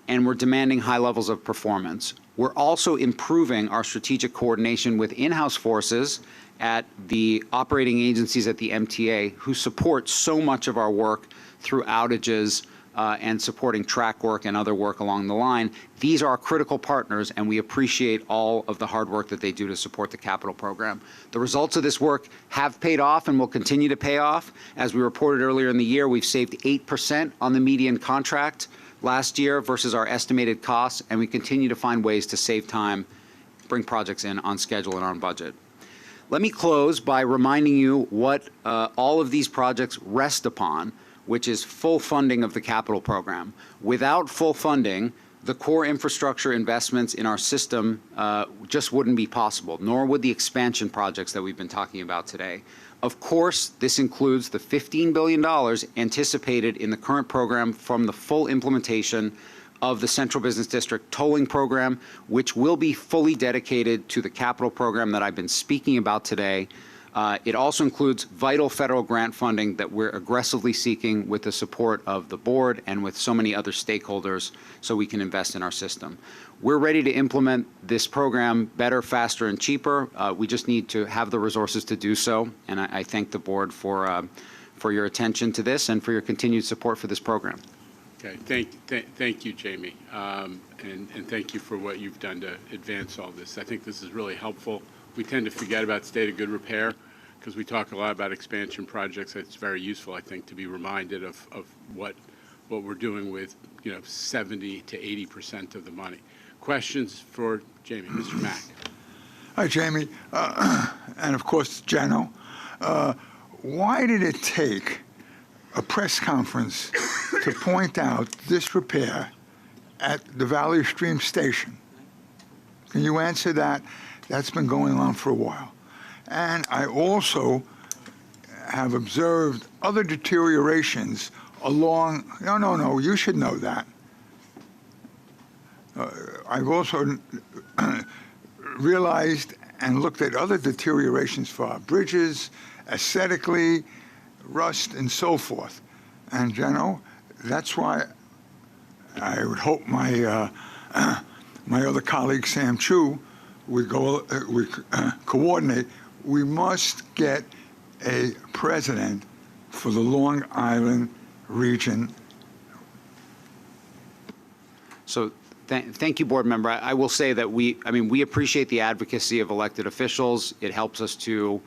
Speaker 18: and we're demanding high levels of performance. We're also improving our strategic coordination with in-house forces at the operating agencies at the MTA who support so much of our work through outages and supporting track work and other work along the line. These are our critical partners, and we appreciate all of the hard work that they do to support the capital program. The results of this work have paid off and will continue to pay off. As we reported earlier in the year, we've saved 8% on the median contract last year versus our estimated costs, and we continue to find ways to save time, bring projects in on schedule and on budget. Let me close by reminding you what all of these projects rest upon, which is full funding of the capital program. Without full funding, the core infrastructure investments in our system just wouldn't be possible, nor would the expansion projects that we've been talking about today. Of course, this includes the $15 billion anticipated in the current program from the full implementation of the Central Business District tolling program, which will be fully dedicated to the capital program that I've been speaking about today. It also includes vital federal grant funding that we're aggressively seeking with the support of the board and with so many other stakeholders so we can invest in our system. We're ready to implement this program better, faster, and cheaper. We just need to have the resources to do so, and I thank the board for your attention to this and for your continued support for this program.
Speaker 11: Okay, thank you, Jamie, and thank you for what you've done to advance all this. I think this is really helpful. We tend to forget about state of good repair because we talk a lot about expansion projects. It's very useful, I think, to be reminded of what we're doing with 70 to 80% of the money. Questions for Jamie? Mr. Mack.
Speaker 19: Hi, Jamie, and of course, Jano. Why did it take a press conference to point out this repair at the Valley Stream Station? Can you answer that? That's been going on for a while. And I also have observed other deteriorations along, no, you should know that. I've also realized and looked at other deteriorations for our bridges, aesthetically, rust, and so forth. And, that's why I would hope my my other colleague, Sam Chu, would coordinate. We must get a president for the Long Island region.
Speaker 18: So thank you, board member. I will say that we appreciate the advocacy of elected officials. It helps us to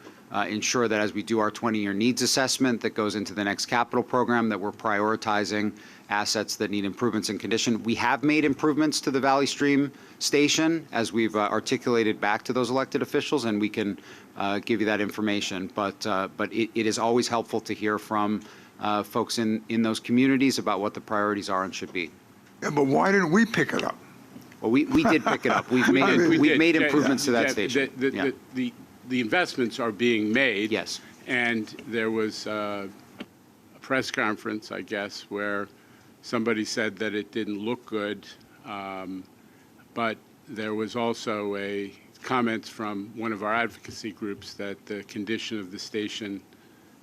Speaker 18: ensure that as we do our 20-year needs assessment that goes into the next capital program, that we're prioritizing assets that need improvements in condition. We have made improvements to the Valley Stream Station as we've articulated back to those elected officials, and we can give you that information. But it is always helpful to hear from folks in those communities about what the priorities are and should be.
Speaker 19: Yeah, but why didn't we pick it up?
Speaker 18: Well, we did pick it up. We've made improvements to that station.
Speaker 11: The investments are being made.
Speaker 18: Yes.
Speaker 11: And there was a press conference, I guess, where somebody said that it didn't look good, but there was also comments from one of our advocacy groups that the condition of the station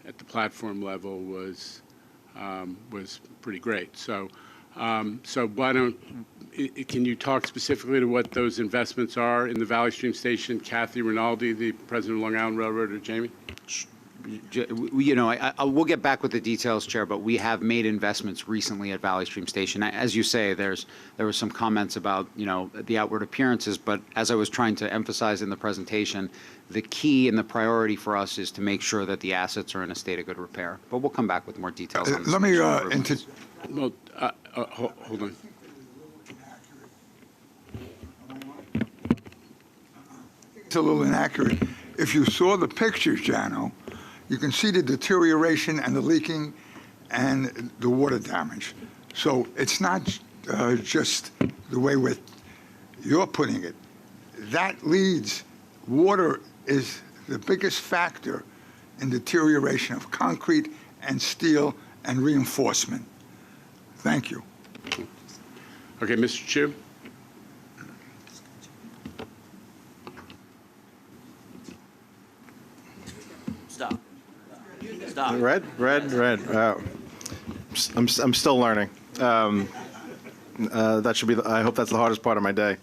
Speaker 11: at the platform level was pretty great. So can you talk specifically to what those investments are in the Valley Stream Station? Kathy Rinaldi, the president of Long Island Railroad, or Jamie?
Speaker 18: We'll get back with the details, Chair, but we have made investments recently at Valley Stream Station. As you say, there were some comments about, the outward appearances, but as I was trying to emphasize in the presentation, the key and the priority for us is to make sure that the assets are in a state of good repair. But we'll come back with more details on this.
Speaker 19: Let me
Speaker 11: hold on.
Speaker 19: It's a little inaccurate. If you saw the pictures, Jano, you can see the deterioration and the leaking and the water damage. So it's not just the way you're putting it. That leads, water is the biggest factor in deterioration of concrete and steel and reinforcement. Thank you.
Speaker 11: Okay, Mr. Chu?
Speaker 2: Stop. Stop.
Speaker 20: Red. I'm still learning. That should be. I hope that's the hardest part of my day.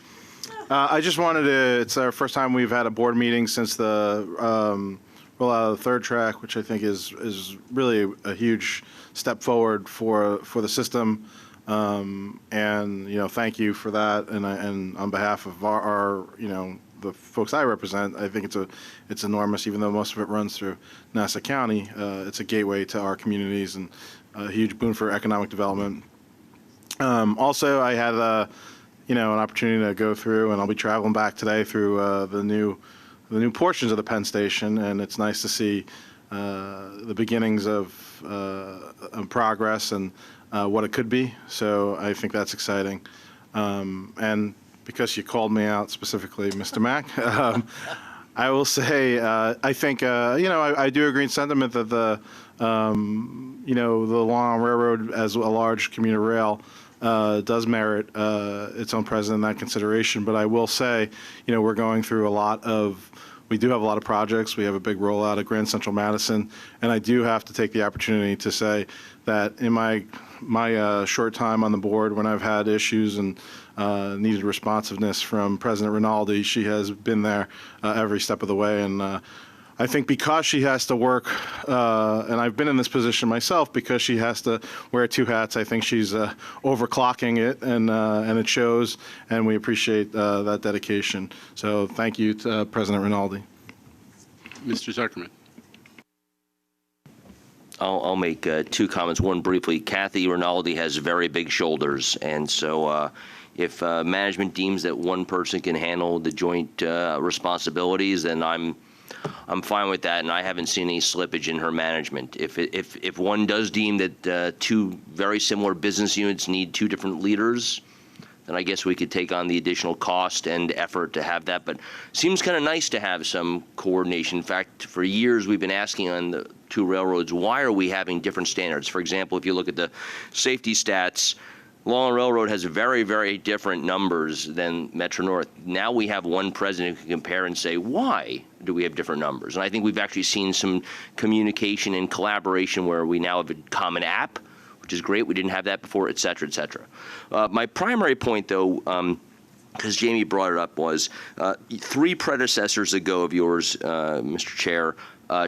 Speaker 20: I just wanted to. It's our first time we've had a board meeting since the rollout of the third track, which I think is really a huge step forward for the system. And thank you for that. And on behalf of our the folks I represent, I think it's enormous. Even though most of it runs through Nassau County, it's a gateway to our communities and a huge boon for economic development. Also, I had an opportunity to go through, and I'll be traveling back today through the new portions of the Penn Station, and it's nice to see the beginnings of progress and what it could be. So I think that's exciting. And because you called me out specifically, Mr. Mack, I will say I think I do agree in sentiment that the Long Island Railroad as a large commuter rail does merit its own president in that consideration. But I will say, we're going through we do have a lot of projects. We have a big rollout at Grand Central Madison, and I do have to take the opportunity to say that in my short time on the board, when I've had issues and needed responsiveness from President Rinaldi, she has been there every step of the way. And I think because she has to work, and I've been in this position myself, because she has to wear two hats, I think she's overclocking it, and it shows, and we appreciate that dedication. So thank you to President Rinaldi.
Speaker 11: Mr. Zuckerman.
Speaker 2: I'll make two comments. One briefly. Kathy Rinaldi has very big shoulders, and so if management deems that one person can handle the joint responsibilities, then I'm fine with that, and I haven't seen any slippage in her management. If one does deem that two very similar business units need two different leaders, then I guess we could take on the additional cost and effort to have that. But it seems kind of nice to have some coordination. In fact, for years we've been asking on the two railroads, why are we having different standards? For example, if you look at the safety stats, Long Island Railroad has very, very different numbers than Metro North. Now we have one president who can compare and say, why do we have different numbers? And I think we've actually seen some communication and collaboration where we now have a common app, which is great. We didn't have that before, et cetera, et cetera. My primary point, though, because Jamie brought it up, was three predecessors ago of yours, Mr. Chair,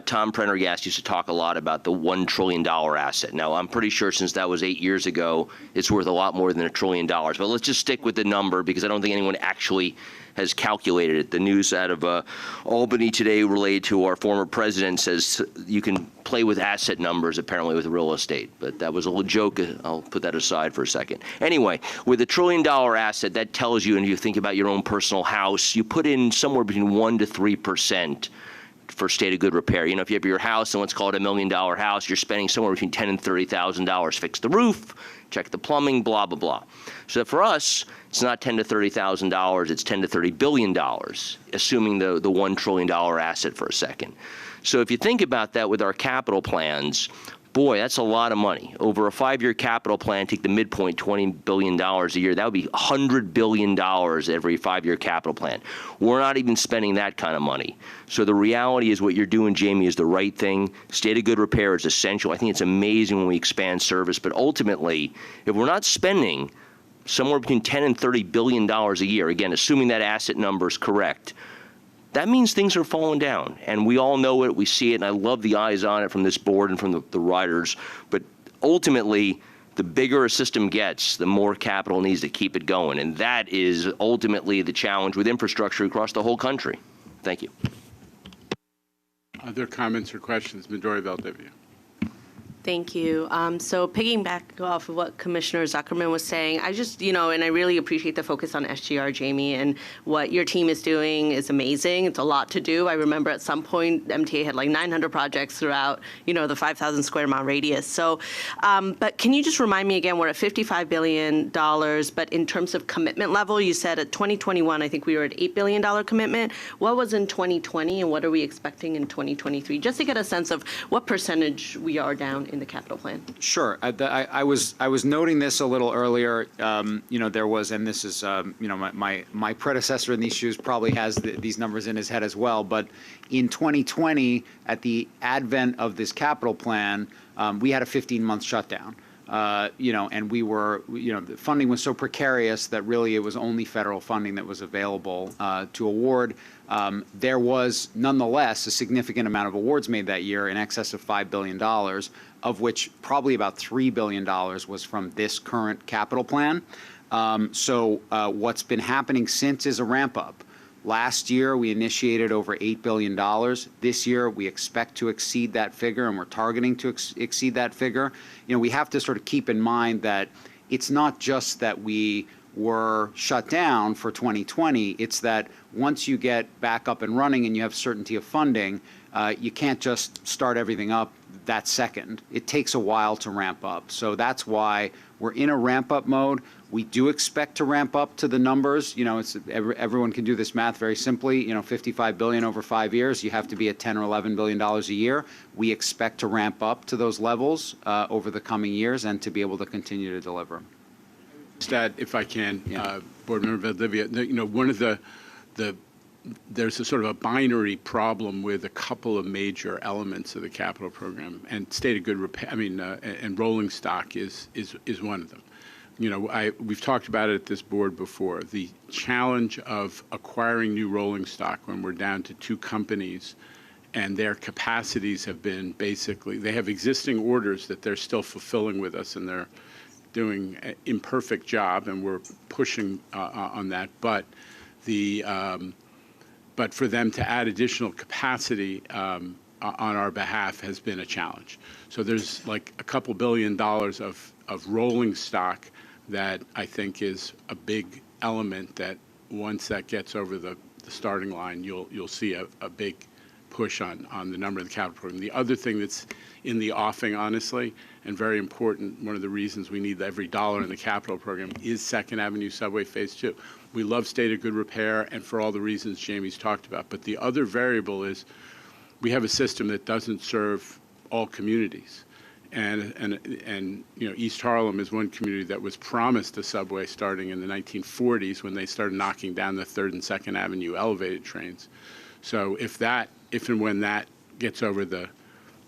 Speaker 2: Tom Prendergast used to talk a lot about the $1 trillion asset. Now, I'm pretty sure since that was 8 years ago, it's worth a lot more than $1 trillion. But let's just stick with the number, because I don't think anyone actually has calculated it. The news out of Albany today related to our former president says you can play with asset numbers, apparently, with real estate. But that was a little joke. I'll put that aside for a second. Anyway, with $1 trillion asset, that tells you, and you think about your own personal house, you put in somewhere between 1 to 3% for state of good repair. If you have your house and let's call it $1 million house, you're spending somewhere between $10,000 and $30,000. Fix the roof, check the plumbing, blah, blah, blah. So for us, it's not $10,000 to $30,000, it's $10 to $30 billion, assuming the $1 trillion asset for a second. So if you think about that with our capital plans, boy, that's a lot of money. Over a 5-year capital plan, take the midpoint, $20 billion a year. That would be $100 billion every 5-year capital plan. We're not even spending that kind of money. So the reality is what you're doing, Jamie, is the right thing. State of good repair is essential. I think it's amazing when we expand service. But ultimately, if we're not spending somewhere between $10 and $30 billion a year, again, assuming that asset number is correct, that means things are falling down, and we all know it, we see it, and I love the eyes on it from this board and from the riders. But ultimately, the bigger a system gets, the more capital needs to keep it going, and that is ultimately the challenge with infrastructure across the whole country. Thank you.
Speaker 11: Other comments or questions? Majority Valdivia.
Speaker 16: Thank you. So piggyback off of what Commissioner Zuckerman was saying, I just, and I really appreciate the focus on SGR, Jamie, and what your team is doing is amazing. It's a lot to do. I remember at some point, MTA had like 900 projects throughout, the 5,000 square mile radius. So, but can you just remind me again, we're at $55 billion, but in terms of commitment level, you said at 2021, I think we were at $8 billion commitment. What was in 2020 and what are we expecting in 2023? Just to get a sense of what percentage we are down in the capital plan.
Speaker 18: Sure. I was noting this a little earlier. There was, and this is, my predecessor in these shoes probably has these numbers in his head as well. But in 2020, at the advent of this capital plan, we had a 15-month shutdown. And we were, the funding was so precarious that really it was only federal funding that was available to award. There was nonetheless a significant amount of awards made that year, in excess of $5 billion, of which probably about $3 billion was from this current capital plan. So what's been happening since is a ramp up. Last year, we initiated over $8 billion. This year, we expect to exceed that figure, and we're targeting to exceed that figure. We have to sort of keep in mind that it's not just that we were shut down for 2020. It's that once you get back up and running and you have certainty of funding, you can't just start everything up that second. It takes a while to ramp up. So that's why we're in a ramp up mode. We do expect to ramp up to the numbers. Everyone can do this math very simply. $55 billion over 5 years, you have to be at $10 or $11 billion a year. We expect to ramp up to those levels over the coming years and to be able to continue to deliver.
Speaker 11: If I can, Board Member Valdivia, one of there's a sort of a binary problem with a couple of major elements of the capital program, and state of good repair. And rolling stock is one of them. We've talked about it at this board before. The challenge of acquiring new rolling stock when we're down to 2 companies, and their capacities have been basically, they have existing orders that they're still fulfilling with us, and they're doing an imperfect job, and we're pushing on that. But but for them to add additional capacity on our behalf has been a challenge. So there's like a couple $2 billion of rolling stock that I think is a big element that once that gets over the starting line, you'll see a big push on the number of the capital program. The other thing that's in the offing, honestly, and very important, one of the reasons we need every dollar in the capital program is 2nd Avenue Subway Phase 2. We love state of good repair, and for all the reasons Jamie's talked about. But the other variable is we have a system that doesn't serve all communities. And East Harlem is one community that was promised a subway starting in the 1940s when they started knocking down the 3rd and 2nd Avenue elevated trains. So if and when that gets over the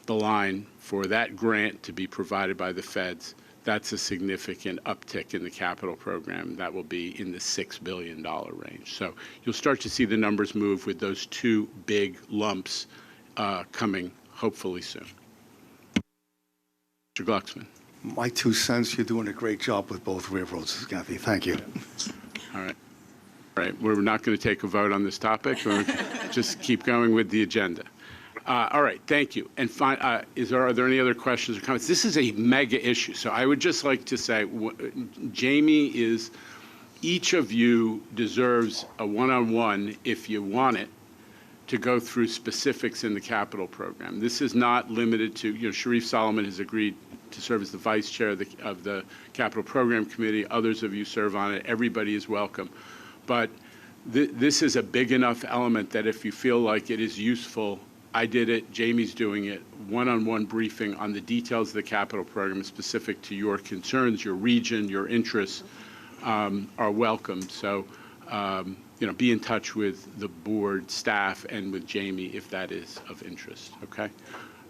Speaker 11: line for that grant to be provided by the feds, that's a significant uptick in the capital program. That will be in the $6 billion range. So you'll start to see the numbers move with those 2 big lumps coming hopefully soon. Mr. Glucksman.
Speaker 1: My 2 cents, you're doing a great job with both railroads, Kathy. Thank you.
Speaker 11: All right. All right. We're not going to take a vote on this topic, or just keep going with the agenda. All right, thank you. And are there any other questions or comments? This is a mega issue, so I would just like to say, Jamie each of you deserves a one-on-one, if you want it, to go through specifics in the capital program. This is not limited to, Sharif Solomon has agreed to serve as the vice chair of the capital program committee. Others of you serve on it. Everybody is welcome. But this is a big enough element that if you feel like it is useful, I did it, Jamie's doing it, one-on-one briefing on the details of the capital program specific to your concerns, your region, your interests are welcome. So, be in touch with the board staff and with Jamie if that is of interest, okay?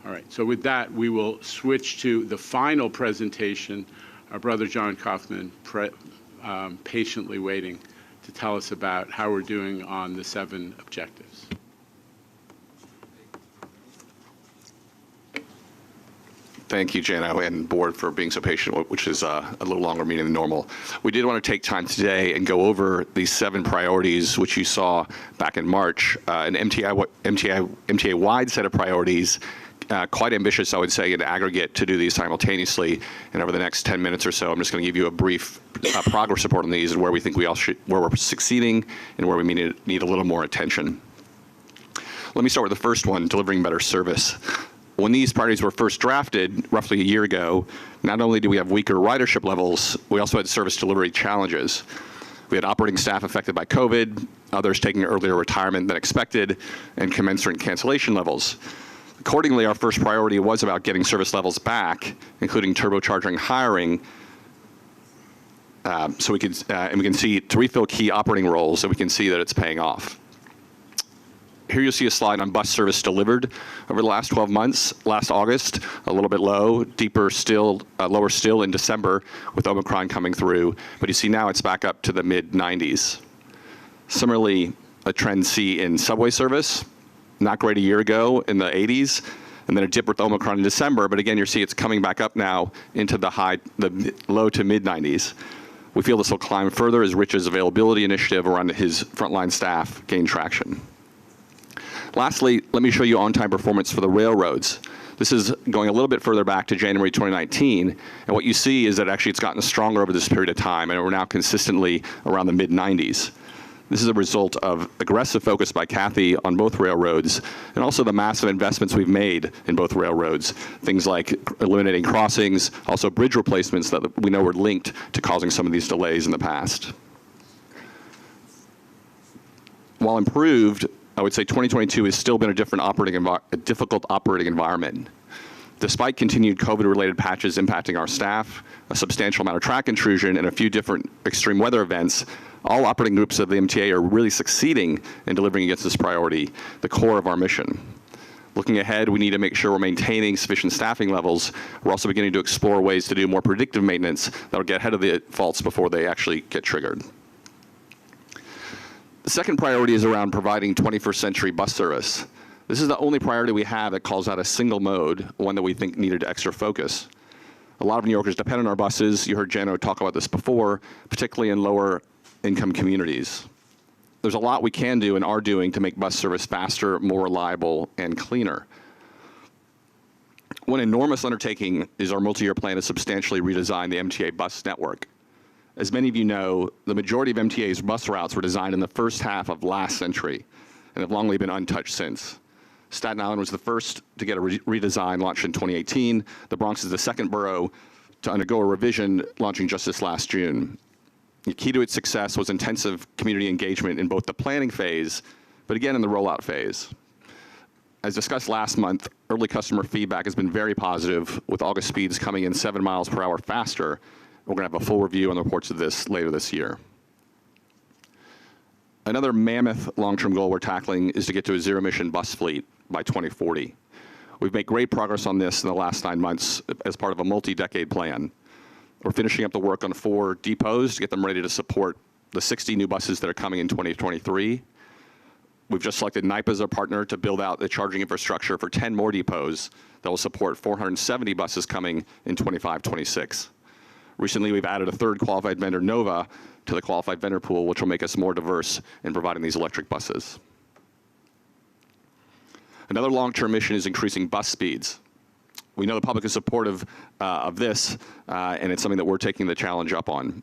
Speaker 11: All right, so with that, we will switch to the final presentation. Our brother John Kaufman patiently waiting to tell us about how we're doing on the 7 objectives.
Speaker 21: Thank you, Jano, and board for being so patient, which is a little longer meeting than normal. We did want to take time today and go over these 7 priorities, which you saw back in March, an MTA-wide set of priorities quite ambitious, I would say, in aggregate to do these simultaneously. And over the next 10 minutes or so, I'm just going to give you a brief progress report on these and where we think where we're succeeding and where we need a little more attention. Let me start with the first one, delivering better service. When these priorities were first drafted roughly a year ago, not only do we have weaker ridership levels, we also had service delivery challenges. We had operating staff affected by COVID, others taking earlier retirement than expected, and commensurate cancellation levels. Accordingly, our first priority was about getting service levels back, including turbocharging hiring, so we could, and we can see to refill key operating roles, and we can see that it's paying off. Here you'll see a slide on bus service delivered over the last 12 months. Last August, a little bit low, deeper still, lower still in December with Omicron coming through. But you see now it's back up to the mid-90s. Similarly, a trend see in subway service, not great a year ago in the 80s, and then a dip with Omicron in December. But again, you see it's coming back up now into the low to mid-90s. We feel this will climb further as Rich's availability initiative around his frontline staff gain traction. Lastly, let me show you on-time performance for the railroads. This is going a little bit further back to January 2019, and what you see is that actually it's gotten stronger over this period of time, and we're now consistently around the mid-90s. This is a result of aggressive focus by Kathy on both railroads, and also the massive investments we've made in both railroads. Things like eliminating crossings, also bridge replacements that we know were linked to causing some of these delays in the past. While improved, I would say 2022 has still been a difficult operating environment. Despite continued COVID-related patches impacting our staff, a substantial amount of track intrusion, and a few different extreme weather events, all operating groups of the MTA are really succeeding in delivering against this priority, the core of our mission. Looking ahead, we need to make sure we're maintaining sufficient staffing levels. We're also beginning to explore ways to do more predictive maintenance that will get ahead of the faults before they actually get triggered. The second priority is around providing 21st century bus service. This is the only priority we have that calls out a single mode, one that we think needed extra focus. A lot of New Yorkers depend on our buses. You heard Jano talk about this before, particularly in lower income communities. There's a lot we can do and are doing to make bus service faster, more reliable, and cleaner. One enormous undertaking is our multi-year plan to substantially redesign the MTA bus network. As many of you know, the majority of MTA's bus routes were designed in the first half of last century and have long been untouched since. Staten Island was the first to get a redesign launched in 2018. The Bronx is the second borough to undergo a revision launching just this last June. The key to its success was intensive community engagement in both the planning phase, but again in the rollout phase. As discussed last month, early customer feedback has been very positive, with August speeds coming in 7 miles per hour faster. We're going to have a full review on the reports of this later this year. Another mammoth long-term goal we're tackling is to get to a zero-emission bus fleet by 2040. We've made great progress on this in the last 9 months as part of a multi-decade plan. We're finishing up the work on 4 depots to get them ready to support the 60 new buses that are coming in 2023. We've just selected NYPA as our partner to build out the charging infrastructure for 10 more depots that will support 470 buses coming in 25-26. Recently, we've added a third qualified vendor, Nova, to the qualified vendor pool, which will make us more diverse in providing these electric buses. Another long-term mission is increasing bus speeds. We know the public is supportive of this, and it's something that we're taking the challenge up on.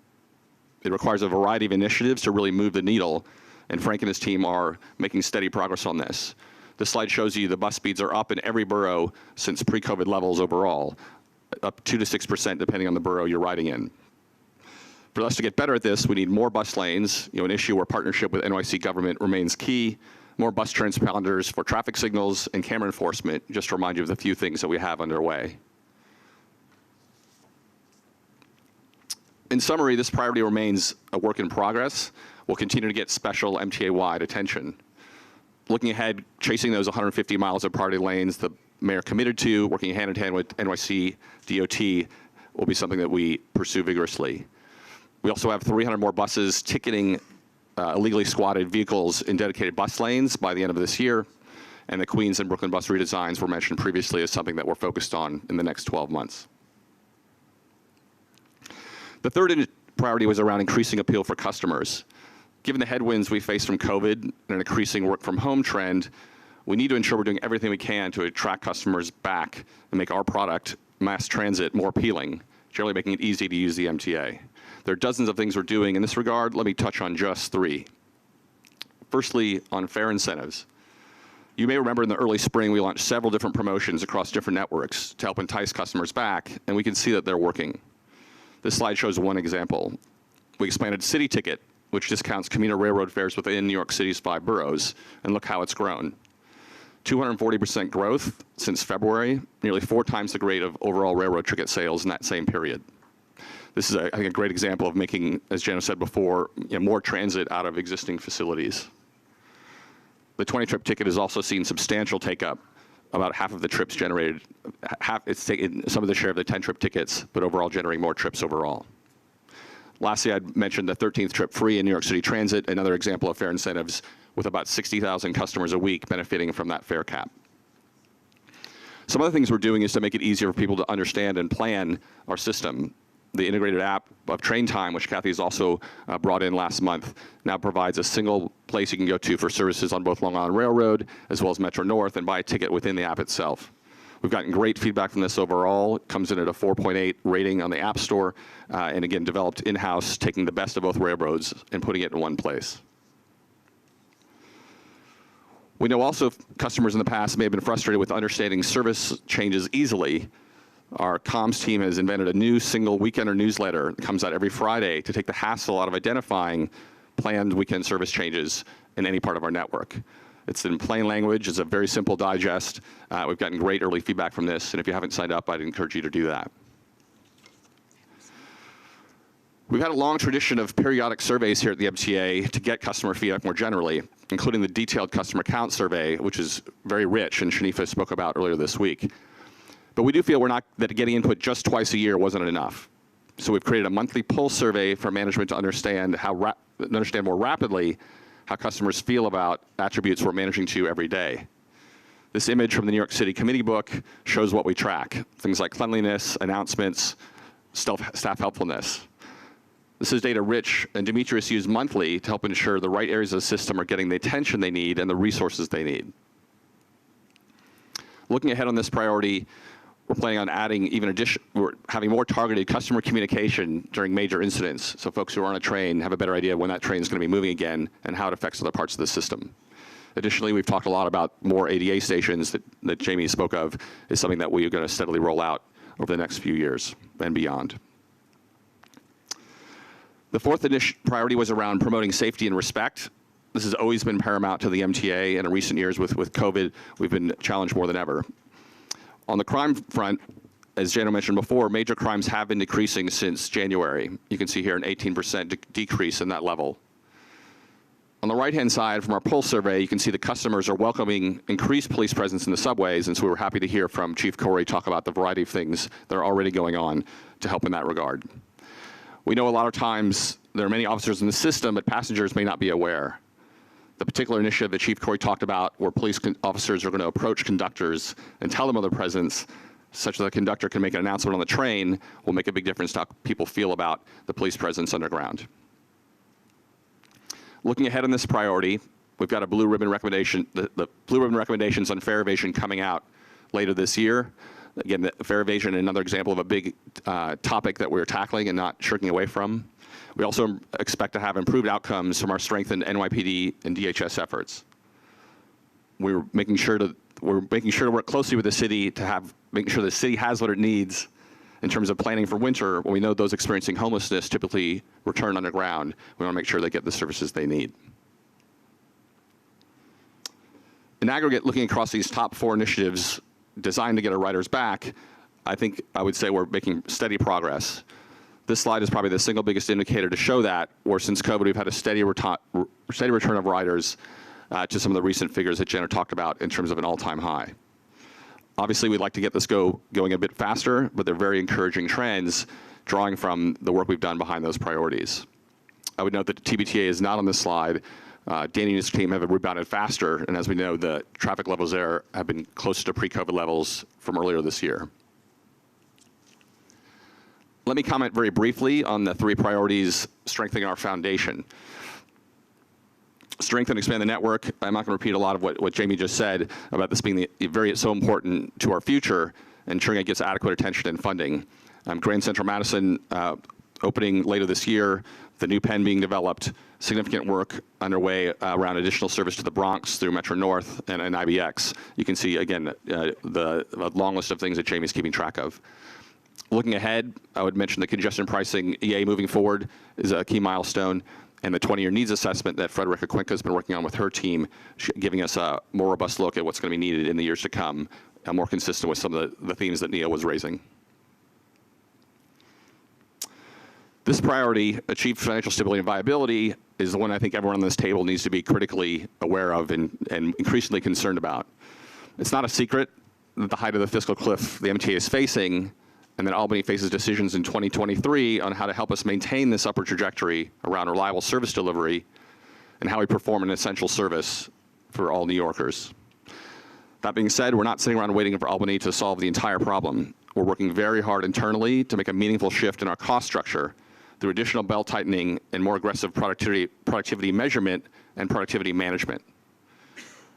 Speaker 21: It requires a variety of initiatives to really move the needle, and Frank and his team are making steady progress on this. This slide shows you the bus speeds are up in every borough since pre-COVID levels overall, up 2 to 6% depending on the borough you're riding in. For us to get better at this, we need more bus lanes, an issue where partnership with NYC government remains key, more bus transponders for traffic signals, and camera enforcement, just to remind you of the few things that we have underway. In summary, this priority remains a work in progress. We'll continue to get special MTA-wide attention. Looking ahead, chasing those 150 miles of priority lanes the mayor committed to, working hand in hand with NYC DOT, will be something that we pursue vigorously. We also have 300 more buses ticketing illegally squatted vehicles in dedicated bus lanes by the end of this year, and the Queens and Brooklyn bus redesigns were mentioned previously as something that we're focused on in the next 12 months. The third priority was around increasing appeal for customers. Given the headwinds we face from COVID and an increasing work from home trend, We need to ensure we're doing everything we can to attract customers back and make our product, mass transit, more appealing, generally making it easy to use the MTA. There are dozens of things we're doing in this regard. Let me touch on just 3. Firstly, on fare incentives. You may remember in the early spring, we launched several different promotions across different networks to help entice customers back, and we can see that they're working. This slide shows one example. We expanded City Ticket, which discounts commuter railroad fares within New York City's 5 boroughs, and look how it's grown. 240% growth since February, nearly 4 times the rate of overall railroad ticket sales in that same period. This is, I think, a great example of making, as Jenna said before, more transit out of existing facilities. The 20-trip ticket has also seen substantial take-up. About half of the trips generated, it's taken some of the share of the 10-trip tickets, but overall generating more trips overall. Lastly, I'd mention the 13th trip free in New York City Transit, another example of fare incentives with about 60,000 customers a week benefiting from that fare cap. Some other things we're doing is to make it easier for people to understand and plan our system. The integrated app of Train Time, which Kathy has also brought in last month, now provides a single place you can go to for services on both Long Island Railroad as well as Metro North and buy a ticket within the app itself. We've gotten great feedback from this overall. It comes in at a 4.8 rating on the App Store, and again, developed in-house, taking the best of both railroads and putting it in one place. We know also customers in the past may have been frustrated with understanding service changes easily. Our comms team has invented a new single weekender newsletter that comes out every Friday to take the hassle out of identifying planned weekend service changes in any part of our network. It's in plain language. It's a very simple digest. We've gotten great early feedback from this, and if you haven't signed up, I'd encourage you to do that. We've had a long tradition of periodic surveys here at the MTA to get customer feedback more generally, including the detailed customer count survey, which is very rich, and Shanifa spoke about earlier this week. But we do feel that getting input just twice a year wasn't enough. So we've created a monthly pulse survey for management to understand more rapidly how customers feel about attributes we're managing to every day. This image from the New York City Committee book shows what we track, things like cleanliness, announcements, staff helpfulness. This is data rich, and Demetrius used monthly to help ensure the right areas of the system are getting the attention they need and the resources they need. Looking ahead on this priority, we're planning on adding we're having more targeted customer communication during major incidents, so folks who are on a train have a better idea when that train is going to be moving again and how it affects other parts of the system. Additionally, we've talked a lot about more ADA stations that Jamie spoke of is something that we are going to steadily roll out over the next few years and beyond. The fourth priority was around promoting safety and respect. This has always been paramount to the MTA, and in recent years with COVID, we've been challenged more than ever. On the crime front, as Jano mentioned before, major crimes have been decreasing since January. You can see here an 18% decrease in that level. On the right-hand side from our pulse survey, you can see the customers are welcoming increased police presence in the subways, and so we were happy to hear from Chief Corey talk about the variety of things that are already going on to help in that regard. We know a lot of times there are many officers in the system, but passengers may not be aware. The particular initiative that Chief Corey talked about, where police officers are going to approach conductors and tell them of their presence, such that the conductor can make an announcement on the train, will make a big difference to how people feel about the police presence underground. Looking ahead on this priority, we've got a blue ribbon recommendation, the blue ribbon recommendations on fare evasion coming out later this year. Again, fare evasion, another example of a big topic that we're tackling and not shirking away from. We also expect to have improved outcomes from our strengthened NYPD and DHS efforts. We're making sure to work closely with the city to making sure the city has what it needs in terms of planning for winter, when we know those experiencing homelessness typically return underground. We want to make sure they get the services they need. In aggregate, looking across these top 4 initiatives designed to get our riders back, I would say we're making steady progress. This slide is probably the single biggest indicator to show that, where since COVID we've had a steady return of riders to some of the recent figures that Jenna talked about in terms of an all-time high. Obviously, we'd like to get this going a bit faster, but they're very encouraging trends drawing from the work we've done behind those priorities. I would note that TBTA is not on this slide. Danny and his team have rebounded faster, and as we know, the traffic levels there have been close to pre-COVID levels from earlier this year. Let me comment very briefly on the 3 priorities strengthening our foundation. Strengthen and expand the network. I'm not going to repeat a lot of what Jamie just said about this being so important to our future, ensuring it gets adequate attention and funding. Grand Central Madison opening later this year, the new Penn being developed, significant work underway around additional service to the Bronx through Metro North and IBX. You can see, again, the long list of things that Jamie's keeping track of. Looking ahead, I would mention the congestion pricing EA moving forward is a key milestone, and the 20-year needs assessment that Frederica Cuenca has been working on with her team, giving us a more robust look at what's going to be needed in the years to come, more consistent with some of the themes that Nia was raising. This priority, achieve financial stability and viability, is the one I think everyone on this table needs to be critically aware of and increasingly concerned about. It's not a secret that the height of the fiscal cliff the MTA is facing, and that Albany faces decisions in 2023 on how to help us maintain this upward trajectory around reliable service delivery and how we perform an essential service for all New Yorkers. That being said, we're not sitting around waiting for Albany to solve the entire problem. We're working very hard internally to make a meaningful shift in our cost structure through additional belt tightening and more aggressive productivity measurement and productivity management.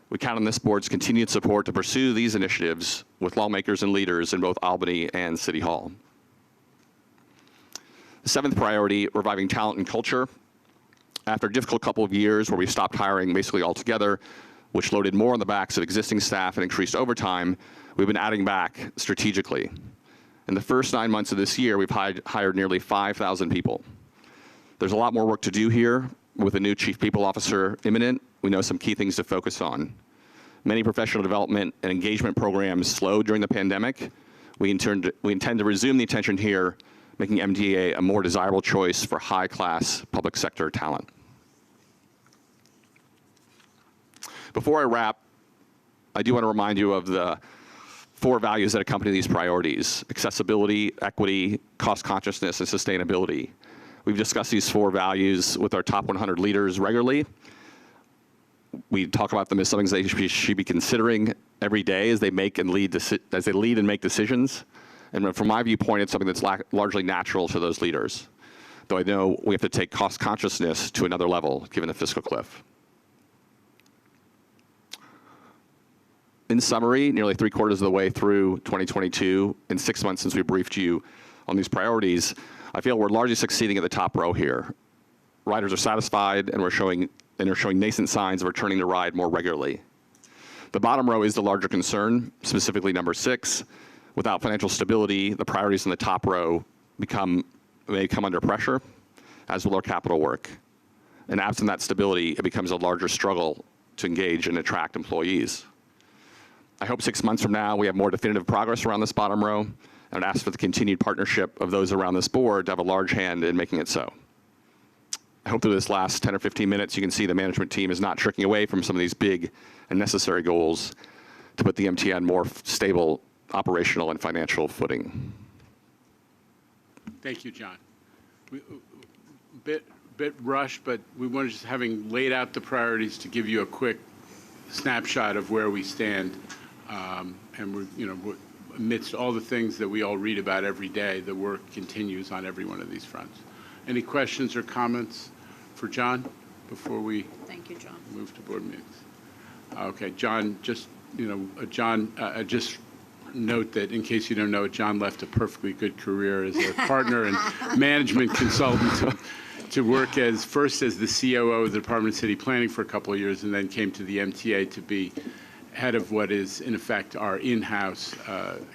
Speaker 21: We count on this board's continued support to pursue these initiatives with lawmakers and leaders in both Albany and City Hall. The seventh priority, reviving talent and culture. After a difficult couple of years where we stopped hiring basically altogether, which loaded more on the backs of existing staff and increased overtime, we've been adding back strategically. In the first 9 months of this year, we've hired nearly 5,000 people. There's a lot more work to do here. With a new chief people officer imminent, we know some key things to focus on. Many professional development and engagement programs slowed during the pandemic. We intend to resume the attention here, making MTA a more desirable choice for high-class public sector talent. Before I wrap, I do want to remind you of the 4 values that accompany these priorities: accessibility, equity, cost consciousness, and sustainability. We've discussed these 4 values with our top 100 leaders regularly. We talk about them as something they should be considering every day as they make and lead and make decisions. And from my viewpoint, it's something that's largely natural to those leaders. Though I know we have to take cost consciousness to another level, given the fiscal cliff. In summary, nearly 3/4 of the way through 2022, in 6 months since we briefed you on these priorities, I feel we're largely succeeding at the top row here. Riders are satisfied, and are showing nascent signs of returning to ride more regularly. The bottom row is the larger concern, specifically number 6. Without financial stability, the priorities in the top row may come under pressure, as will our capital work. And absent that stability, it becomes a larger struggle to engage and attract employees. I hope 6 months from now we have more definitive progress around this bottom row, and ask for the continued partnership of those around this board to have a large hand in making it so. I hope through this last 10 or 15 minutes you can see the management team is not tricking away from some of these big and necessary goals to put the MTA on more stable operational and financial footing.
Speaker 11: Thank you, John. Bit rushed, but we wanted, just having laid out the priorities, to give you a quick snapshot of where we stand. And we're amidst all the things that we all read about every day, the work continues on every one of these fronts. Any questions or comments for John before we
Speaker 16: Thank you, John.
Speaker 11: move to board meetings? Okay, John, just note that, in case you don't know, John left a perfectly good career as a partner and management consultant to work first as the COO of the Department of City Planning for a couple of years, and then came to the MTA to be head of what is, in effect, our in-house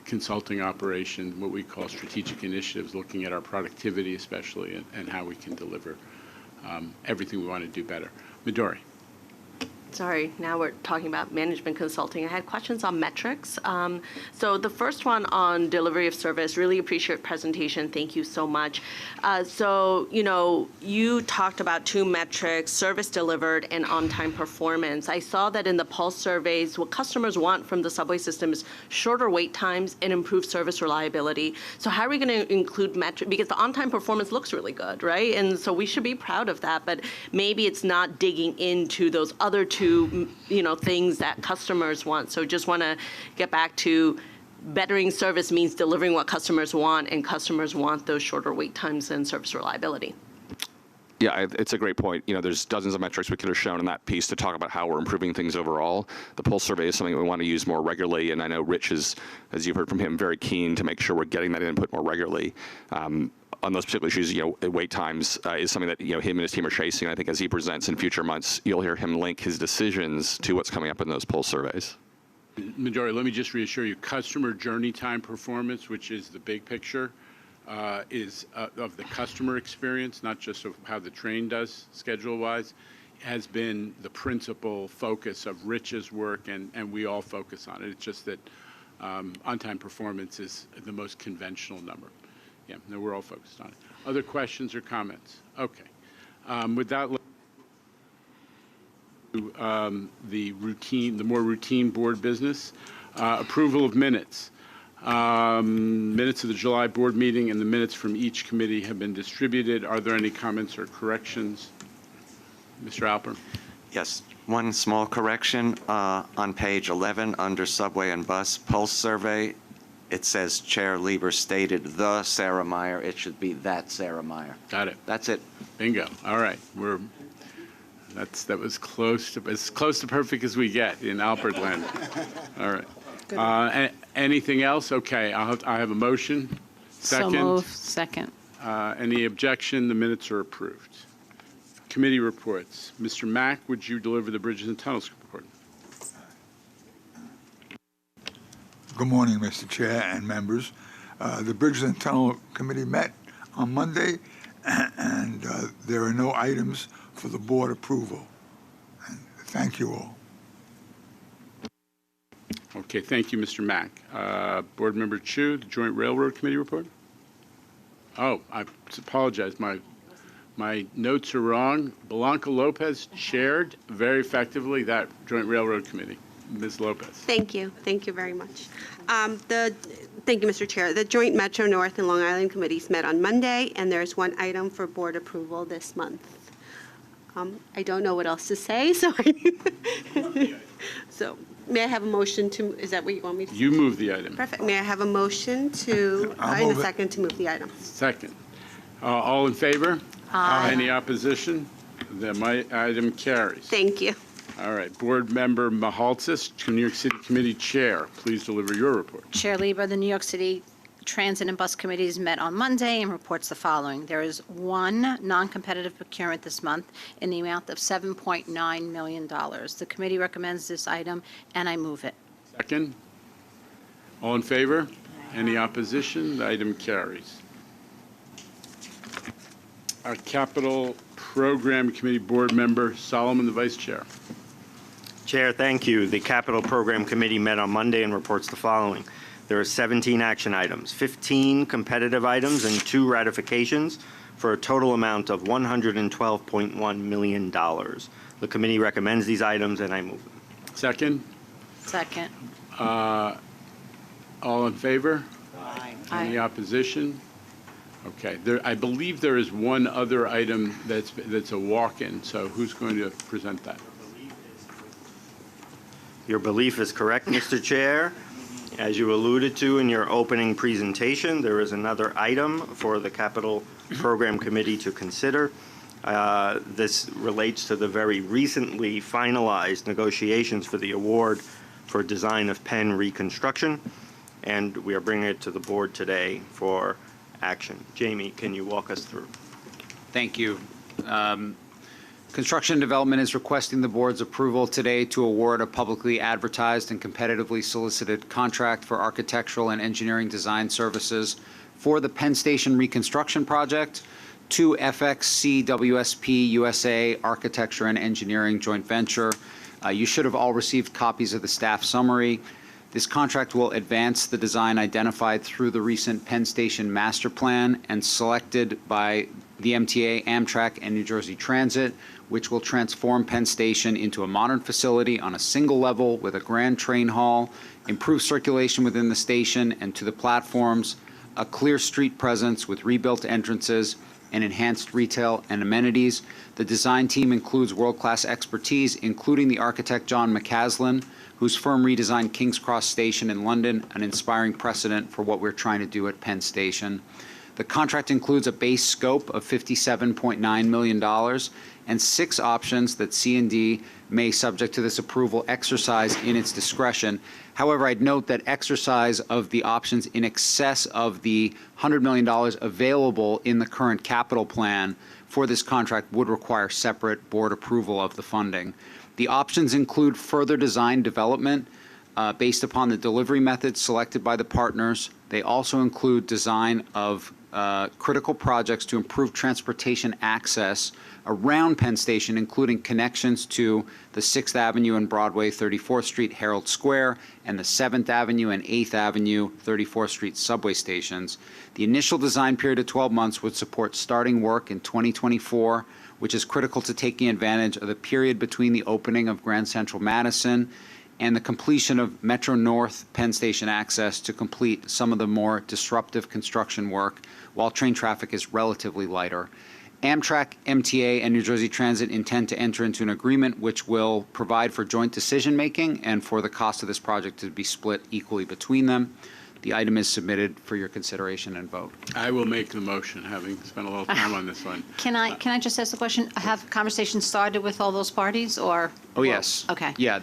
Speaker 11: consulting operation, what we call strategic initiatives, looking at our productivity especially, and how we can deliver everything we want to do better. Midori.
Speaker 16: Sorry, now we're talking about management consulting. I had questions on metrics. So the first one on delivery of service, really appreciate your presentation. Thank you so much. So, you talked about 2 metrics, service delivered and on-time performance. I saw that in the Pulse surveys, what customers want from the subway system is shorter wait times and improved service reliability. So how are we going to include metrics? Because the on-time performance looks really good, right? And so we should be proud of that, but maybe it's not digging into those other 2 things that customers want. So just want to get back to bettering service means delivering what customers want, and customers want those shorter wait times and service reliability.
Speaker 21: Yeah, it's a great point. You know, there's dozens of metrics we could have shown in that piece to talk about how we're improving things overall. The pulse survey is something we want to use more regularly, and I know Rich is, as you've heard from him, very keen to make sure we're getting that input more regularly. On those particular issues, you know, wait times is something that, you know, him and his team are chasing. I think as he presents in future months, you'll hear him link his decisions to what's coming up in those pulse surveys.
Speaker 11: Majority, let me just reassure you, customer journey time performance, which is the big picture, is of the customer experience, not just of how the train does schedule-wise, has been the principal focus of Rich's work, and we all focus on it. It's just that on-time performance is the most conventional number. Yeah, no, we're all focused on it. Other questions or comments? Okay. With that, the more routine board business, approval of minutes. Minutes of the July board meeting and the minutes from each committee have been distributed. Are there any comments or corrections? Mr. Alper?
Speaker 3: Yes, one small correction. On page 11, under subway and bus pulse survey, it says Chair Lieber stated the Sarah Meyer. It should be that Sarah Meyer.
Speaker 11: Got it.
Speaker 3: That's it.
Speaker 11: Bingo. All right. That was close to as close to perfect as we get in Alpert land. All right. Anything else? Okay. I have a motion. Second.
Speaker 5: So moved. Second.
Speaker 11: Any objection? The minutes are approved. Committee reports. Mr. Mack, would you deliver the Bridges and Tunnels report?
Speaker 19: Good morning, Mr. Chair and members. The Bridges and Tunnel Committee met on Monday, and there are no items for the board approval. And thank you all.
Speaker 11: Okay, thank you, Mr. Mack. Board Member Chu, the Joint Railroad Committee report? Oh, I apologize. My notes are wrong. Blanca Lopez chaired very effectively that Joint Railroad Committee. Ms. Lopez.
Speaker 15: Thank you. Thank you very much. Thank you, Mr. Chair. The Joint Metro North and Long Island Committees met on Monday, and there's one item for board approval this month. I don't know what else to say, so so may I have a motion to, is that what you want me to?
Speaker 11: You move the item.
Speaker 15: Perfect. May I have a motion to, in a second, to move the item?
Speaker 11: Second. All in favor?
Speaker 15: Aye.
Speaker 11: Any opposition? My item carries.
Speaker 15: Thank you.
Speaker 11: All right. Board Member Mahaltzis, New York City Committee Chair, please deliver your report.
Speaker 5: Chair Lieber, the New York City Transit and Bus Committees met on Monday and reports the following. There is one non-competitive procurement this month in the amount of $7.9 million. The committee recommends this item, and I move it.
Speaker 11: Second. All in favor? Any opposition? The item carries. Our Capital Program Committee Board Member Solomon, the Vice Chair.
Speaker 17: Chair, thank you. The Capital Program Committee met on Monday and reports the following. There are 17 action items, 15 competitive items, and 2 ratifications for a total amount of $112.1 million. The committee recommends these items, and I move them.
Speaker 11: Second.
Speaker 5: Second.
Speaker 11: All in favor?
Speaker 5: Aye.
Speaker 11: Any opposition? Okay. I believe there is one other item that's a walk-in, so who's going to present that?
Speaker 17: Your belief is correct, Mr. Chair. As you alluded to in your opening presentation, there is another item for the Capital Program Committee to consider. This relates to the very recently finalized negotiations for the award for design of Penn reconstruction, and we are bringing it to the board today for action. Jamie, can you walk us through?
Speaker 18: Thank you. Construction Development is requesting the board's approval today to award a publicly advertised and competitively solicited contract for architectural and engineering design services for the Penn Station reconstruction project to FXC WSP USA Architecture and Engineering Joint Venture. You should have all received copies of the staff summary. This contract will advance the design identified through the recent Penn Station master plan and selected by the MTA, Amtrak, and New Jersey Transit, which will transform Penn Station into a modern facility on a single level with a grand train hall, improve circulation within the station and to the platforms, a clear street presence with rebuilt entrances, and enhanced retail and amenities. The design team includes world-class expertise, including the architect John McCaslin, whose firm redesigned King's Cross Station in London, an inspiring precedent for what we're trying to do at Penn Station. The contract includes a base scope of $57.9 million and 6 options that C&D may, subject to this approval, exercise in its discretion. However, I'd note that exercise of the options in excess of the $100 million available in the current capital plan for this contract would require separate board approval of the funding. The options include further design development based upon the delivery methods selected by the partners. They also include design of critical projects to improve transportation access around Penn Station, including connections to the 6th Avenue and Broadway 34th Street Herald Square and the 7th Avenue and 8th Avenue 34th Street subway stations. The initial design period of 12 months would support starting work in 2024, which is critical to taking advantage of the period between the opening of Grand Central Madison and the completion of Metro North Penn Station access to complete some of the more disruptive construction work while train traffic is relatively lighter. Amtrak, MTA, and New Jersey Transit intend to enter into an agreement which will provide for joint decision-making and for the cost of this project to be split equally between them. The item is submitted for your consideration and vote.
Speaker 11: I will make the motion, having spent a little time on this one.
Speaker 5: Can I just ask the question? Have conversations started with all those parties, or?
Speaker 18: Oh, yes.
Speaker 5: Okay.
Speaker 18: Yeah,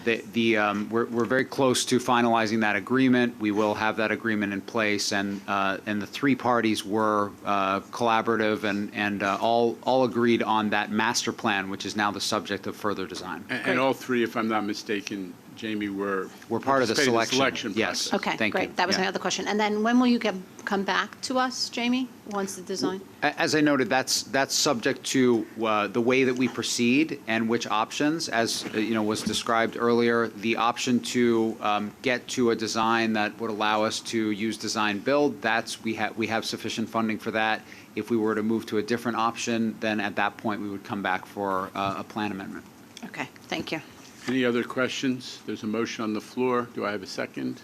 Speaker 18: we're very close to finalizing that agreement. We will have that agreement in place, and the 3 parties were collaborative and all agreed on that master plan, which is now the subject of further design.
Speaker 11: And all 3, if I'm not mistaken, Jamie, were
Speaker 18: part of the
Speaker 11: selection
Speaker 18: Yes.
Speaker 11: process.
Speaker 5: Okay,
Speaker 18: Thank
Speaker 5: great.
Speaker 18: you.
Speaker 5: That was
Speaker 18: Yeah.
Speaker 5: my other question. And then when will you come back to us, Jamie, once the design?
Speaker 18: As I noted, that's subject to the way that we proceed and which options, as was described earlier. The option to get to a design that would allow us to use design build, we have sufficient funding for that. If we were to move to a different option, then at that point we would come back for a plan amendment.
Speaker 5: Okay, thank you.
Speaker 11: Any other questions? There's a motion on the floor. Do I have a second?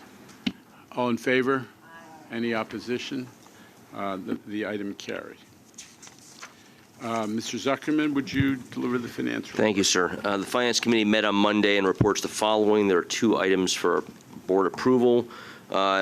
Speaker 11: All in favor? Any opposition? The item carried. Mr. Zuckerman, would you deliver the finance report?
Speaker 2: Thank you, sir. The Finance Committee met on Monday and reports the following. There are 2 items for board approval.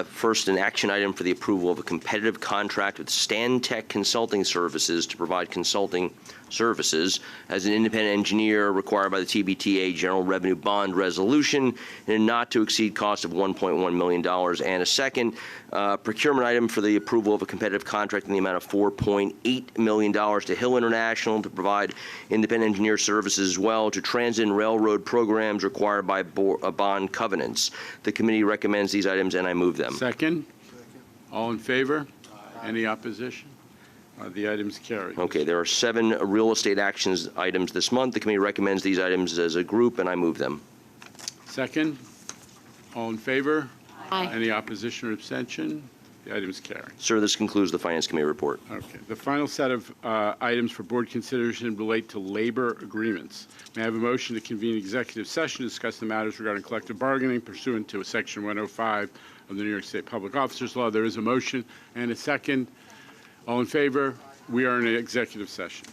Speaker 2: First, an action item for the approval of a competitive contract with Stantec Consulting Services to provide consulting services as an independent engineer required by the TBTA General Revenue Bond Resolution in a not-to-exceed cost of $1.1 million. And a second, procurement item for the approval of a competitive contract in the amount of $4.8 million to Hill International to provide independent engineer services as well to transit and railroad programs required by bond covenants. The committee recommends these items, and I move them.
Speaker 11: Second? All in favor? Any opposition? The items carried.
Speaker 2: Okay, there are 7 real estate actions items this month. The committee recommends these items as a group, and I move them.
Speaker 11: Second? All in favor?
Speaker 5: Aye.
Speaker 11: Any opposition or abstention? The items carried.
Speaker 2: Sir, this concludes the Finance Committee report.
Speaker 11: Okay. The final set of items for board consideration relate to labor agreements. May I have a motion to convene executive session to discuss the matters regarding collective bargaining pursuant to Section 105 of the New York State Public Officers Law? There is a motion and a second. All in favor? We are in an executive session.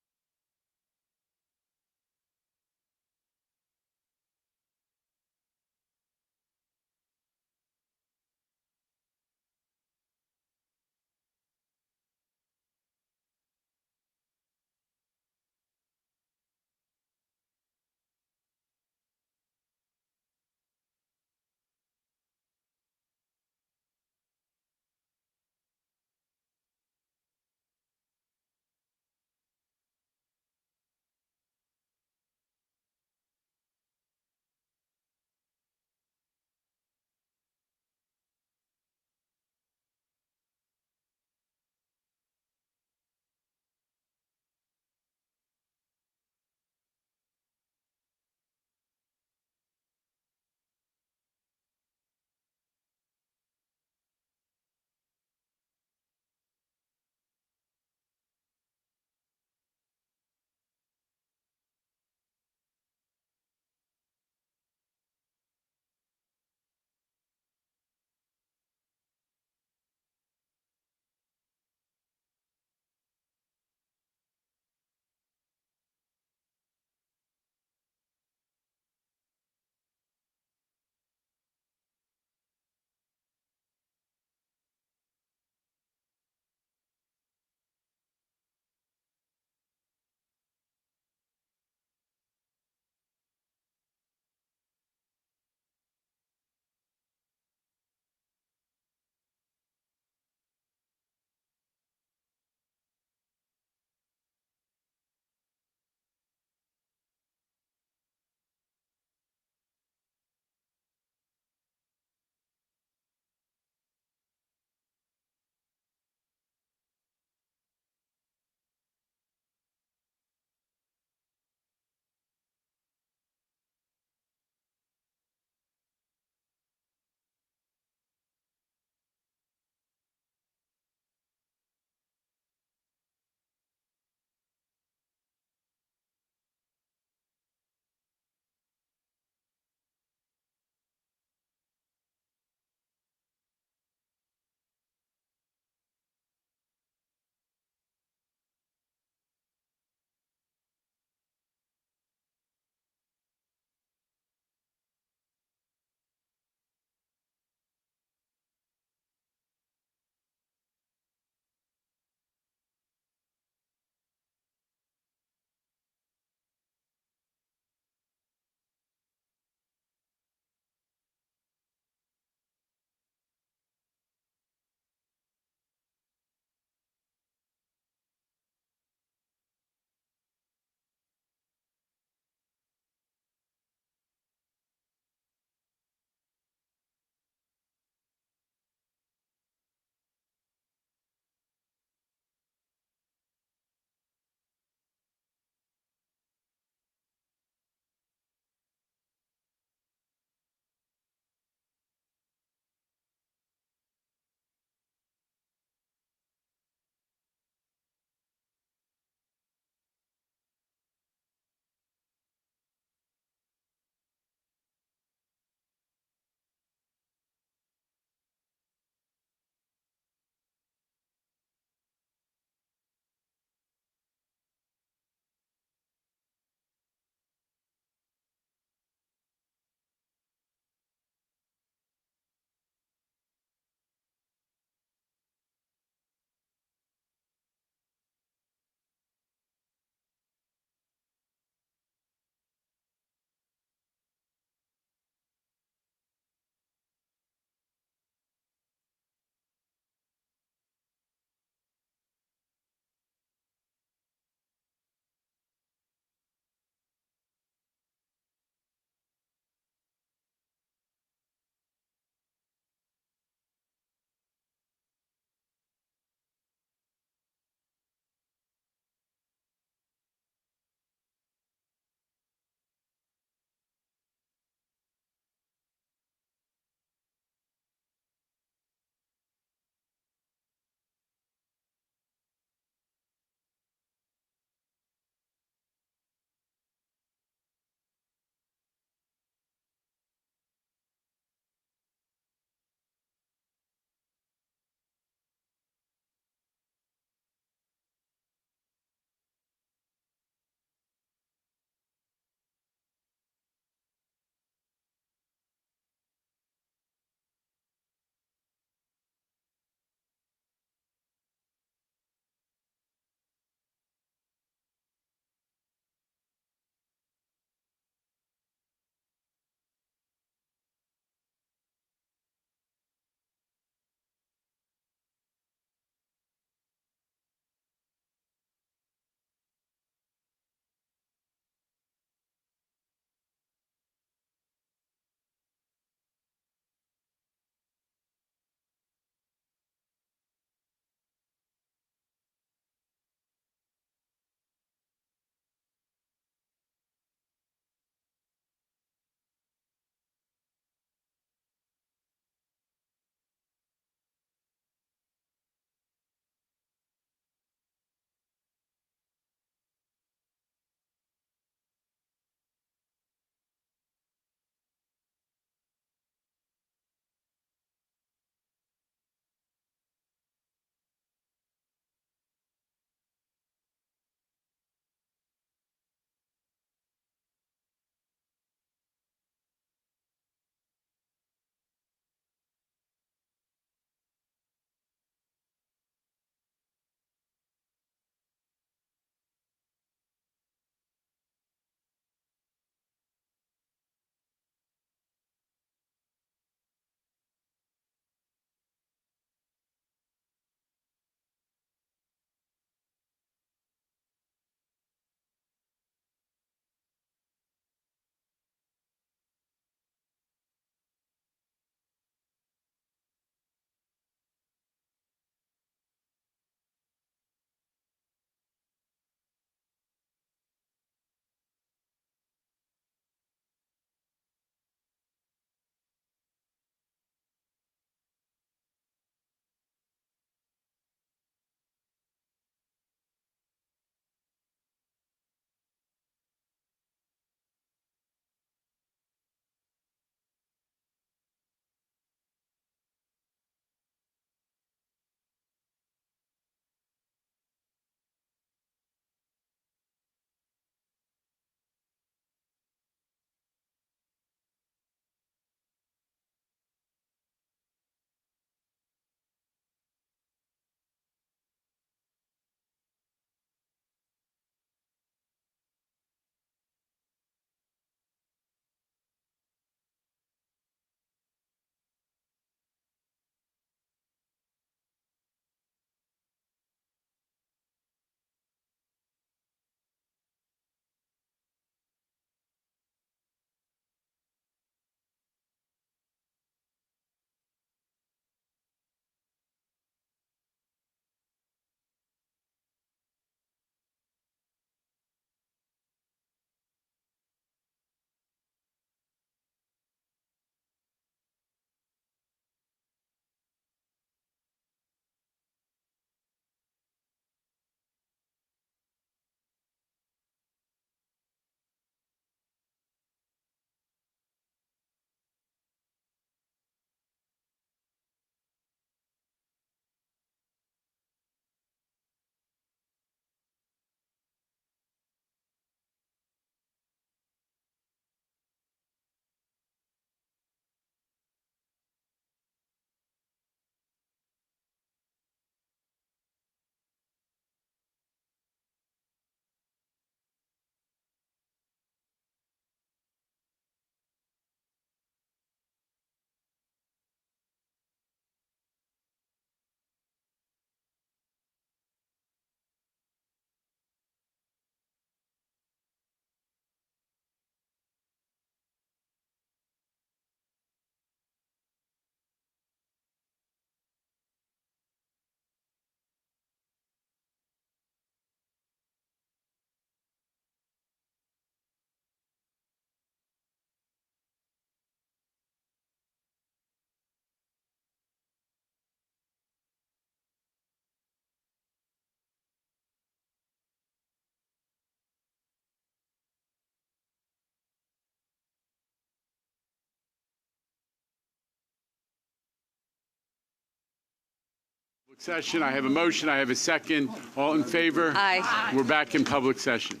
Speaker 11: Session. I have a motion. I have a second. All in favor?
Speaker 16: Aye.
Speaker 11: We're back in public session.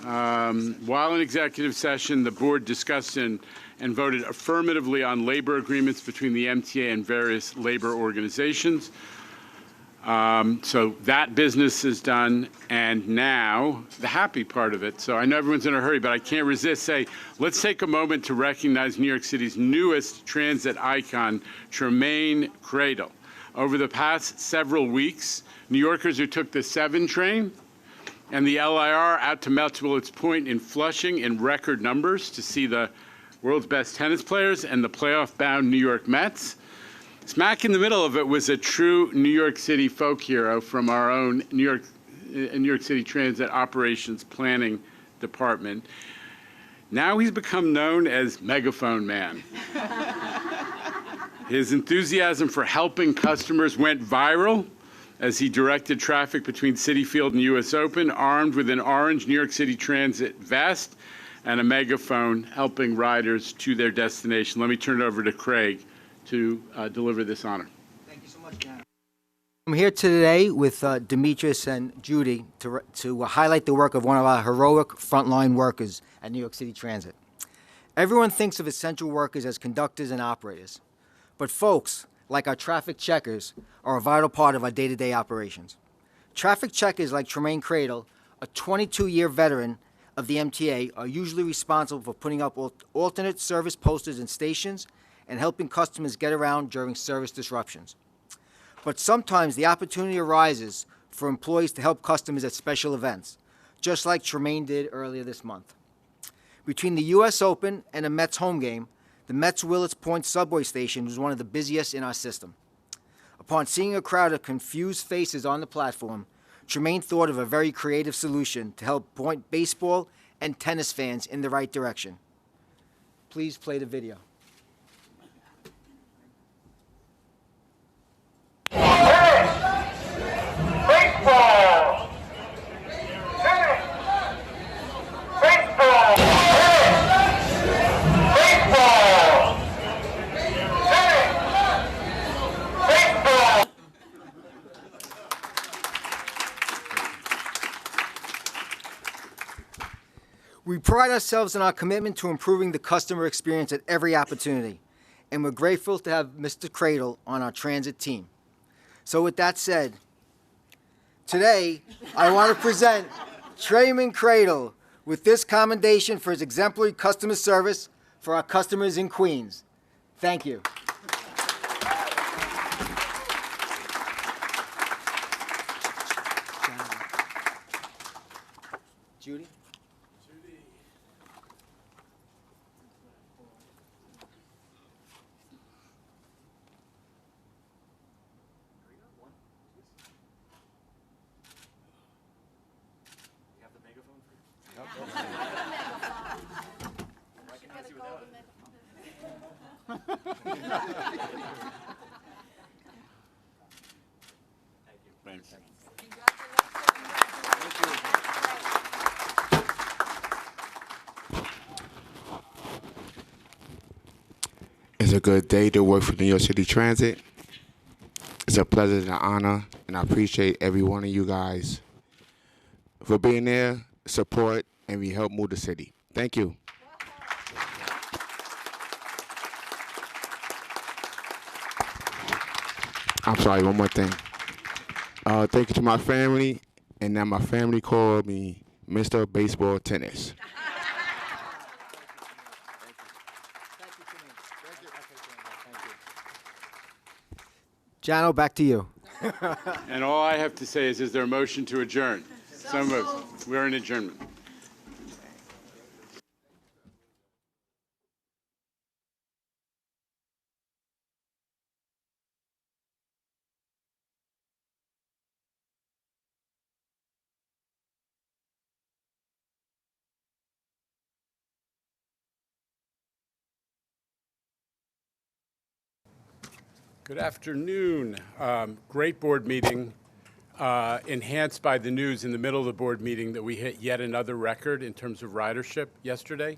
Speaker 11: While in executive session, the board discussed and voted affirmatively on labor agreements between the MTA and various labor organizations. So that business is done, and now the happy part of it. So I know everyone's in a hurry, but I can't resist let's take a moment to recognize New York City's newest transit icon, Tremaine Cradle. Over the past several weeks, New Yorkers who took the 7 train and the LIRR out to Melchwillets Point in Flushing in record numbers to see the world's best tennis players and the playoff-bound New York Mets. Smack in the middle of it was a true New York City folk hero from our own New York City Transit Operations Planning Department. Now he's become known as Megaphone Man. His enthusiasm for helping customers went viral as he directed traffic between Citi Field and US Open, armed with an orange New York City Transit vest and a megaphone, helping riders to their destination. Let me turn it over to Craig to deliver this honor.
Speaker 6: Thank you so much, Dan. I'm here today with Demetrius and Judy to highlight the work of one of our heroic frontline workers at New York City Transit. Everyone thinks of essential workers as conductors and operators, but folks, like our traffic checkers, are a vital part of our day-to-day operations. Traffic checkers like Tremaine Cradle, a 22-year veteran of the MTA, are usually responsible for putting up alternate service posters in stations and helping customers get around during service disruptions. But sometimes the opportunity arises for employees to help customers at special events, just like Tremaine did earlier this month. Between the US Open and a Mets home game, the Melchwillets Point subway station was one of the busiest in our system. Upon seeing a crowd of confused faces on the platform, Tremaine thought of a very creative solution to help point baseball and tennis fans in the right direction. Please play the video.
Speaker 22: Baseball! Tennis! Baseball! Baseball! Tennis! Baseball!
Speaker 6: We pride ourselves in our commitment to improving the customer experience at every opportunity, and we're grateful to have Mr. Cradle on our transit team. So with that said, today I want to present Tremaine Cradle with this commendation for his exemplary customer service for our customers in Queens. Thank you. Judy?
Speaker 11: Thanks.
Speaker 23: It's a good day to work for New York City Transit. It's a pleasure and an honor, and I appreciate every one of you guys for being there, support, and we help move the city. Thank you. I'm sorry, one more thing. Thank you to my family, and now my family called me Mr. Baseball Tennis.
Speaker 6: Jano, back to you.
Speaker 11: And all I have to say is there a motion to adjourn? So moved. We're in adjournment. Good afternoon. Great board meeting, enhanced by the news in the middle of the board meeting that we hit yet another record in terms of ridership yesterday.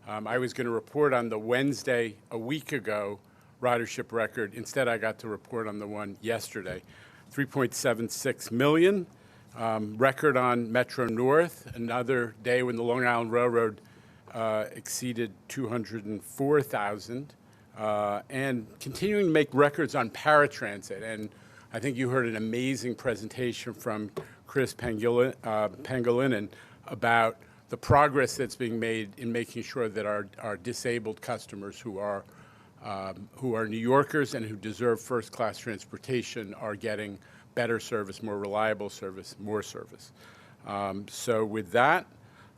Speaker 11: I was going to report on the Wednesday, a week ago, ridership record. Instead, I got to report on the one yesterday. 3.76 million. Record on Metro North, another day when the Long Island Railroad exceeded 204,000, and continuing to make records on Paratransit. And I think you heard an amazing presentation from Chris Pangilinan about the progress that's being made in making sure that our disabled customers who are New Yorkers and who deserve first-class transportation are getting better service, more reliable service, more service. So with that,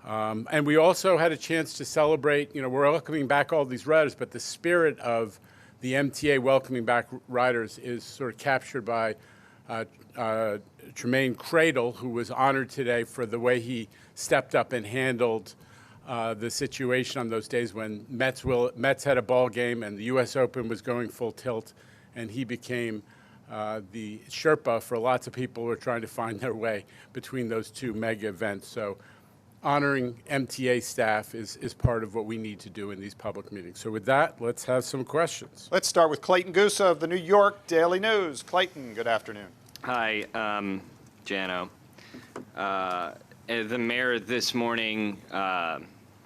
Speaker 11: and we also had a chance to celebrate, we're welcoming back all these riders, but the spirit of the MTA welcoming back riders is sort of captured by Tremaine Cradle, who was honored today for the way he stepped up and handled the situation on those days when Mets had a ball game and the U.S. Open was going full tilt, and he became the Sherpa for lots of people who are trying to find their way between those two mega events. So honoring MTA staff is part of what we need to do in these public meetings. So with that, let's have some questions.
Speaker 7: Let's start with Clayton Gusa of the New York Daily News. Clayton, good afternoon.
Speaker 8: Hi, Jano. The mayor this morning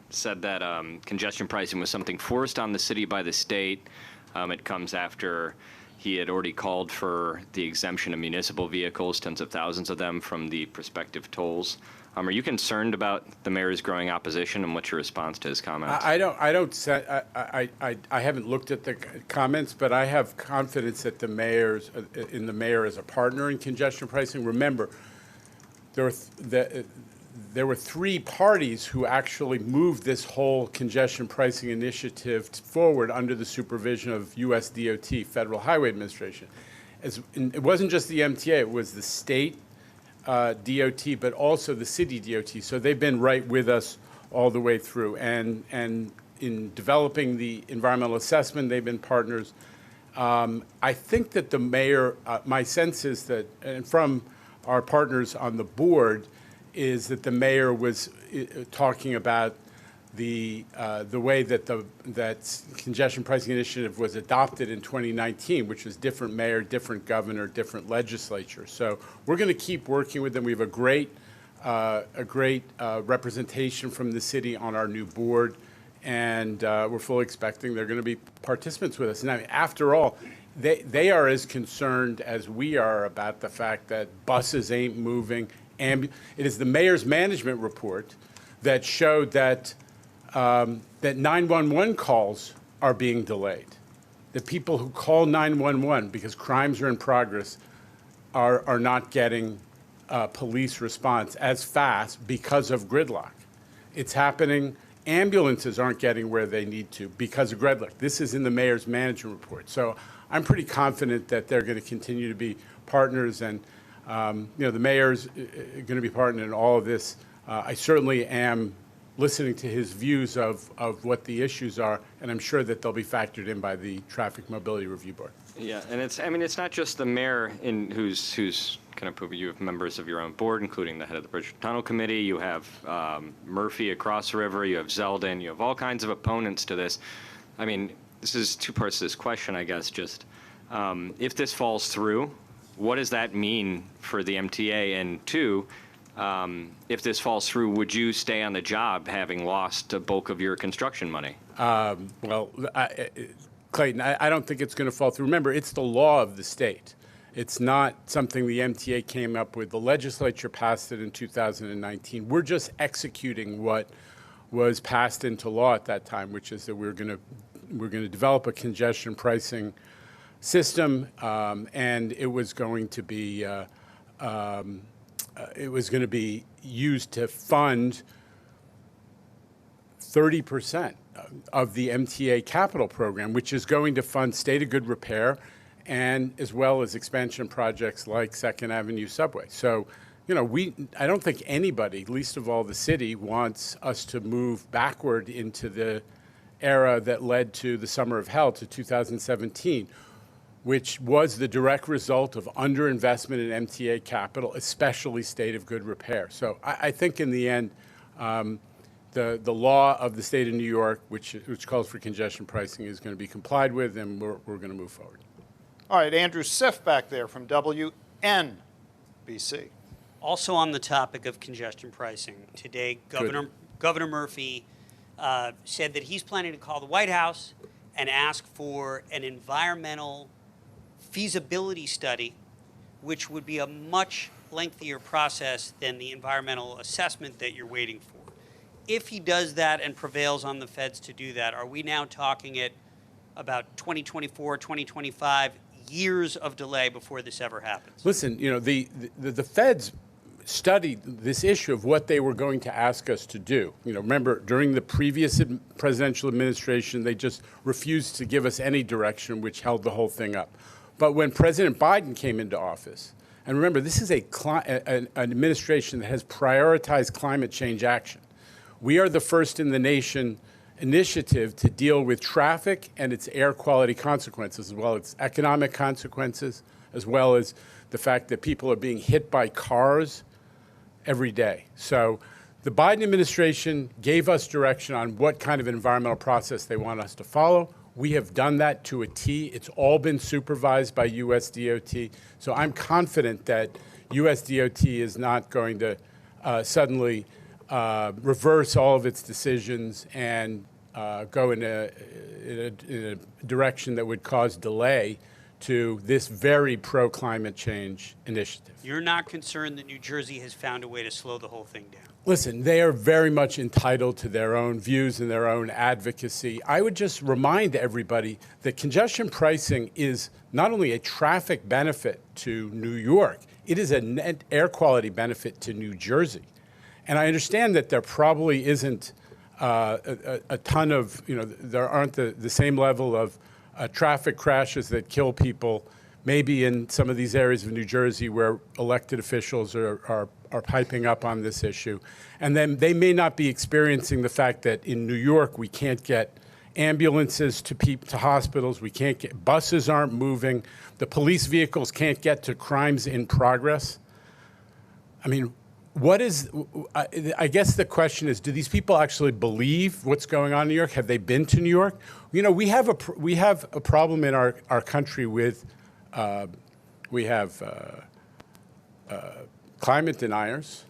Speaker 8: said that congestion pricing was something forced on the city by the state. It comes after he had already called for the exemption of municipal vehicles, tens of thousands of them, from the prospective tolls. Are you concerned about the mayor's growing opposition, and what's your response to his comments?
Speaker 11: I haven't looked at the comments, but I have confidence that the mayor as a partner in congestion pricing. Remember, there were three parties who actually moved this whole congestion pricing initiative forward under the supervision of U.S. DOT, Federal Highway Administration. It wasn't just the MTA, it was the state DOT, but also the city DOT. So they've been right with us all the way through. And in developing the environmental assessment, they've been partners. I think that the mayor, my sense is that, and from our partners on the board, is that the mayor was talking about the way that that congestion pricing initiative was adopted in 2019, which was different mayor, different governor, different legislature. So we're going to keep working with them. We have a great representation from the city on our new board, and we're fully expecting they're going to be participants with us. Now, after all, they are as concerned as we are about the fact that buses ain't moving. It is the mayor's management report that showed that that 911 calls are being delayed. The people who call 911 because crimes are in progress are not getting police response as fast because of gridlock. It's happening. Ambulances aren't getting where they need to because of gridlock. This is in the mayor's management report. So I'm pretty confident that they're going to continue to be partners, and the mayor's going to be partner in all of this. I certainly am listening to his views of what the issues are, and I'm sure that they'll be factored in by the Traffic Mobility Review Board.
Speaker 8: Yeah, and it's not just the mayor who's kind of, you have members of your own board, including the head of the Bridge Tunnel Committee. You have Murphy across the river. You have Zeldin. You have all kinds of opponents to this. I mean, this is two parts to this question, I guess. Just if this falls through, what does that mean for the MTA? And two, if this falls through, would you stay on the job having lost a bulk of your construction money?
Speaker 11: Clayton, I don't think it's going to fall through. Remember, it's the law of the state. It's not something the MTA came up with. The legislature passed it in 2019. We're just executing what was passed into law at that time, which is that we're going to develop a congestion pricing system, and it was going to be used to fund 30% of the MTA capital program, which is going to fund state of good repair and as well as expansion projects like Second Avenue Subway. So, I don't think anybody, least of all the city, wants us to move backward into the era that led to the Summer of Hell, to 2017, which was the direct result of underinvestment in MTA capital, especially state of good repair. So I think in the end, the law of the state of New York, which calls for congestion pricing, is going to be complied with, and we're going to move forward.
Speaker 7: All right, Andrew Siff back there from NBC.
Speaker 4: Also on the topic of congestion pricing, today Governor Murphy said that he's planning to call the White House and ask for an environmental feasibility study, which would be a much lengthier process than the environmental assessment that you're waiting for. If he does that and prevails on the feds to do that, are we now talking at about 2024, 2025 years of delay before this ever happens?
Speaker 11: Listen, you know, the feds studied this issue of what they were going to ask us to do. You know, remember, during the previous presidential administration, they just refused to give us any direction, which held the whole thing up. But when President Biden came into office, and remember, this is an administration that has prioritized climate change action. We are the first in the nation initiative to deal with traffic and its air quality consequences, as well as economic consequences, as well as the fact that people are being hit by cars every day. So the Biden administration gave us direction on what kind of environmental process they want us to follow. We have done that to a T. It's all been supervised by USDOT. So I'm confident that USDOT is not going to suddenly reverse all of its decisions and go in a direction that would cause delay to this very pro-climate change initiative.
Speaker 4: You're not concerned that New Jersey has found a way to slow the whole thing down?
Speaker 11: Listen, they are very much entitled to their own views and their own advocacy. I would just remind everybody that congestion pricing is not only a traffic benefit to New York, it is a net air quality benefit to New Jersey. And I understand that there probably isn't a ton of, you know, there aren't the same level of traffic crashes that kill people, maybe in some of these areas of New Jersey where elected officials are piping up on this issue. And then they may not be experiencing the fact that in New York we can't get ambulances to hospitals, we can't get, buses aren't moving, the police vehicles can't get to crimes in progress. I mean, what is, I guess the question is, do these people actually believe what's going on in New York? Have they been to New York? You know, we have a problem in our country with, we have climate deniers,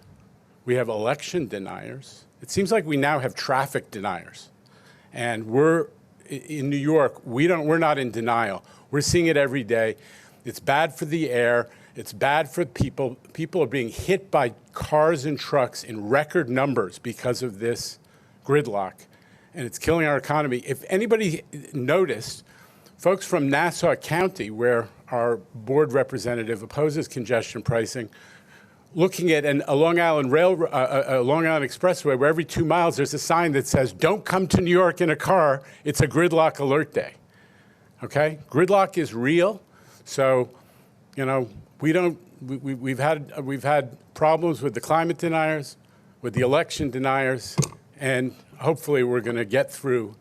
Speaker 11: we have election deniers. It seems like we now have traffic deniers. And we're, in New York, we're not in denial. We're seeing it every day. It's bad for the air. It's bad for people. People are being hit by cars and trucks in record numbers because of this gridlock, and it's killing our economy. If anybody noticed, folks from Nassau County, where our board representative opposes congestion pricing, looking at a Long Island Expressway where every 2 miles there's a sign that says, "Don't come to New York in a car. It's a gridlock alert day." Okay, gridlock is real, so you know. We've had problems with the climate deniers, with the election deniers, and hopefully we're going to get through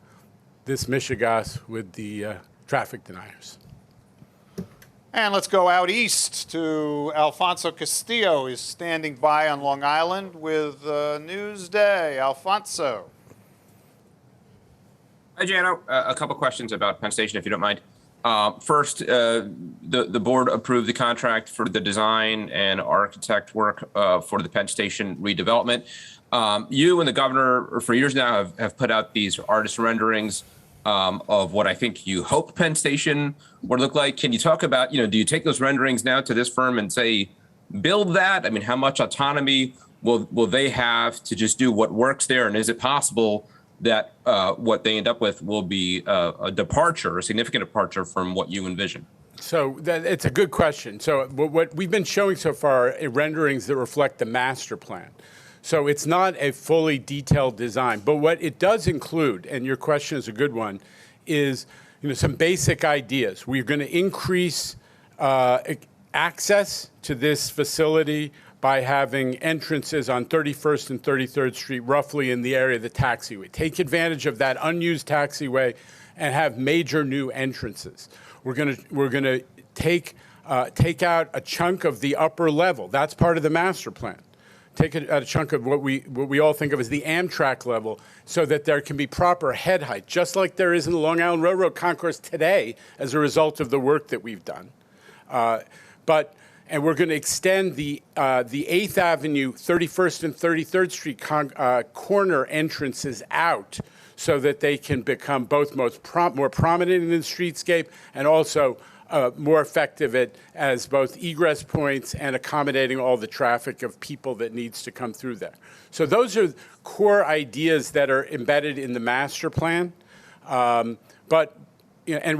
Speaker 11: this mishigas with the traffic deniers.
Speaker 7: And let's go out east to Alfonso Castillo. He's standing by on Long Island with Newsday. Alfonso.
Speaker 9: Hi, Jano. A couple questions about Penn Station, if you don't mind. First, the board approved the contract for the design and architect work for the Penn Station redevelopment. You and the governor for years now have put out these artist renderings of what I think you hope Penn Station would look like. Can you talk about, do you take those renderings now to this firm and say, build that? I mean, how much autonomy will they have to just do what works there? And is it possible that what they end up with will be a departure, a significant departure from what you envision?
Speaker 11: So it's a good question. So what we've been showing so far are renderings that reflect the master plan. So it's not a fully detailed design, but what it does include, and your question is a good one, is some basic ideas. We're going to increase access to this facility by having entrances on 31st and 33rd Street, roughly in the area of the taxiway. Take advantage of that unused taxiway and have major new entrances. We're going to take out a chunk of the upper level. That's part of the master plan. Take a chunk of what we all think of as the Amtrak level, so that there can be proper head height, just like there is in the Long Island Railroad Concourse today, as a result of the work that we've done. And we're going to extend the 8th Avenue, 31st and 33rd Street corner entrances out so that they can become both more prominent in the streetscape and also more effective as both egress points and accommodating all the traffic of people that needs to come through there. So those are core ideas that are embedded in the master plan. And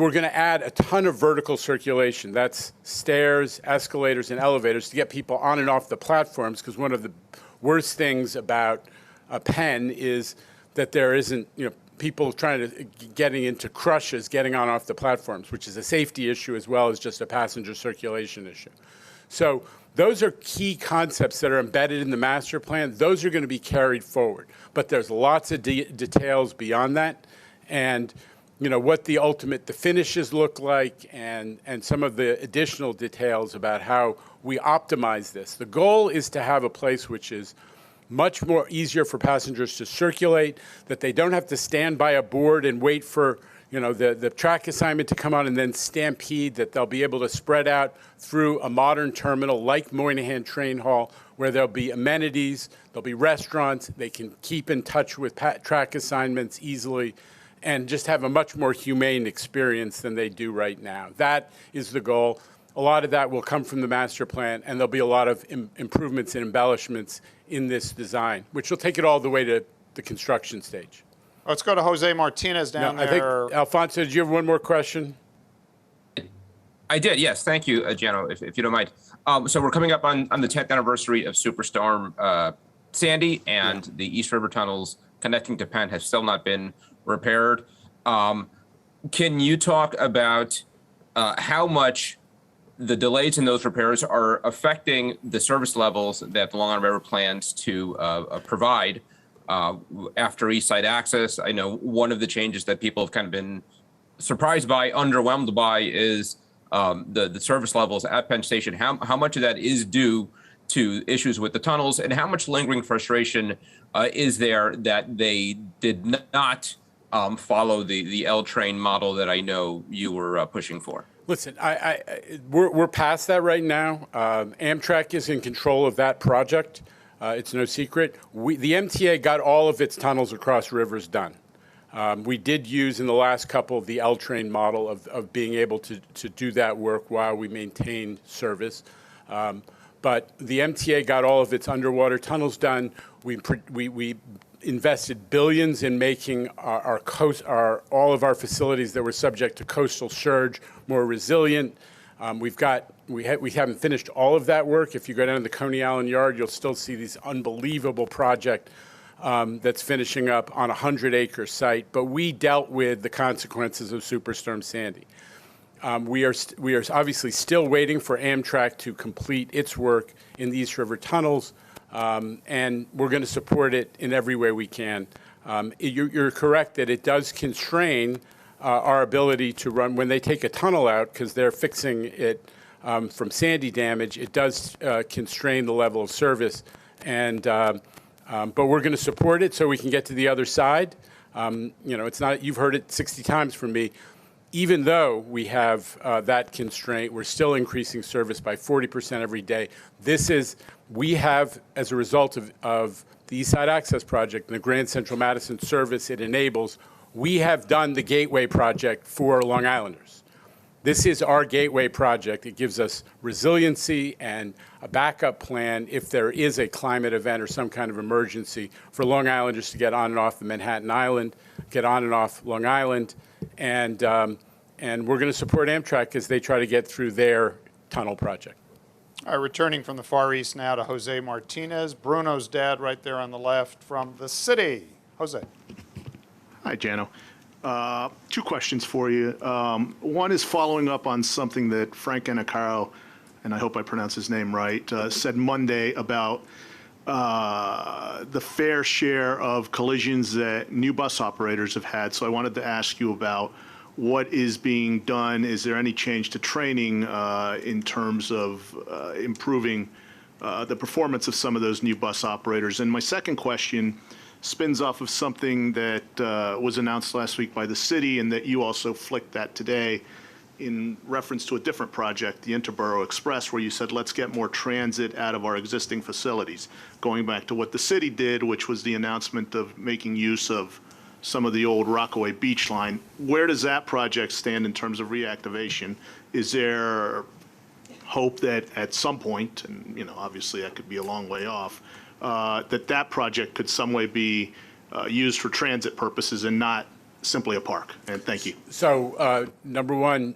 Speaker 11: we're going to add a ton of vertical circulation. That's stairs, escalators, and elevators to get people on and off the platforms, because one of the worst things about Penn is that there isn't, people getting into crushes, getting on off the platforms, which is a safety issue as well as just a passenger circulation issue. So those are key concepts that are embedded in the master plan. Those are going to be carried forward. But there's lots of details beyond that. And what the finishes look like and some of the additional details about how we optimize this. The goal is to have a place which is much more easier for passengers to circulate, that they don't have to stand by a board and wait for the track assignment to come on and then stampede, that they'll be able to spread out through a modern terminal like Moynihan Train Hall, where there'll be amenities, there'll be restaurants, they can keep in touch with track assignments easily, and just have a much more humane experience than they do right now. That is the goal. A lot of that will come from the master plan, and there'll be a lot of improvements and embellishments in this design, which will take it all the way to the construction stage.
Speaker 7: Let's go to Jose Martinez down there.
Speaker 11: I think, Alfonso, did you have one more question?
Speaker 9: I did, yes. Thank you, Jano, if you don't mind. So we're coming up on the 10th anniversary of Superstorm Sandy, and the East River tunnels connecting to Penn have still not been repaired. Can you talk about how much the delays in those repairs are affecting the service levels that the Long Island Railroad plans to provide after East Side Access? I know one of the changes that people have kind of been surprised by, underwhelmed by, is the service levels at Penn Station. How much of that is due to issues with the tunnels, and how much lingering frustration is there that they did not follow the L train model that I know you were pushing for?
Speaker 11: Listen, we're past that right now. Amtrak is in control of that project. It's no secret. The MTA got all of its tunnels across rivers done. We did use in the last couple the L train model of being able to do that work while we maintain service. But the MTA got all of its underwater tunnels done. We invested billions in making all of our facilities that were subject to coastal surge more resilient. We haven't finished all of that work. If you go down to the Coney Island Yard, you'll still see this unbelievable project that's finishing up on a 100-acre site. But we dealt with the consequences of Superstorm Sandy. We are obviously still waiting for Amtrak to complete its work in the East River tunnels, and we're going to support it in every way we can. You're correct that it does constrain our ability to run when they take a tunnel out, because they're fixing it from Sandy damage. It does constrain the level of service, and but we're going to support it so we can get to the other side. It's not, you've heard it 60 times from me. Even though we have that constraint, we're still increasing service by 40% every day. We have, as a result of the East Side Access Project and the Grand Central Madison service it enables, we have done the Gateway Project for Long Islanders. This is our Gateway Project. It gives us resiliency and a backup plan if there is a climate event or some kind of emergency for Long Islanders to get on and off the Manhattan Island, get on and off Long Island, and we're going to support Amtrak as they try to get through their tunnel project.
Speaker 7: All right, returning from the Far East now to Jose Martinez, Bruno's dad right there on the left from the city. Jose.
Speaker 10: Hi, Jano. Two questions for you. One is following up on something that Frank Anacaro, and I hope I pronounce his name right, said Monday about the fair share of collisions that new bus operators have had. So I wanted to ask you about what is being done. Is there any change to training in terms of improving the performance of some of those new bus operators? And my second question spins off of something that was announced last week by the city and that you also flicked at today in reference to a different project, the Interborough Express, where you said, let's get more transit out of our existing facilities. Going back to what the city did, which was the announcement of making use of some of the old Rockaway beach line. Where does that project stand in terms of reactivation? Is there hope that at some point, and obviously that could be a long way off, that project could some way be used for transit purposes and not simply a park? And thank you.
Speaker 11: So, number one,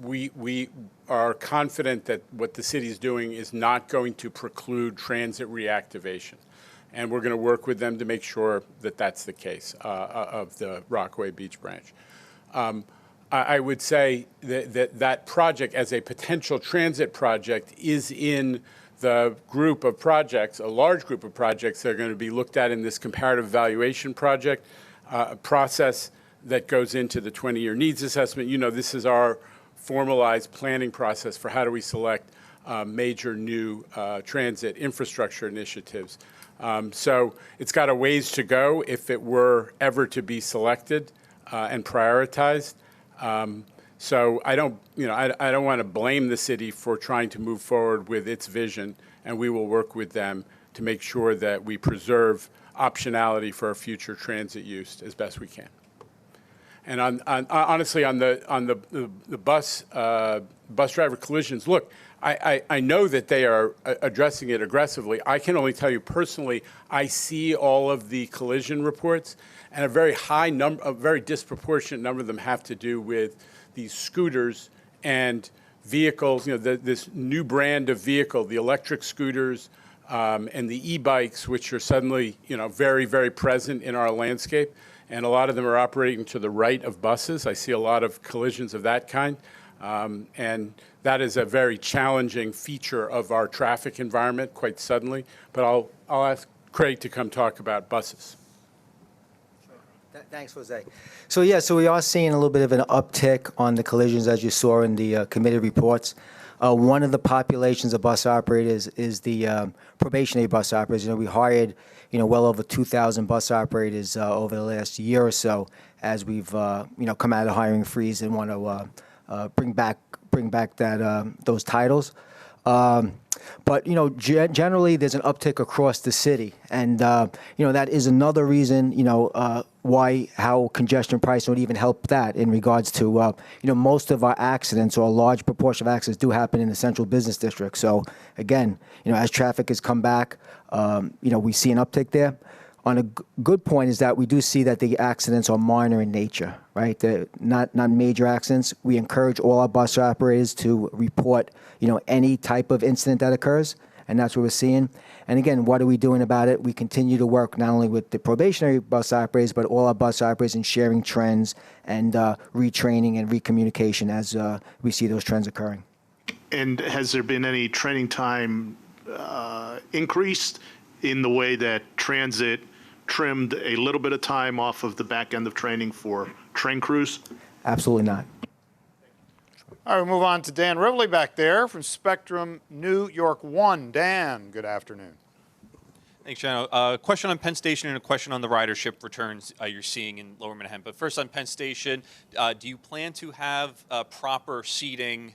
Speaker 11: we are confident that what the city is doing is not going to preclude transit reactivation. And we're going to work with them to make sure that that's the case of the Rockaway Beach branch. I would say that project as a potential transit project is in the group of projects, a large group of projects that are going to be looked at in this comparative evaluation project process that goes into the 20-year needs assessment. This is our formalized planning process for how do we select major new transit infrastructure initiatives. So it's got a ways to go if it were ever to be selected and prioritized. So I don't want to blame the city for trying to move forward with its vision, and we will work with them to make sure that we preserve optionality for our future transit use as best we can. And honestly, on the bus driver collisions, look, I know that they are addressing it aggressively. I can only tell you personally, I see all of the collision reports, and a very disproportionate number of them have to do with these scooters and vehicles. This new brand of vehicle, the electric scooters and the e-bikes, which are suddenly, very, very present in our landscape. And a lot of them are operating to the right of buses. I see a lot of collisions of that kind. And that is a very challenging feature of our traffic environment quite suddenly. But I'll ask Craig to come talk about buses.
Speaker 6: Thanks, Jose. So we are seeing a little bit of an uptick on the collisions, as you saw in the committee reports. One of the populations of bus operators is the probationary bus operators. We hired, well over 2,000 bus operators over the last year or so, as we've, come out of the hiring freeze and want to bring back those titles. But, generally there's an uptick across the city. And, that is another reason, how congestion pricing would even help that in regards to, most of our accidents, or a large proportion of accidents, do happen in the central business district. So, again, as traffic has come back, we see an uptick there. On a good point is that we do see that the accidents are minor in nature, right? They're not major accidents. We encourage all our bus operators to report, any type of incident that occurs, and that's what we're seeing. And again, what are we doing about it? We continue to work not only with the probationary bus operators, but all our bus operators in sharing trends and retraining and recommunication as we see those trends occurring.
Speaker 10: And has there been any training time increased in the way that transit trimmed a little bit of time off of the back end of training for train crews?
Speaker 6: Absolutely not.
Speaker 7: All right, we'll move on to Dan Rivley back there from Spectrum New York 1. Dan, good afternoon.
Speaker 12: Thanks, John. A question on Penn Station and a question on the ridership returns you're seeing in Lower Manhattan. But first on Penn Station, do you plan to have proper seating,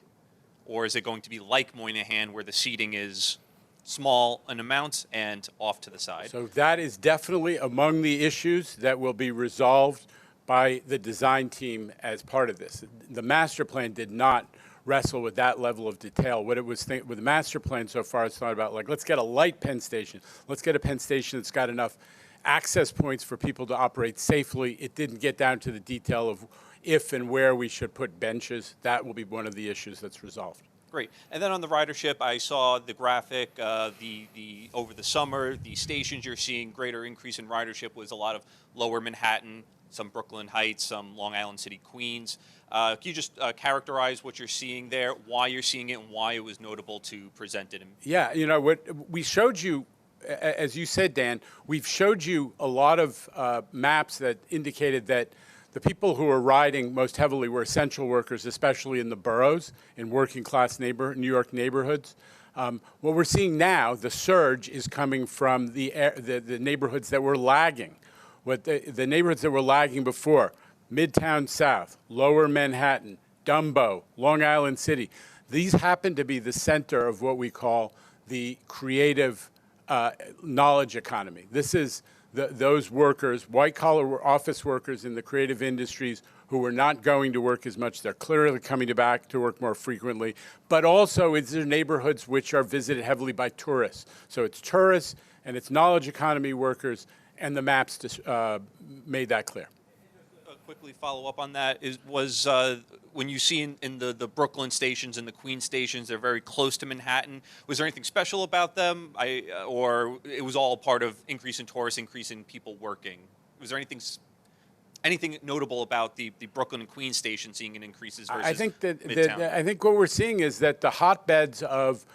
Speaker 12: or is it going to be like Moynihan where the seating is small in amounts and off to the side?
Speaker 11: So that is definitely among the issues that will be resolved by the design team as part of this. The master plan did not wrestle with that level of detail. What it was with the master plan so far, it's not about let's get a light Penn Station. Let's get a Penn Station that's got enough access points for people to operate safely. It didn't get down to the detail of if and where we should put benches. That will be one of the issues that's resolved.
Speaker 12: Great. And then on the ridership, I saw the graphic, over the summer, the stations you're seeing greater increase in ridership was a lot of Lower Manhattan, some Brooklyn Heights, some Long Island City, Queens. Can you just characterize what you're seeing there, why you're seeing it, and why it was notable to present it?
Speaker 11: Yeah, what we showed you, as you said, Dan, we've showed you a lot of maps that indicated that the people who were riding most heavily were essential workers, especially in the boroughs, in working-class New York neighborhoods. What we're seeing now, the surge, is coming from the neighborhoods that were lagging. The neighborhoods that were lagging before, Midtown South, Lower Manhattan, Dumbo, Long Island City. These happen to be the center of what we call the creative knowledge economy. This is those workers, white-collar office workers in the creative industries who are not going to work as much. They're clearly coming back to work more frequently. But also, it's their neighborhoods which are visited heavily by tourists. So it's tourists and it's knowledge economy workers, and the maps made that clear.
Speaker 12: Quickly follow up on that was when you see in the Brooklyn stations and the Queens stations, they're very close to Manhattan. Was there anything special about them, or it was all part of increase in tourists, increase in people working? Was there anything notable about the Brooklyn and Queens stations seeing an increases versus
Speaker 11: I think
Speaker 12: Midtown?
Speaker 11: I think what we're seeing is that the hotbeds of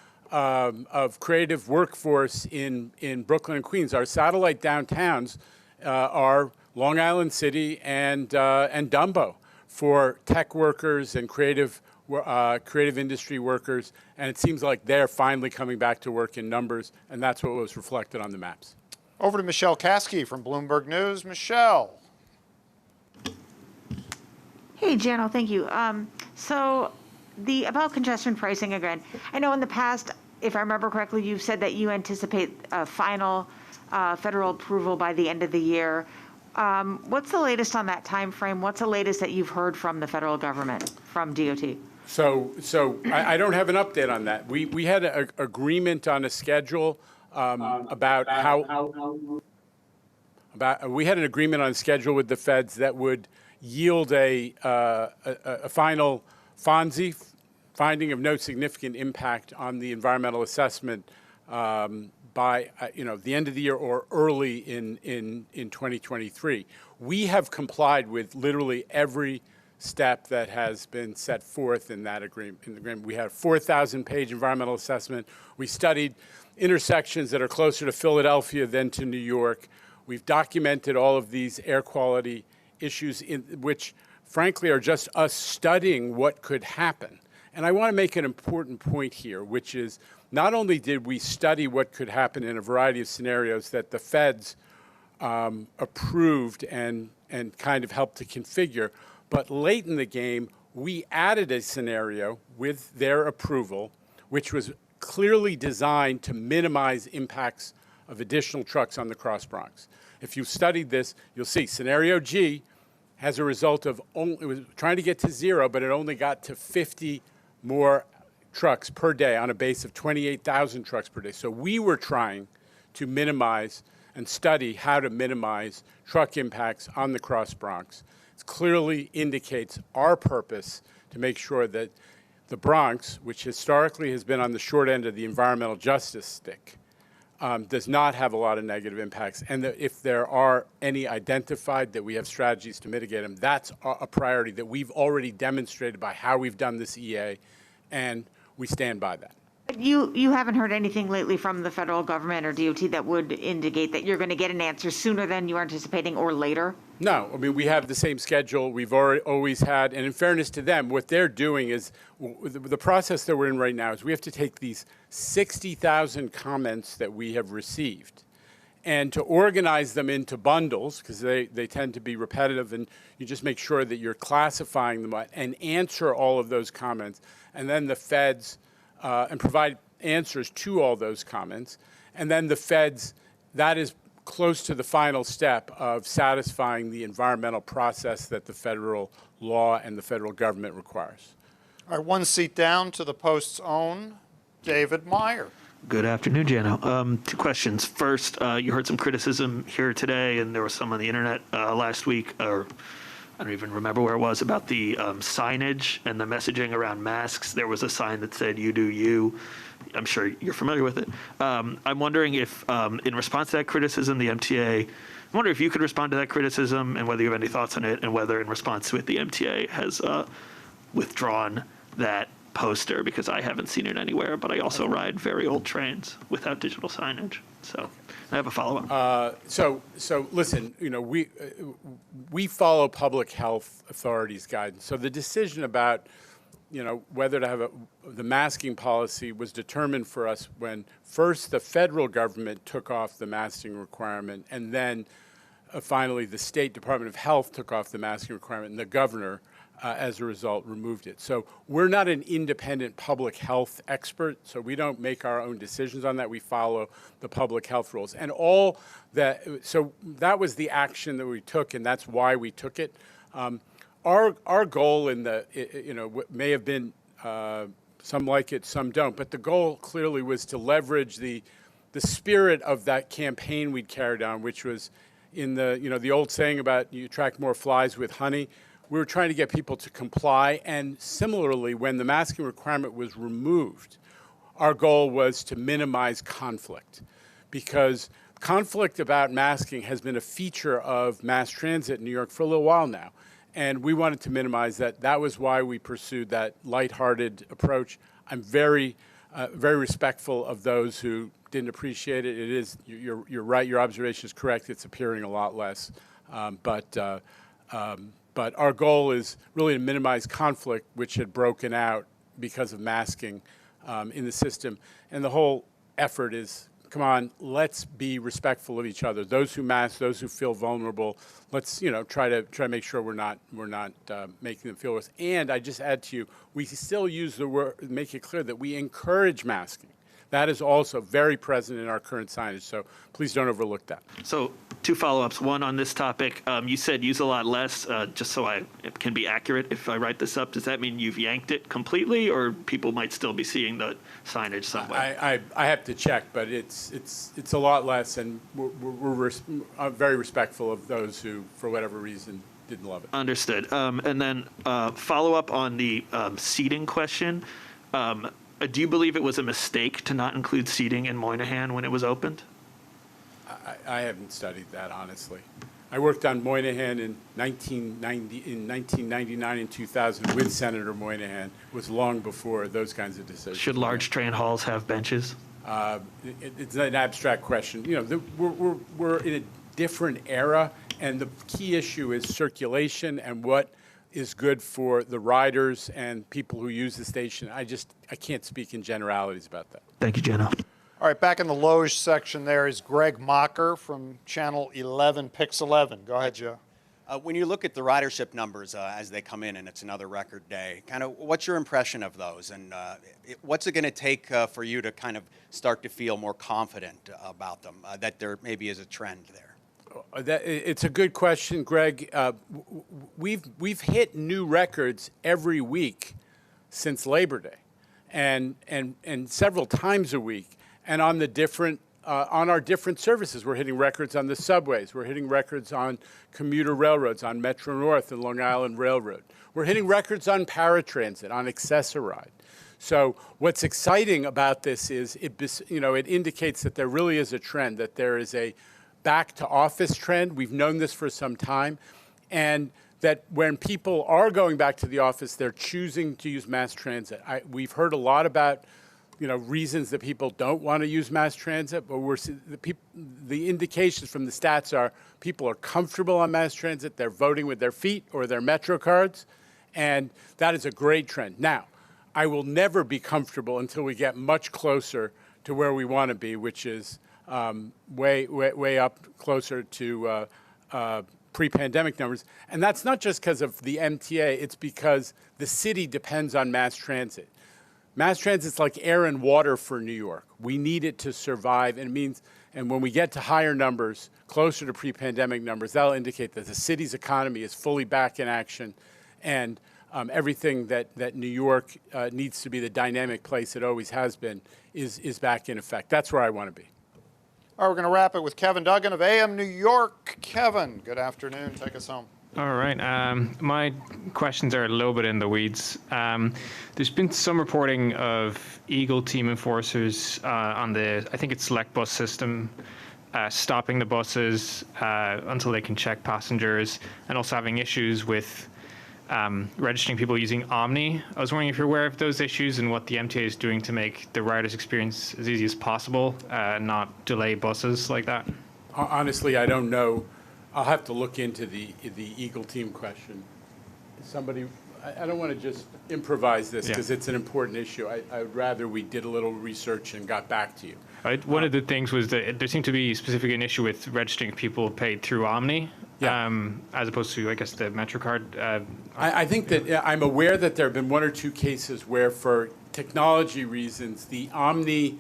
Speaker 11: creative workforce in Brooklyn and Queens, our satellite downtowns, are Long Island City and Dumbo for tech workers and creative industry workers, and it seems like they're finally coming back to work in numbers, and that's what was reflected on the maps.
Speaker 7: Over to Michelle Kasky from Bloomberg News. Michelle.
Speaker 13: Hey, Jano, thank you. So about congestion pricing again, I know in the past, if I remember correctly, you've said that you anticipate a final federal approval by the end of the year. What's the latest on that time frame? What's the latest that you've heard from the federal government, from DOT?
Speaker 11: So I don't have an update on that. We had an agreement on a schedule we had an agreement on a schedule with the feds that would yield a final FONSI, finding of no significant impact on the environmental assessment by the end of the year or early in 2023. We have complied with literally every step that has been set forth in that agreement. We had a 4,000-page environmental assessment. We studied intersections that are closer to Philadelphia than to New York. We've documented all of these air quality issues, which frankly are just us studying what could happen. And I want to make an important point here, which is not only did we study what could happen in a variety of scenarios that the feds approved and kind of helped to configure, but late in the game, we added a scenario with their approval, which was clearly designed to minimize impacts of additional trucks on the Cross Bronx. If you studied this, you'll see scenario G has a result of it was trying to get to 0, but it only got to 50 more trucks per day on a base of 28,000 trucks per day. So we were trying to minimize and study how to minimize truck impacts on the Cross Bronx. It clearly indicates our purpose to make sure that the Bronx, which historically has been on the short end of the environmental justice stick, does not have a lot of negative impacts. And that if there are any identified, that we have strategies to mitigate them. That's a priority that we've already demonstrated by how we've done this EA, and we stand by that.
Speaker 13: You haven't heard anything lately from the federal government or DOT that would indicate that you're going to get an answer sooner than you were anticipating or later?
Speaker 11: No, I mean, we have the same schedule we've always had, and in fairness to them, what they're doing is, the process that we're in right now is we have to take these 60,000 comments that we have received and to organize them into bundles, because they tend to be repetitive, and you just make sure that you're classifying them and answer all of those comments, and then the feds, and provide answers to all those comments, and then the feds, that is close to the final step of satisfying the environmental process that the federal law and the federal government requires.
Speaker 7: All right, one seat down to the Post's own David Meyer.
Speaker 14: Good afternoon, Jano. Two questions. First, you heard some criticism here today, and there was some on the internet last week, or I don't even remember where it was, about the signage and the messaging around masks. There was a sign that said, "You do you." I'm sure you're familiar with it. I'm wondering if, in response to that criticism, the MTA, I wonder if you could respond to that criticism and whether you have any thoughts on it, and whether in response to it, the MTA has withdrawn that poster, because I haven't seen it anywhere, but I also ride very old trains without digital signage. So I have a follow-up.
Speaker 11: So listen, we follow public health authorities' guidance. So the decision about, whether to have the masking policy was determined for us when first the federal government took off the masking requirement, and then finally the State Department of Health took off the masking requirement, and the governor as a result, removed it. So we're not an independent public health expert, so we don't make our own decisions on that. We follow the public health rules. And all that, so that was the action that we took, and that's why we took it. Our goal in the, may have been, some like it, some don't, but the goal clearly was to leverage the spirit of that campaign we'd carried on, which was in the old saying about you attract more flies with honey. We were trying to get people to comply, and similarly, when the masking requirement was removed, our goal was to minimize conflict, because conflict about masking has been a feature of mass transit in New York for a little while now, and we wanted to minimize that. That was why we pursued that lighthearted approach. I'm very respectful of those who didn't appreciate it. It is, you're right, your observation is correct, it's appearing a lot less, but our goal is really to minimize conflict, which had broken out because of masking in the system. And the whole effort is, come on, let's be respectful of each other. Those who mask, those who feel vulnerable, let's try to make sure we're not making them feel worse. And I just add to you, we still use the word, make it clear that we encourage masking. That is also very present in our current signage, so please don't overlook that.
Speaker 14: So 2 follow-ups, one on this topic. You said use a lot less, just so it can be accurate if I write this up. Does that mean you've yanked it completely, or people might still be seeing the signage somewhere?
Speaker 11: I have to check, but it's a lot less, and we're very respectful of those who, for whatever reason, didn't love it.
Speaker 14: Understood. And then follow-up on the seating question. Do you believe it was a mistake to not include seating in Moynihan when it was opened?
Speaker 11: I haven't studied that, honestly. I worked on Moynihan in 1999 and 2000 with Senator Moynihan. It was long before those kinds of decisions.
Speaker 14: Should large train halls have benches?
Speaker 11: It's an abstract question. We're in a different era, and the key issue is circulation and what is good for the riders and people who use the station. I can't speak in generalities about that.
Speaker 14: Thank you, Jano.
Speaker 7: All right, back in the Loge section there is Greg Mocker from Channel 11, Pix 11. Go ahead, Joe.
Speaker 1: When you look at the ridership numbers as they come in, and it's another record day, kind of what's your impression of those, and what's it going to take for you to kind of start to feel more confident about them, that there maybe is a trend there?
Speaker 11: It's a good question, Greg. We've hit new records every week since Labor Day, and several times a week, and on the different on our different services. We're hitting records on the subways. We're hitting records on commuter railroads, on Metro North and Long Island Railroad. We're hitting records on Paratransit, on Access-a-Ride. So what's exciting about this is it indicates that there really is a trend, that there is a back to office trend. We've known this for some time, and that when people are going back to the office, they're choosing to use mass transit. We've heard a lot about reasons that people don't want to use mass transit, but the indications from the stats are people are comfortable on mass transit, they're voting with their feet or their Metro cards, and that is a great trend. Now, I will never be comfortable until we get much closer to where we want to be, which is way up closer to pre-pandemic numbers. And that's not just because of the MTA, it's because the city depends on mass transit. Mass transit's like air and water for New York. We need it to survive, and it means, and when we get to higher numbers, closer to pre-pandemic numbers, that'll indicate that the city's economy is fully back in action, and everything that New York needs to be the dynamic place it always has been is back in effect. That's where I want to be.
Speaker 7: All right, we're going to wrap it with Kevin Duggan of AM New York. Kevin, good afternoon. Take us home.
Speaker 20: All right. My questions are a little bit in the weeds. There's been some reporting of Eagle team enforcers on the, I think it's Select Bus system, stopping the buses until they can check passengers, and also having issues with registering people using Omni. I was wondering if you're aware of those issues and what the MTA is doing to make the riders' experience as easy as possible, not delay buses like that.
Speaker 11: Honestly, I don't know. I'll have to look into the Eagle team question. Somebody, I don't want to just improvise this because it's an important issue. I would rather we did a little research and got back to you.
Speaker 20: One of the things was that there seemed to be specifically an issue with registering people paid through Omni. as opposed to, I guess, the MetroCard.
Speaker 11: I think that I'm aware that there have been one or two cases where, for technology reasons, the Omni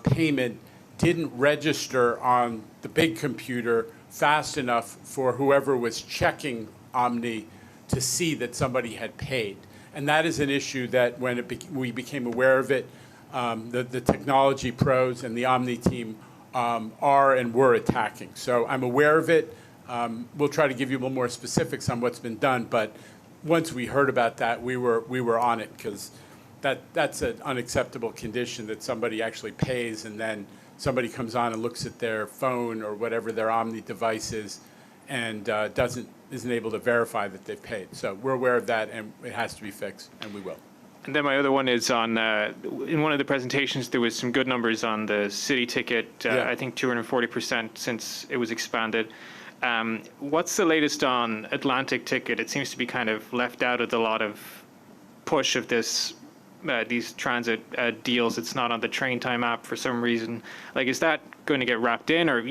Speaker 11: payment didn't register on the big computer fast enough for whoever was checking Omni to see that somebody had paid. And that is an issue that when we became aware of it, the technology pros and the Omni team are and were attacking. So I'm aware of it. We'll try to give you a little more specifics on what's been done, but once we heard about that, we were on it, because that's an unacceptable condition, that somebody actually pays and then somebody comes on and looks at their phone or whatever their Omni device is and isn't able to verify that they've paid. So we're aware of that, and it has to be fixed, and we will.
Speaker 20: And then my other one is on, in one of the presentations, there was some good numbers on the city ticket, I think 240% since it was expanded. What's the latest on Atlantic ticket? It seems to be kind of left out of the lot of push of this, these transit deals. It's not on the train time app for some reason. Like, is that going to get wrapped in, or,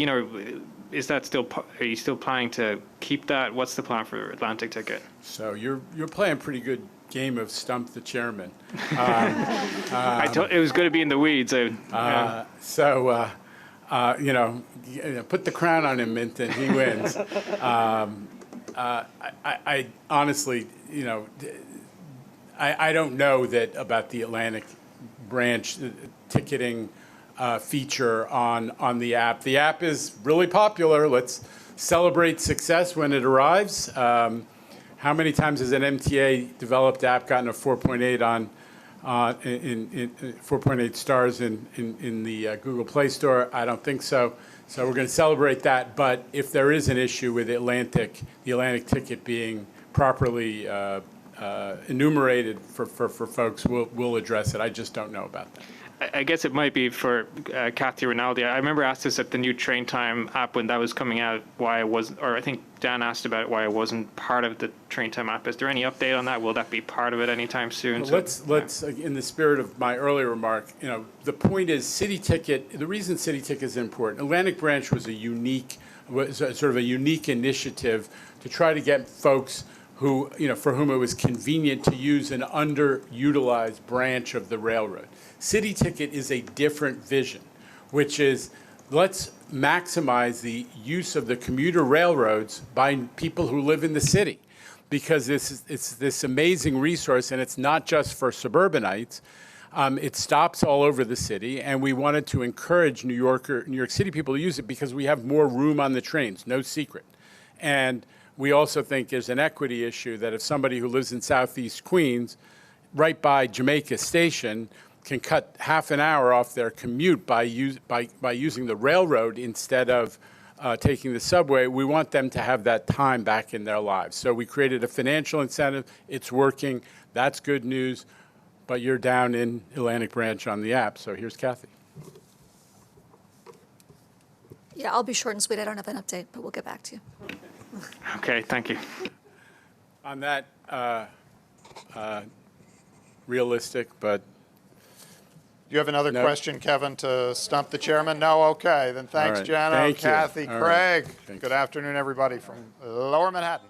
Speaker 20: is that still, are you still planning to keep that? What's the plan for Atlantic ticket?
Speaker 11: So you're playing a pretty good game of stump the chairman.
Speaker 20: I told it was going to be in the weeds.
Speaker 11: Put the crown on him, Minton. He wins. I honestly, I don't know that about the Atlantic branch ticketing feature on the app. The app is really popular. Let's celebrate success when it arrives. How many times has an MTA developed app gotten a 4.8 on 4.8 stars in the Google Play Store? I don't think so. So we're going to celebrate that. But if there is an issue with the Atlantic ticket being properly enumerated for folks, we'll address it. I just don't know about that.
Speaker 20: I guess it might be for Kathy Rinaldi. I remember asked this at the new Train Time app when that was coming out, why I wasn't, or I think Dan asked about it, why I wasn't part of the Train Time app. Is there any update on that? Will that be part of it anytime soon?
Speaker 11: Well, let's in the spirit of my earlier remark, the point is City Ticket, the reason City Ticket is important, Atlantic Branch was sort of a unique initiative to try to get folks who, for whom it was convenient to use an underutilized branch of the railroad. City Ticket is a different vision, which is let's maximize the use of the commuter railroads by people who live in the city, because it's this amazing resource, and it's not just for suburbanites. It stops all over the city, and we wanted to encourage New York City people to use it because we have more room on the trains, no secret. And we also think there's an equity issue that if somebody who lives in Southeast Queens, right by Jamaica Station, can cut half an hour off their commute by using the railroad instead of taking the subway, we want them to have that time back in their lives. So we created a financial incentive. It's working. That's good news. But you're down in Atlantic Branch on the app. So here's Kathy.
Speaker 3: Yeah, I'll be short and sweet. I don't have an update, but we'll get back to you.
Speaker 20: Okay, thank you.
Speaker 11: On that realistic, but
Speaker 7: Do you have another question, Kevin, to stump the chairman? No? Okay. Then thanks,
Speaker 11: right.
Speaker 7: Jano,
Speaker 11: Thank you.
Speaker 7: Kathy,
Speaker 11: All
Speaker 7: Craig.
Speaker 11: right. Thanks.
Speaker 7: Good afternoon, everybody from Lower Manhattan.